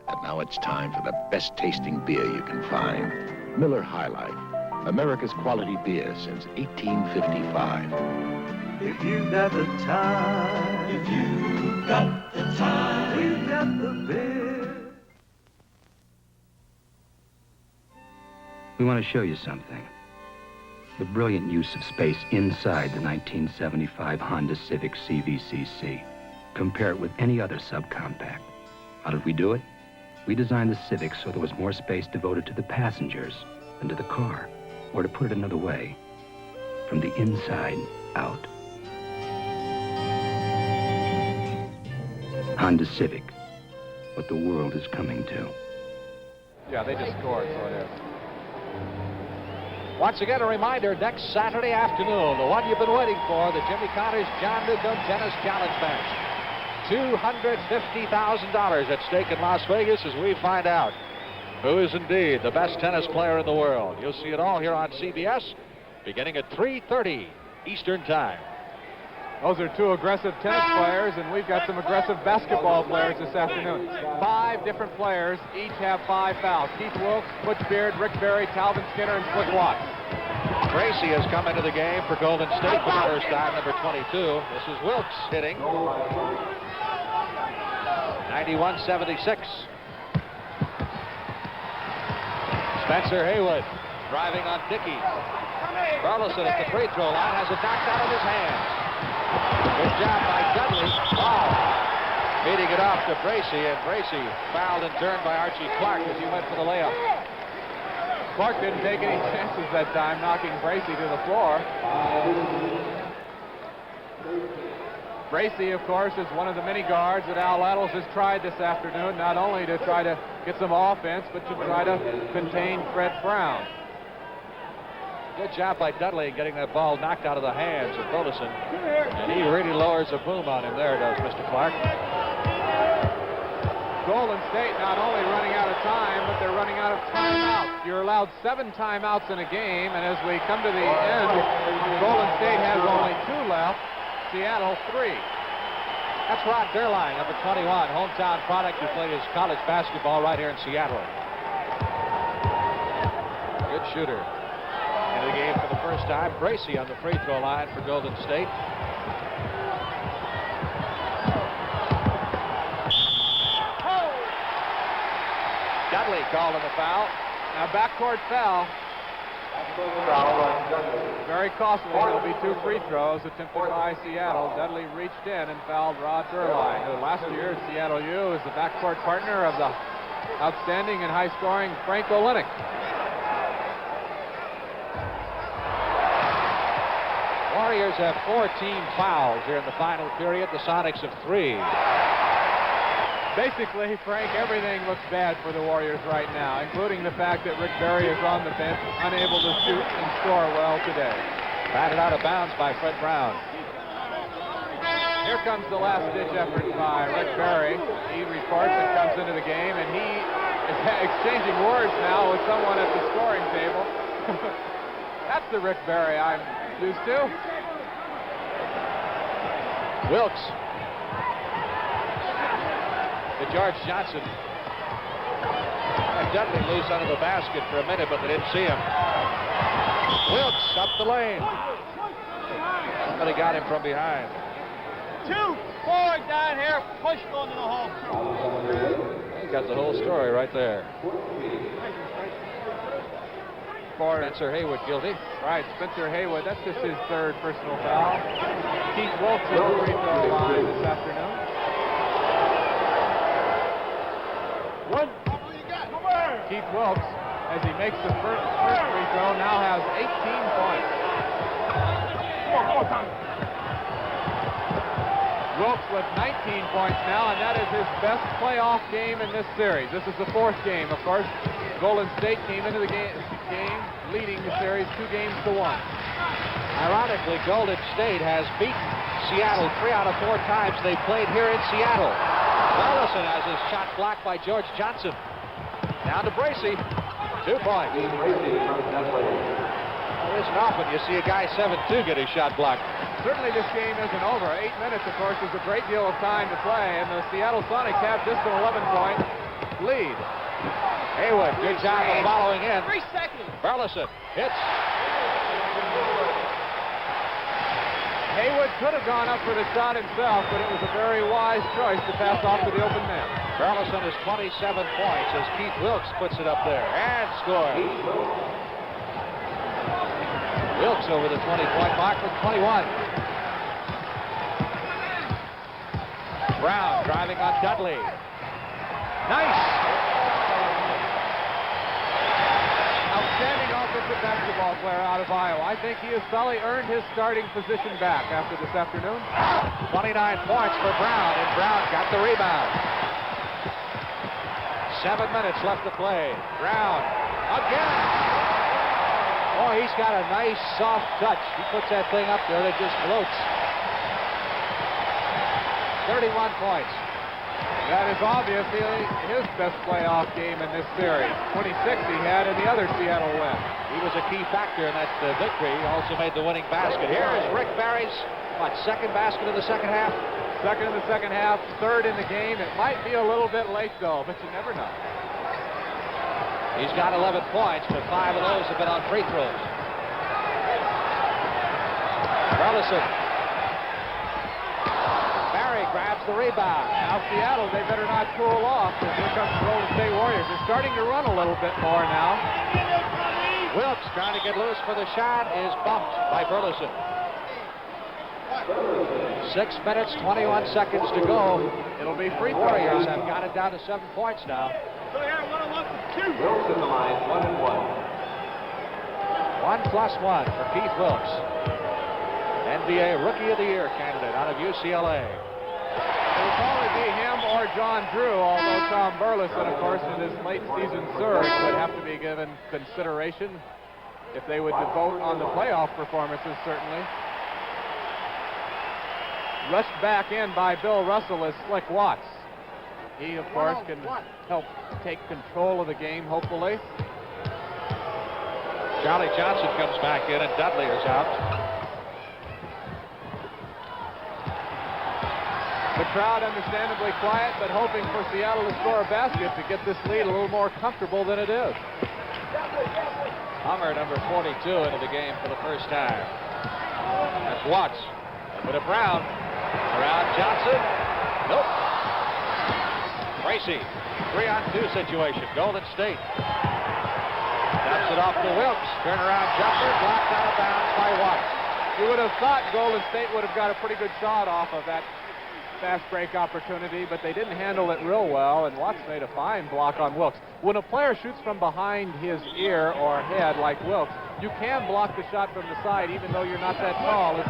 And now it's time for the best tasting beer you can find. Miller High Life. America's quality beer since 1855. If you got the time, if you got the time, we've got the beer. We want to show you something. The brilliant use of space inside the 1975 Honda Civic CVCC. Compare it with any other subcompact. How did we do it? We designed the Civic so there was more space devoted to the passengers than to the car. Or to put it another way, from the inside out. Honda Civic, what the world is coming to. Yeah, they just scored, so it is. Once again, a reminder, next Saturday afternoon, the one you've been waiting for, the Jimmy Connors John Newcomb Tennis Challenge match. $250,000 at stake in Las Vegas as we find out who is indeed the best tennis player in the world. You'll see it all here on CBS, beginning at 3:30 Eastern Time. Those are two aggressive tennis players, and we've got some aggressive basketball players this afternoon. 5 different players, each have 5 fouls. Keith Wilkes, Butch Beard, Rick Barry, Talvin Skinner, and Slick Watts. Gracie has come into the game for Golden State for the first time, number 22. This is Wilkes hitting. 91-76. Spencer Haywood driving on Dickey. Burleson at the free throw line has it knocked out of his hands. Good job by Dudley. Wow. Beating it off to Bracy, and Bracy fouled and turned by Archie Clark as he went for the layup. Clark didn't take any chances that time, knocking Bracy to the floor. Bracy, of course, is one of the many guards that Al Laddles has tried this afternoon, not only to try to get some offense, but to try to contain Fred Brown. Good job by Dudley getting that ball knocked out of the hands of Burleson. And he really lowers a boom on him there, does Mr. Clark. Golden State not only running out of time, but they're running out of timeouts. You're allowed 7 timeouts in a game, and as we come to the end, Golden State has only 2 left. Seattle 3. That's Rod Derline, number 21, hometown product who played his college basketball right here in Seattle. Good shooter. Into the game for the first time. Bracy on the free throw line for Golden State. Dudley called on the foul. Now backcourt foul. Very costly. It'll be 2 free throws attempted by Seattle. Dudley reached in and fouled Rod Derline, who last year at Seattle U is the backcourt partner of the outstanding and high-scoring Frank Olenek. Warriors have 14 fouls here in the final period. The Sonics have 3. Basically, Frank, everything looks bad for the Warriors right now, including the fact that Rick Barry is on the bench, unable to shoot and score well today. Batted out of bounds by Fred Brown. Here comes the last-ditch effort by Rick Barry. He reports and comes into the game, and he is exchanging words now with someone at the scoring table. That's the Rick Barry I'm used to. Wilkes. To George Johnson. And Dudley loose under the basket for a minute, but they didn't see him. Wilkes up the lane. Somebody got him from behind. 2 forward down here, push going to the hole. He got the whole story right there. Spencer Haywood guilty. Right, Spencer Haywood. That's just his 3rd personal foul. Keith Wilkes at the free throw line this afternoon. Keith Wilkes, as he makes the first free throw, now has 18 points. Wilkes with 19 points now, and that is his best playoff game in this series. This is the 4th game, of course. Golden State came into the game leading the series 2-1. Ironically, Golden State has beaten Seattle 3 out of 4 times they played here in Seattle. Burleson has his shot blocked by George Johnson. Down to Bracy. 2 points. It isn't often you see a guy 7'2" get his shot blocked. Certainly this game isn't over. 8 minutes, of course, is a great deal of time to play, and the Seattle Sonics have just an 11-point lead. Haywood, good job of following in. 3 seconds. Burleson hits. Haywood could have gone up for the shot himself, but it was a very wise choice to pass off to the open man. Burleson has 27 points as Keith Wilkes puts it up there and scores. Wilkes over the 20-point mark with 21. Brown driving on Dudley. Nice. Outstanding offensive basketball player out of Iowa. I think he has probably earned his starting position back after this afternoon. 29 points for Brown, and Brown got the rebound. 7 minutes left to play. Brown again. Oh, he's got a nice soft touch. He puts that thing up there that just floats. 31 points. That is obviously his best playoff game in this series. 26 he had in the other Seattle win. He was a key factor in that victory. He also made the winning basket. Here is Rick Barry's, second basket of the second half? Second in the second half, third in the game. It might be a little bit late, though, but you never know. He's got 11 points, but 5 of those have been on free throws. Burleson. Barry grabs the rebound. Now Seattle, they better not cool off, because here comes the Golden State Warriors. They're starting to run a little bit more now. Wilkes trying to get loose for the shot is bumped by Burleson. 6 minutes, 21 seconds to go. It'll be free throw. Warriors have got it down to 7 points now. Wilkes in the line, 1 and 1. 1+1 for Keith Wilkes. NBA Rookie of the Year candidate out of UCLA. It would probably be him or John Drew, although Tom Burleson, of course, in his late season surge would have to be given consideration if they would vote on the playoff performances, certainly. Rushed back in by Bill Russell is Slick Watts. He, of course, can help take control of the game, hopefully. Charlie Johnson comes back in and Dudley is out. The crowd understandably quiet, but hoping for Seattle to score a basket to get this lead a little more comfortable than it is. Hummer, number 42, into the game for the first time. That's Watts. Over to Brown. Around Johnson. Nope. Tracy. 3-on-2 situation. Golden State. Taps it off to Wilkes. Turnaround jumper. Blocked out of bounds by Watts. You would have thought Golden State would have got a pretty good shot off of that fast break opportunity, but they didn't handle it real well, and Watts made a fine block on Wilkes. When a player shoots from behind his ear or head like Wilkes, you can block the shot from the side even though you're not that tall, as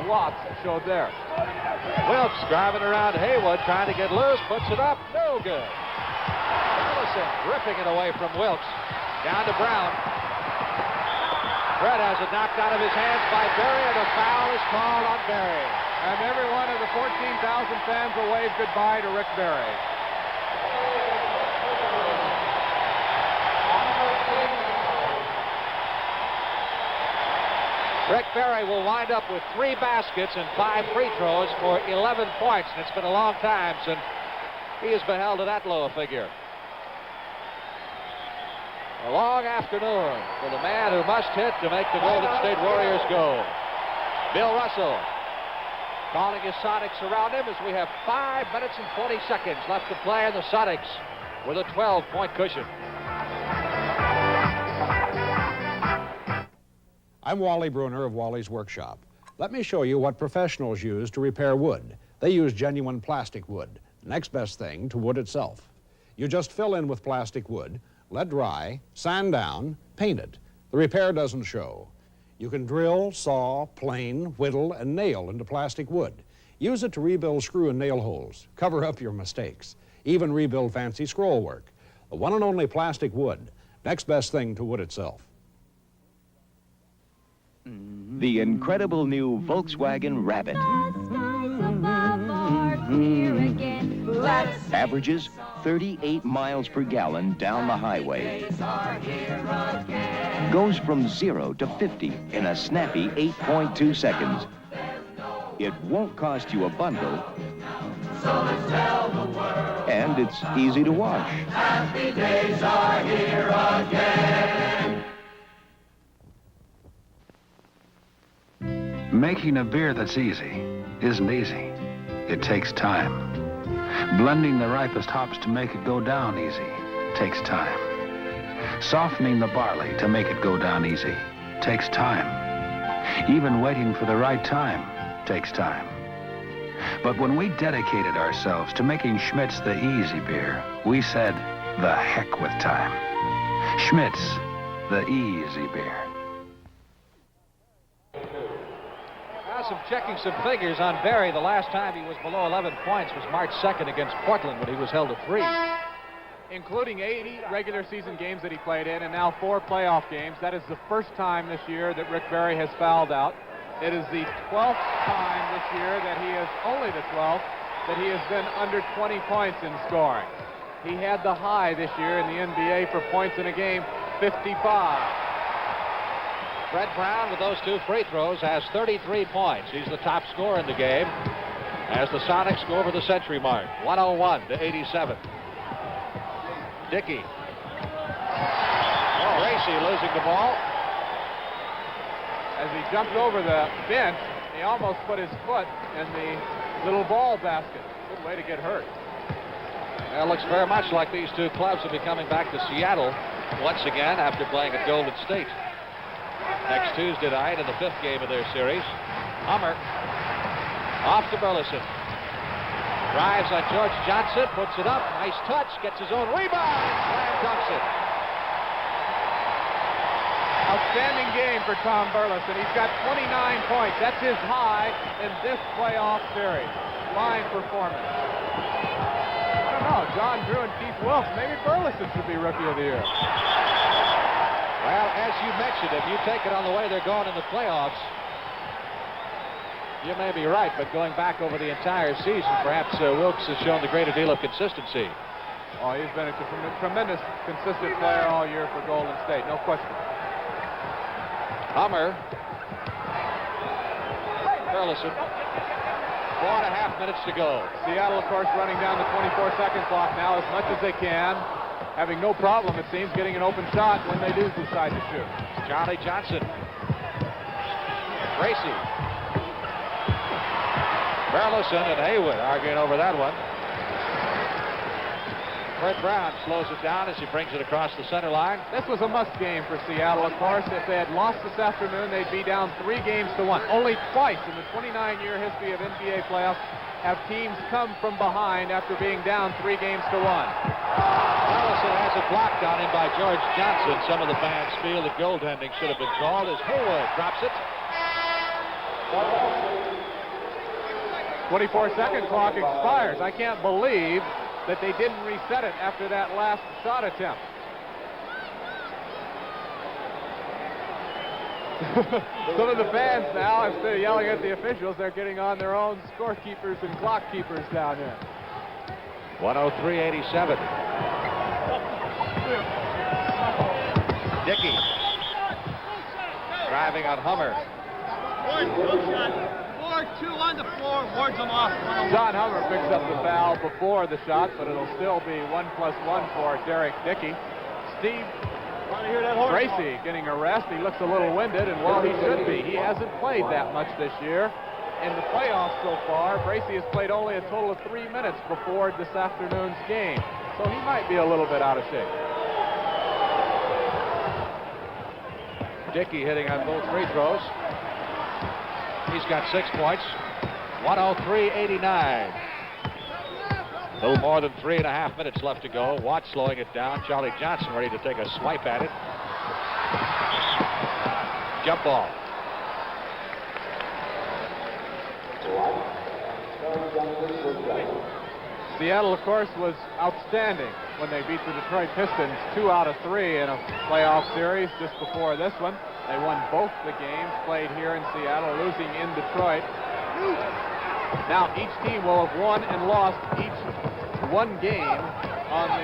Watts showed there. Wilkes driving around Haywood, trying to get loose, puts it up, no good. Burleson ripping it away from Wilkes. Down to Brown. Brett has it knocked out of his hands by Berry, and a foul is called on Berry. And every one of the 14,000 fans will wave goodbye to Rick Berry. Rick Berry will wind up with 3 baskets and 5 free throws for 11 points, and it's been a long time since he has been held to that low a figure. A long afternoon for the man who must hit to make the Golden State Warriors go. Bill Russell calling his Sonics around him as we have 5 minutes and 20 seconds left to play, and the Sonics with a 12-point cushion. I'm Wally Bruner of Wally's Workshop. Let me show you what professionals use to repair wood. They use genuine plastic wood, next best thing to wood itself. You just fill in with plastic wood, let dry, sand down, paint it. The repair doesn't show. You can drill, saw, plane, whittle, and nail into plastic wood. Use it to rebuild screw and nail holes, cover up your mistakes, even rebuild fancy scroll work. The one and only plastic wood, next best thing to wood itself. The incredible new Volkswagen Rabbit. Averages 38 miles per gallon down the highway. Goes from 0 to 50 in a snappy 8.2 seconds. It won't cost you a bundle. And And it's easy to wash. Happy days are here again. Making a beer that's easy isn't easy. It takes time. Blending the ripest hops to make it go down easy takes time. Softening the barley to make it go down easy takes time. Even waiting for the right time takes time. But when we dedicated ourselves to making Schmidt's the easy beer, we said, the heck with time. Schmidt's, the easy beer. Now checking some figures on Barry. The last time he was below 11 points was March 2nd against Portland when he was held to 3. Including 80 regular season games that he played in and now 4 playoff games. That is the first time this year that Rick Barry has fouled out. It is the 12th time this year that he is, only the 12th, that he has been under 20 points in scoring. He had the high this year in the NBA for points in a game, 55. Fred Brown, with those 2 free throws, has 33 points. He's the top scorer in the game as the Sonics go over the century mark, 101-87. Dickey. Gracie losing the ball. As he jumped over the bench, he almost put his foot in the little ball basket. Good way to get hurt. Well, it looks very much like these 2 clubs will be coming back to Seattle once again after playing at Golden State next Tuesday night in the 5th game of their series. Hummer off to Burleson. Drives on George Johnson, puts it up. Nice touch, gets his own rebound. Slam dunks it. Outstanding game for Tom Burleson. He's got 29 points. That's his high in this playoff series. Fine performance. I don't know, John Drew and Keith Wilkes. Maybe Burleson should be Rookie of the Year. Well, as you mentioned, if you take it on the way they're going in the playoffs, you may be right, but going back over the entire season, perhaps Wilkes has shown the greater deal of consistency. Oh, he's been a tremendous, consistent player all year for Golden State, no question. Hummer. Burleson. 4.5 minutes to go. Seattle, of course, running down the 24-second clock now as much as they can. Having no problem, it seems, getting an open shot when they do decide to shoot. Charlie Johnson. Gracie. Burleson and Haywood arguing over that one. Fred Brown slows it down as he brings it across the center line. This was a must game for Seattle, of course. If they had lost this afternoon, they'd be down 3 games to 1. Only twice in the 29-year history of NBA playoffs have teams come from behind after being down 3 games to 1. Burleson has it blocked on him by George Johnson. Some of the fans feel that goaltending should have been called as Haywood drops it. 24-second clock expires. I can't believe that they didn't reset it after that last shot attempt. Some of the fans now, instead of yelling at the officials, they're getting on their own scorekeepers and clock keepers down here. 103-87. Dickey. Driving on Hummer. 4-2 on the floor, wards them off. John Hummer picks up the foul before the shot, but it'll still be 1+1 for Derek Dickey. Steve Gracie getting a rest. He looks a little winded, and while he should be, he hasn't played that much this year. In the playoffs so far, Gracie has played only a total of 3 minutes before this afternoon's game, so he might be a little bit out of shape. Dickey hitting on both free throws. He's got 6 points. 103-89. A little more than 3.5 minutes left to go. Watt slowing it down. Charlie Johnson ready to take a swipe at it. Jump ball. Seattle, of course, was outstanding when they beat the Detroit Pistons 2 out of 3 in a playoff series just before this one. They won both the games played here in Seattle, losing in Detroit. Now each team will have won and lost each one game on the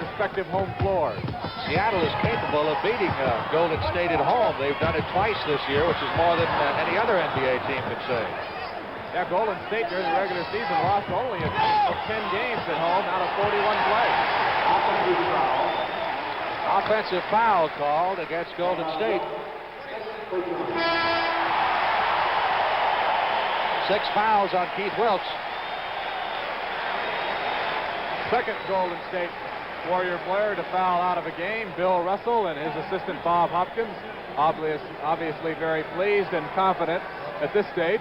respective home floors. Seattle is capable of beating Golden State at home. They've done it twice this year, which is more than any other NBA team can say. Yeah, Golden State during the regular season lost only 10 games at home out of 41 plays. Offensive foul called against Golden State. 6 fouls on Keith Wilkes. Second Golden State Warrior player to foul out of a game, Bill Russell, and his assistant Bob Hopkins, obviously very pleased and confident at this stage.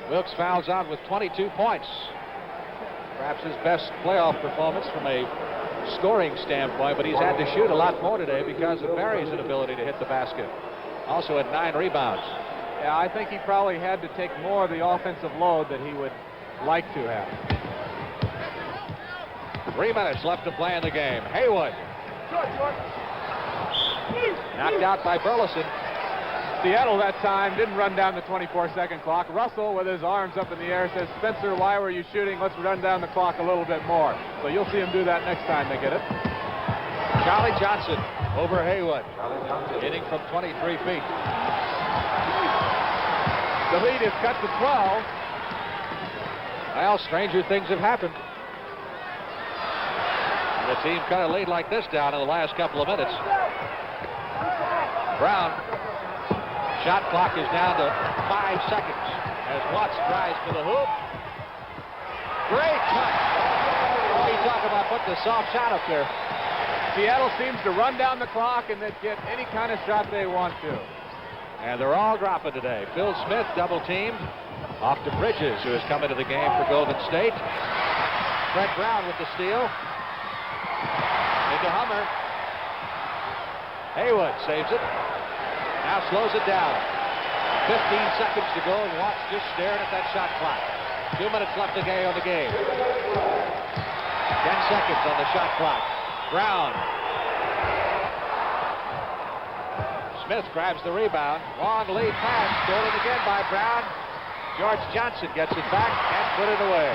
Wilkes fouls out with 22 points. Perhaps his best playoff performance from a scoring standpoint, but he's had to shoot a lot more today because of Barry's inability to hit the basket. Also had 9 rebounds. Yeah, I think he probably had to take more of the offensive load that he would like to have. 3 minutes left to play in the game. Haywood. Knocked out by Burleson. Seattle that time didn't run down the 24-second clock. Russell, with his arms up in the air, says, Spencer, why were you shooting? Let's run down the clock a little bit more. So you'll see him do that next time they get it. Charlie Johnson over Haywood, hitting from 23 feet. The lead is cut to 12. Well, stranger things have happened. And the team kind of laid like this down in the last couple of minutes. Brown. Shot clock is down to 5 seconds as Watts drives to the hoop. Great touch. Oh, you talk about putting a soft shot up there. Seattle seems to run down the clock and then get any kind of shot they want to. And they're all dropping today. Phil Smith double teamed off to Bridges, who has come into the game for Golden State. Fred Brown with the steal. Into Hummer. Haywood saves it. Now slows it down. 15 seconds to go, and Watts just staring at that shot clock. 2 minutes left to go on the game. 10 seconds on the shot clock. Brown. Smith grabs the rebound. Long lead pass, stolen again by Brown. George Johnson gets it back and put it away.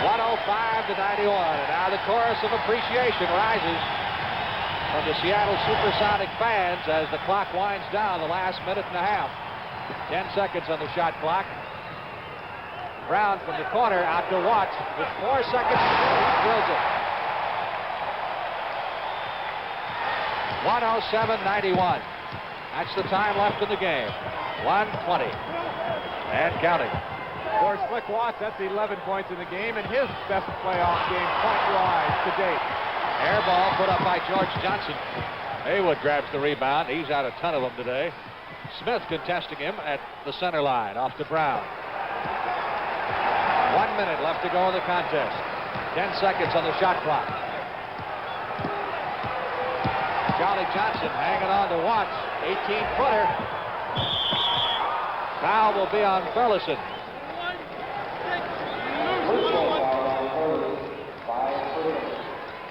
105 to 91, and now the chorus of appreciation rises from the Seattle SuperSonic fans as the clock winds down the last minute and a half. 10 seconds on the shot clock. Brown from the corner out to Watts with 4 seconds to go. He drills it. 107-91. That's the time left in the game. 1:20 and counting. For Slick Watts, that's 11 points in the game and his best playoff game point-wise to date. Air ball put up by George Johnson. Haywood grabs the rebound. He's had a ton of them today. Smith contesting him at the center line. Off to Brown. 1 minute left to go in the contest. 10 seconds on the shot clock. Charlie Johnson hanging on to Watts. 18-footer. Foul will be on Burleson.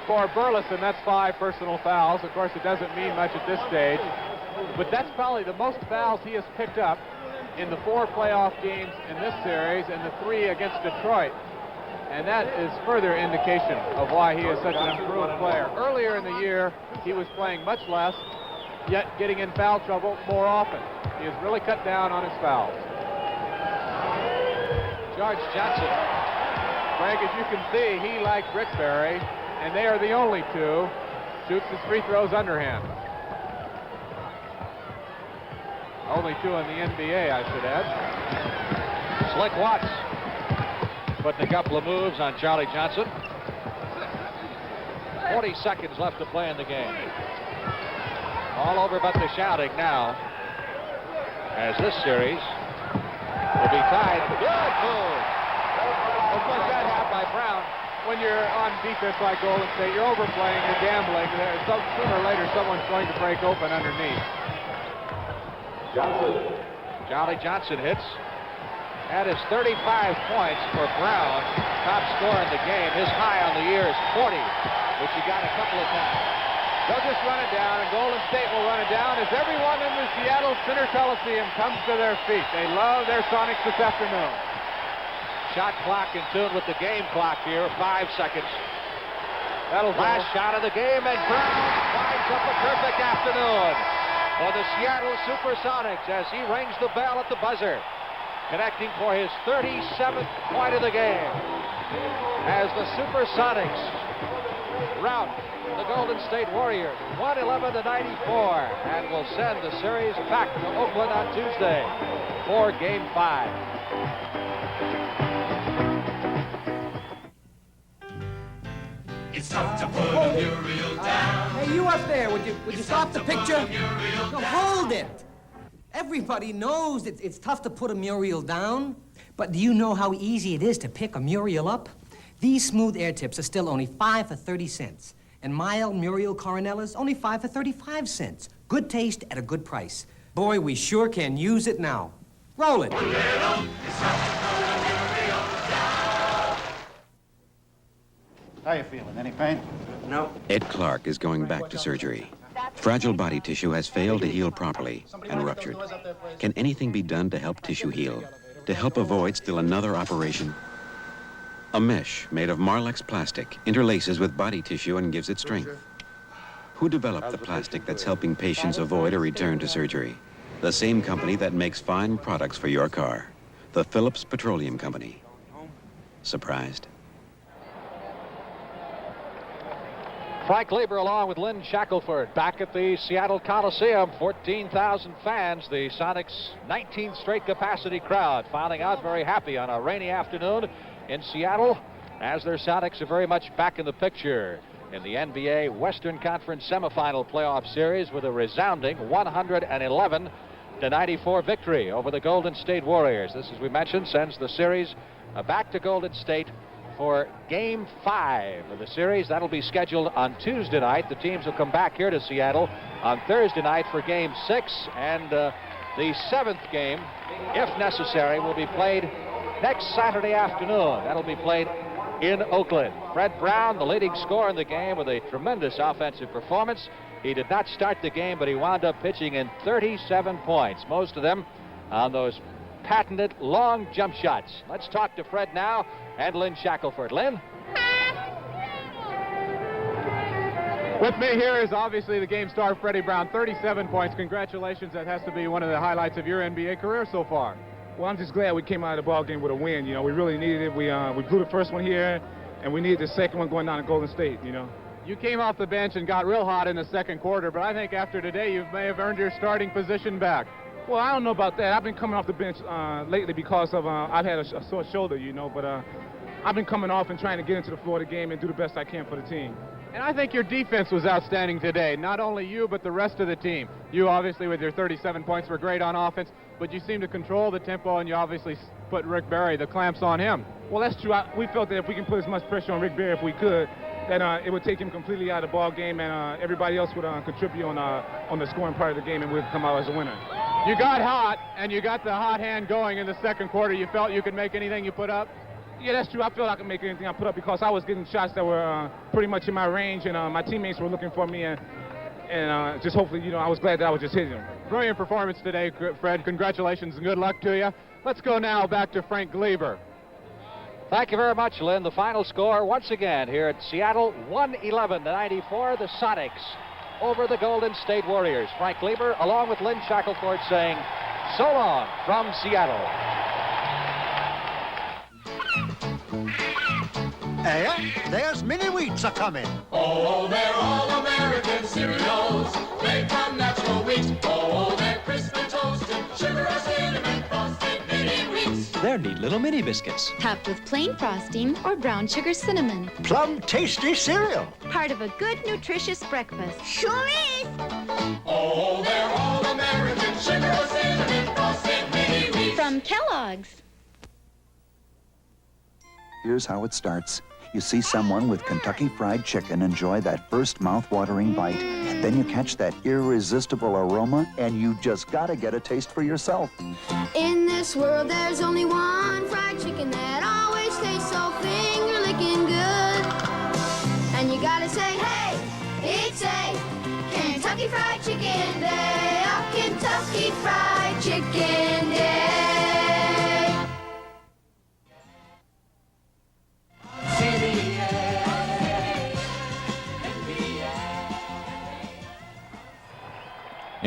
For Burleson, that's 5 personal fouls. Of course, it doesn't mean much at this stage, but that's probably the most fouls he has picked up in the 4 playoff games in this series and the 3 against Detroit. And that is further indication of why he is such an improved player. Earlier in the year, he was playing much less, yet getting in foul trouble more often. He has really cut down on his fouls. George Johnson. Greg, as you can see, he, like Rick Barry, and they are the only 2, shoots his free throws underhand. Only 2 in the NBA, I should add. Slick Watts putting a couple of moves on Charlie Johnson. 40 seconds left to play in the game. All over but the shouting now, as this series will be tied. Good move. Well, what's that have by Brown? When you're on defense like Golden State, you're overplaying, you're gambling. Sooner or later, someone's going to break open underneath. Charlie Johnson hits. That is 35 points for Brown, top scorer in the game. His high on the year is 40, which he got a couple of times. They'll just run it down, and Golden State will run it down as everyone in the Seattle Center Coliseum comes to their feet. They love their Sonics this afternoon. Shot clock in tune with the game clock here, 5 seconds. That'll Last shot of the game, and Brown winds up a perfect afternoon. for the Seattle SuperSonics as he rings the bell at the buzzer, connecting for his 37th point of the game as the SuperSonics rout the Golden State Warriors 111-94 and will send the series back to Oakland on Tuesday for Game 5. It's tough to put a mural down. Hey, you up there, would you stop the picture? No, hold it. Everybody knows it's tough to put a Muriel down, but do you know how easy it is to pick a Muriel up? These smooth air tips are still only 5 for 30 cents, and mild Muriel Coronellas only 5 for 35 cents. Good taste at a good price. Boy, we sure can use it now. Roll it. How you feeling? Any pain? No. Ed Clark is going back to surgery. Fragile body tissue has failed to heal properly and ruptured. Can anything be done to help tissue heal? To help avoid still another operation? A mesh made of Marlex plastic interlaces with body tissue and gives it strength. Who developed the plastic that's helping patients avoid a return to surgery? The same company that makes fine products for your car. The Phillips Petroleum Company. Surprised? Frank Lieber along with Lynn Shackelford back at the Seattle Coliseum. 14,000 fans, the Sonics' 19th straight capacity crowd, filing out very happy on a rainy afternoon in Seattle as their Sonics are very much back in the picture in the NBA Western Conference semifinal playoff series with a resounding 111-94 victory over the Golden State Warriors. This, as we mentioned, sends the series back to Golden State for Game 5 of the series. That'll be scheduled on Tuesday night. The teams will come back here to Seattle on Thursday night for Game 6, and the 7th game, if necessary, will be played next Saturday afternoon. That'll be played in Oakland. Fred Brown, the leading scorer in the game with a tremendous offensive performance. He did not start the game, but he wound up pitching in 37 points, most of them on those patented long jump shots. Let's talk to Fred now and Lynn Shackelford. Lynn? With me here is obviously the game star, Freddie Brown. 37 points. Congratulations. That has to be one of the highlights of your NBA career so far. Well, I'm just glad we came out of the ball game with a win. You know, we really needed it. We blew the first one here, and we needed the second one going down to Golden State, you know. You came off the bench and got real hot in the second quarter, but I think after today you may have earned your starting position back. Well, I don't know about that. I've been coming off the bench lately because of I've had a sore shoulder, you know, but I've been coming off and trying to get into the floor of the game and do the best I can for the team. And I think your defense was outstanding today. Not only you, but the rest of the team. You obviously with your 37 points were great on offense, but you seem to control the tempo, and you obviously put Rick Barry, the clamps on him. Well, that's true. We felt that if we can put as much pressure on Rick Barry if we could, that it would take him completely out of the ball game, and everybody else would contribute on the scoring part of the game, and we'd come out as a winner. You got hot, and you got the hot hand going in the second quarter. You felt you could make anything you put up? Yeah, that's true. I felt I could make anything I put up because I was getting shots that were pretty much in my range, and my teammates were looking for me, and just hopefully, you know, I was glad that I was just hitting them. Brilliant performance today, Fred. Congratulations and good luck to you. Let's go now back to Frank Lieber. Thank you very much, Lynn. The final score once again here at Seattle, 111-94, the Sonics over the Golden State Warriors. Frank Lieber, along with Lynn Shackelford, saying so long from Seattle. Hey, there's mini wheats a coming. Oh, they're all American cereals. Made from natural wheat. Oh, they're crisp and toasted, sugar or cinnamon frosted mini wheats. They're neat little mini biscuits. Topped with plain frosting or brown sugar cinnamon. Plum tasty cereal. Part of a good, nutritious breakfast. Sure is. Oh, they're all American, sugar or cinnamon frosted mini wheats. From Kellogg's. Here's how it starts. You see someone with Kentucky Fried Chicken enjoy that first mouth-watering bite. Then you catch that irresistible aroma, and you just gotta get a taste for yourself. In this world, there's only one fried chicken that always tastes so finger-licking good. And you gotta say, hey, it's a Kentucky Fried Chicken Day. A Kentucky Fried Chicken Day.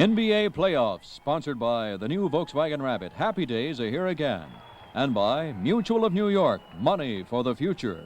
NBA playoffs, sponsored by the new Volkswagen Rabbit. Happy days are here again. And by Mutual of New York, money for the future.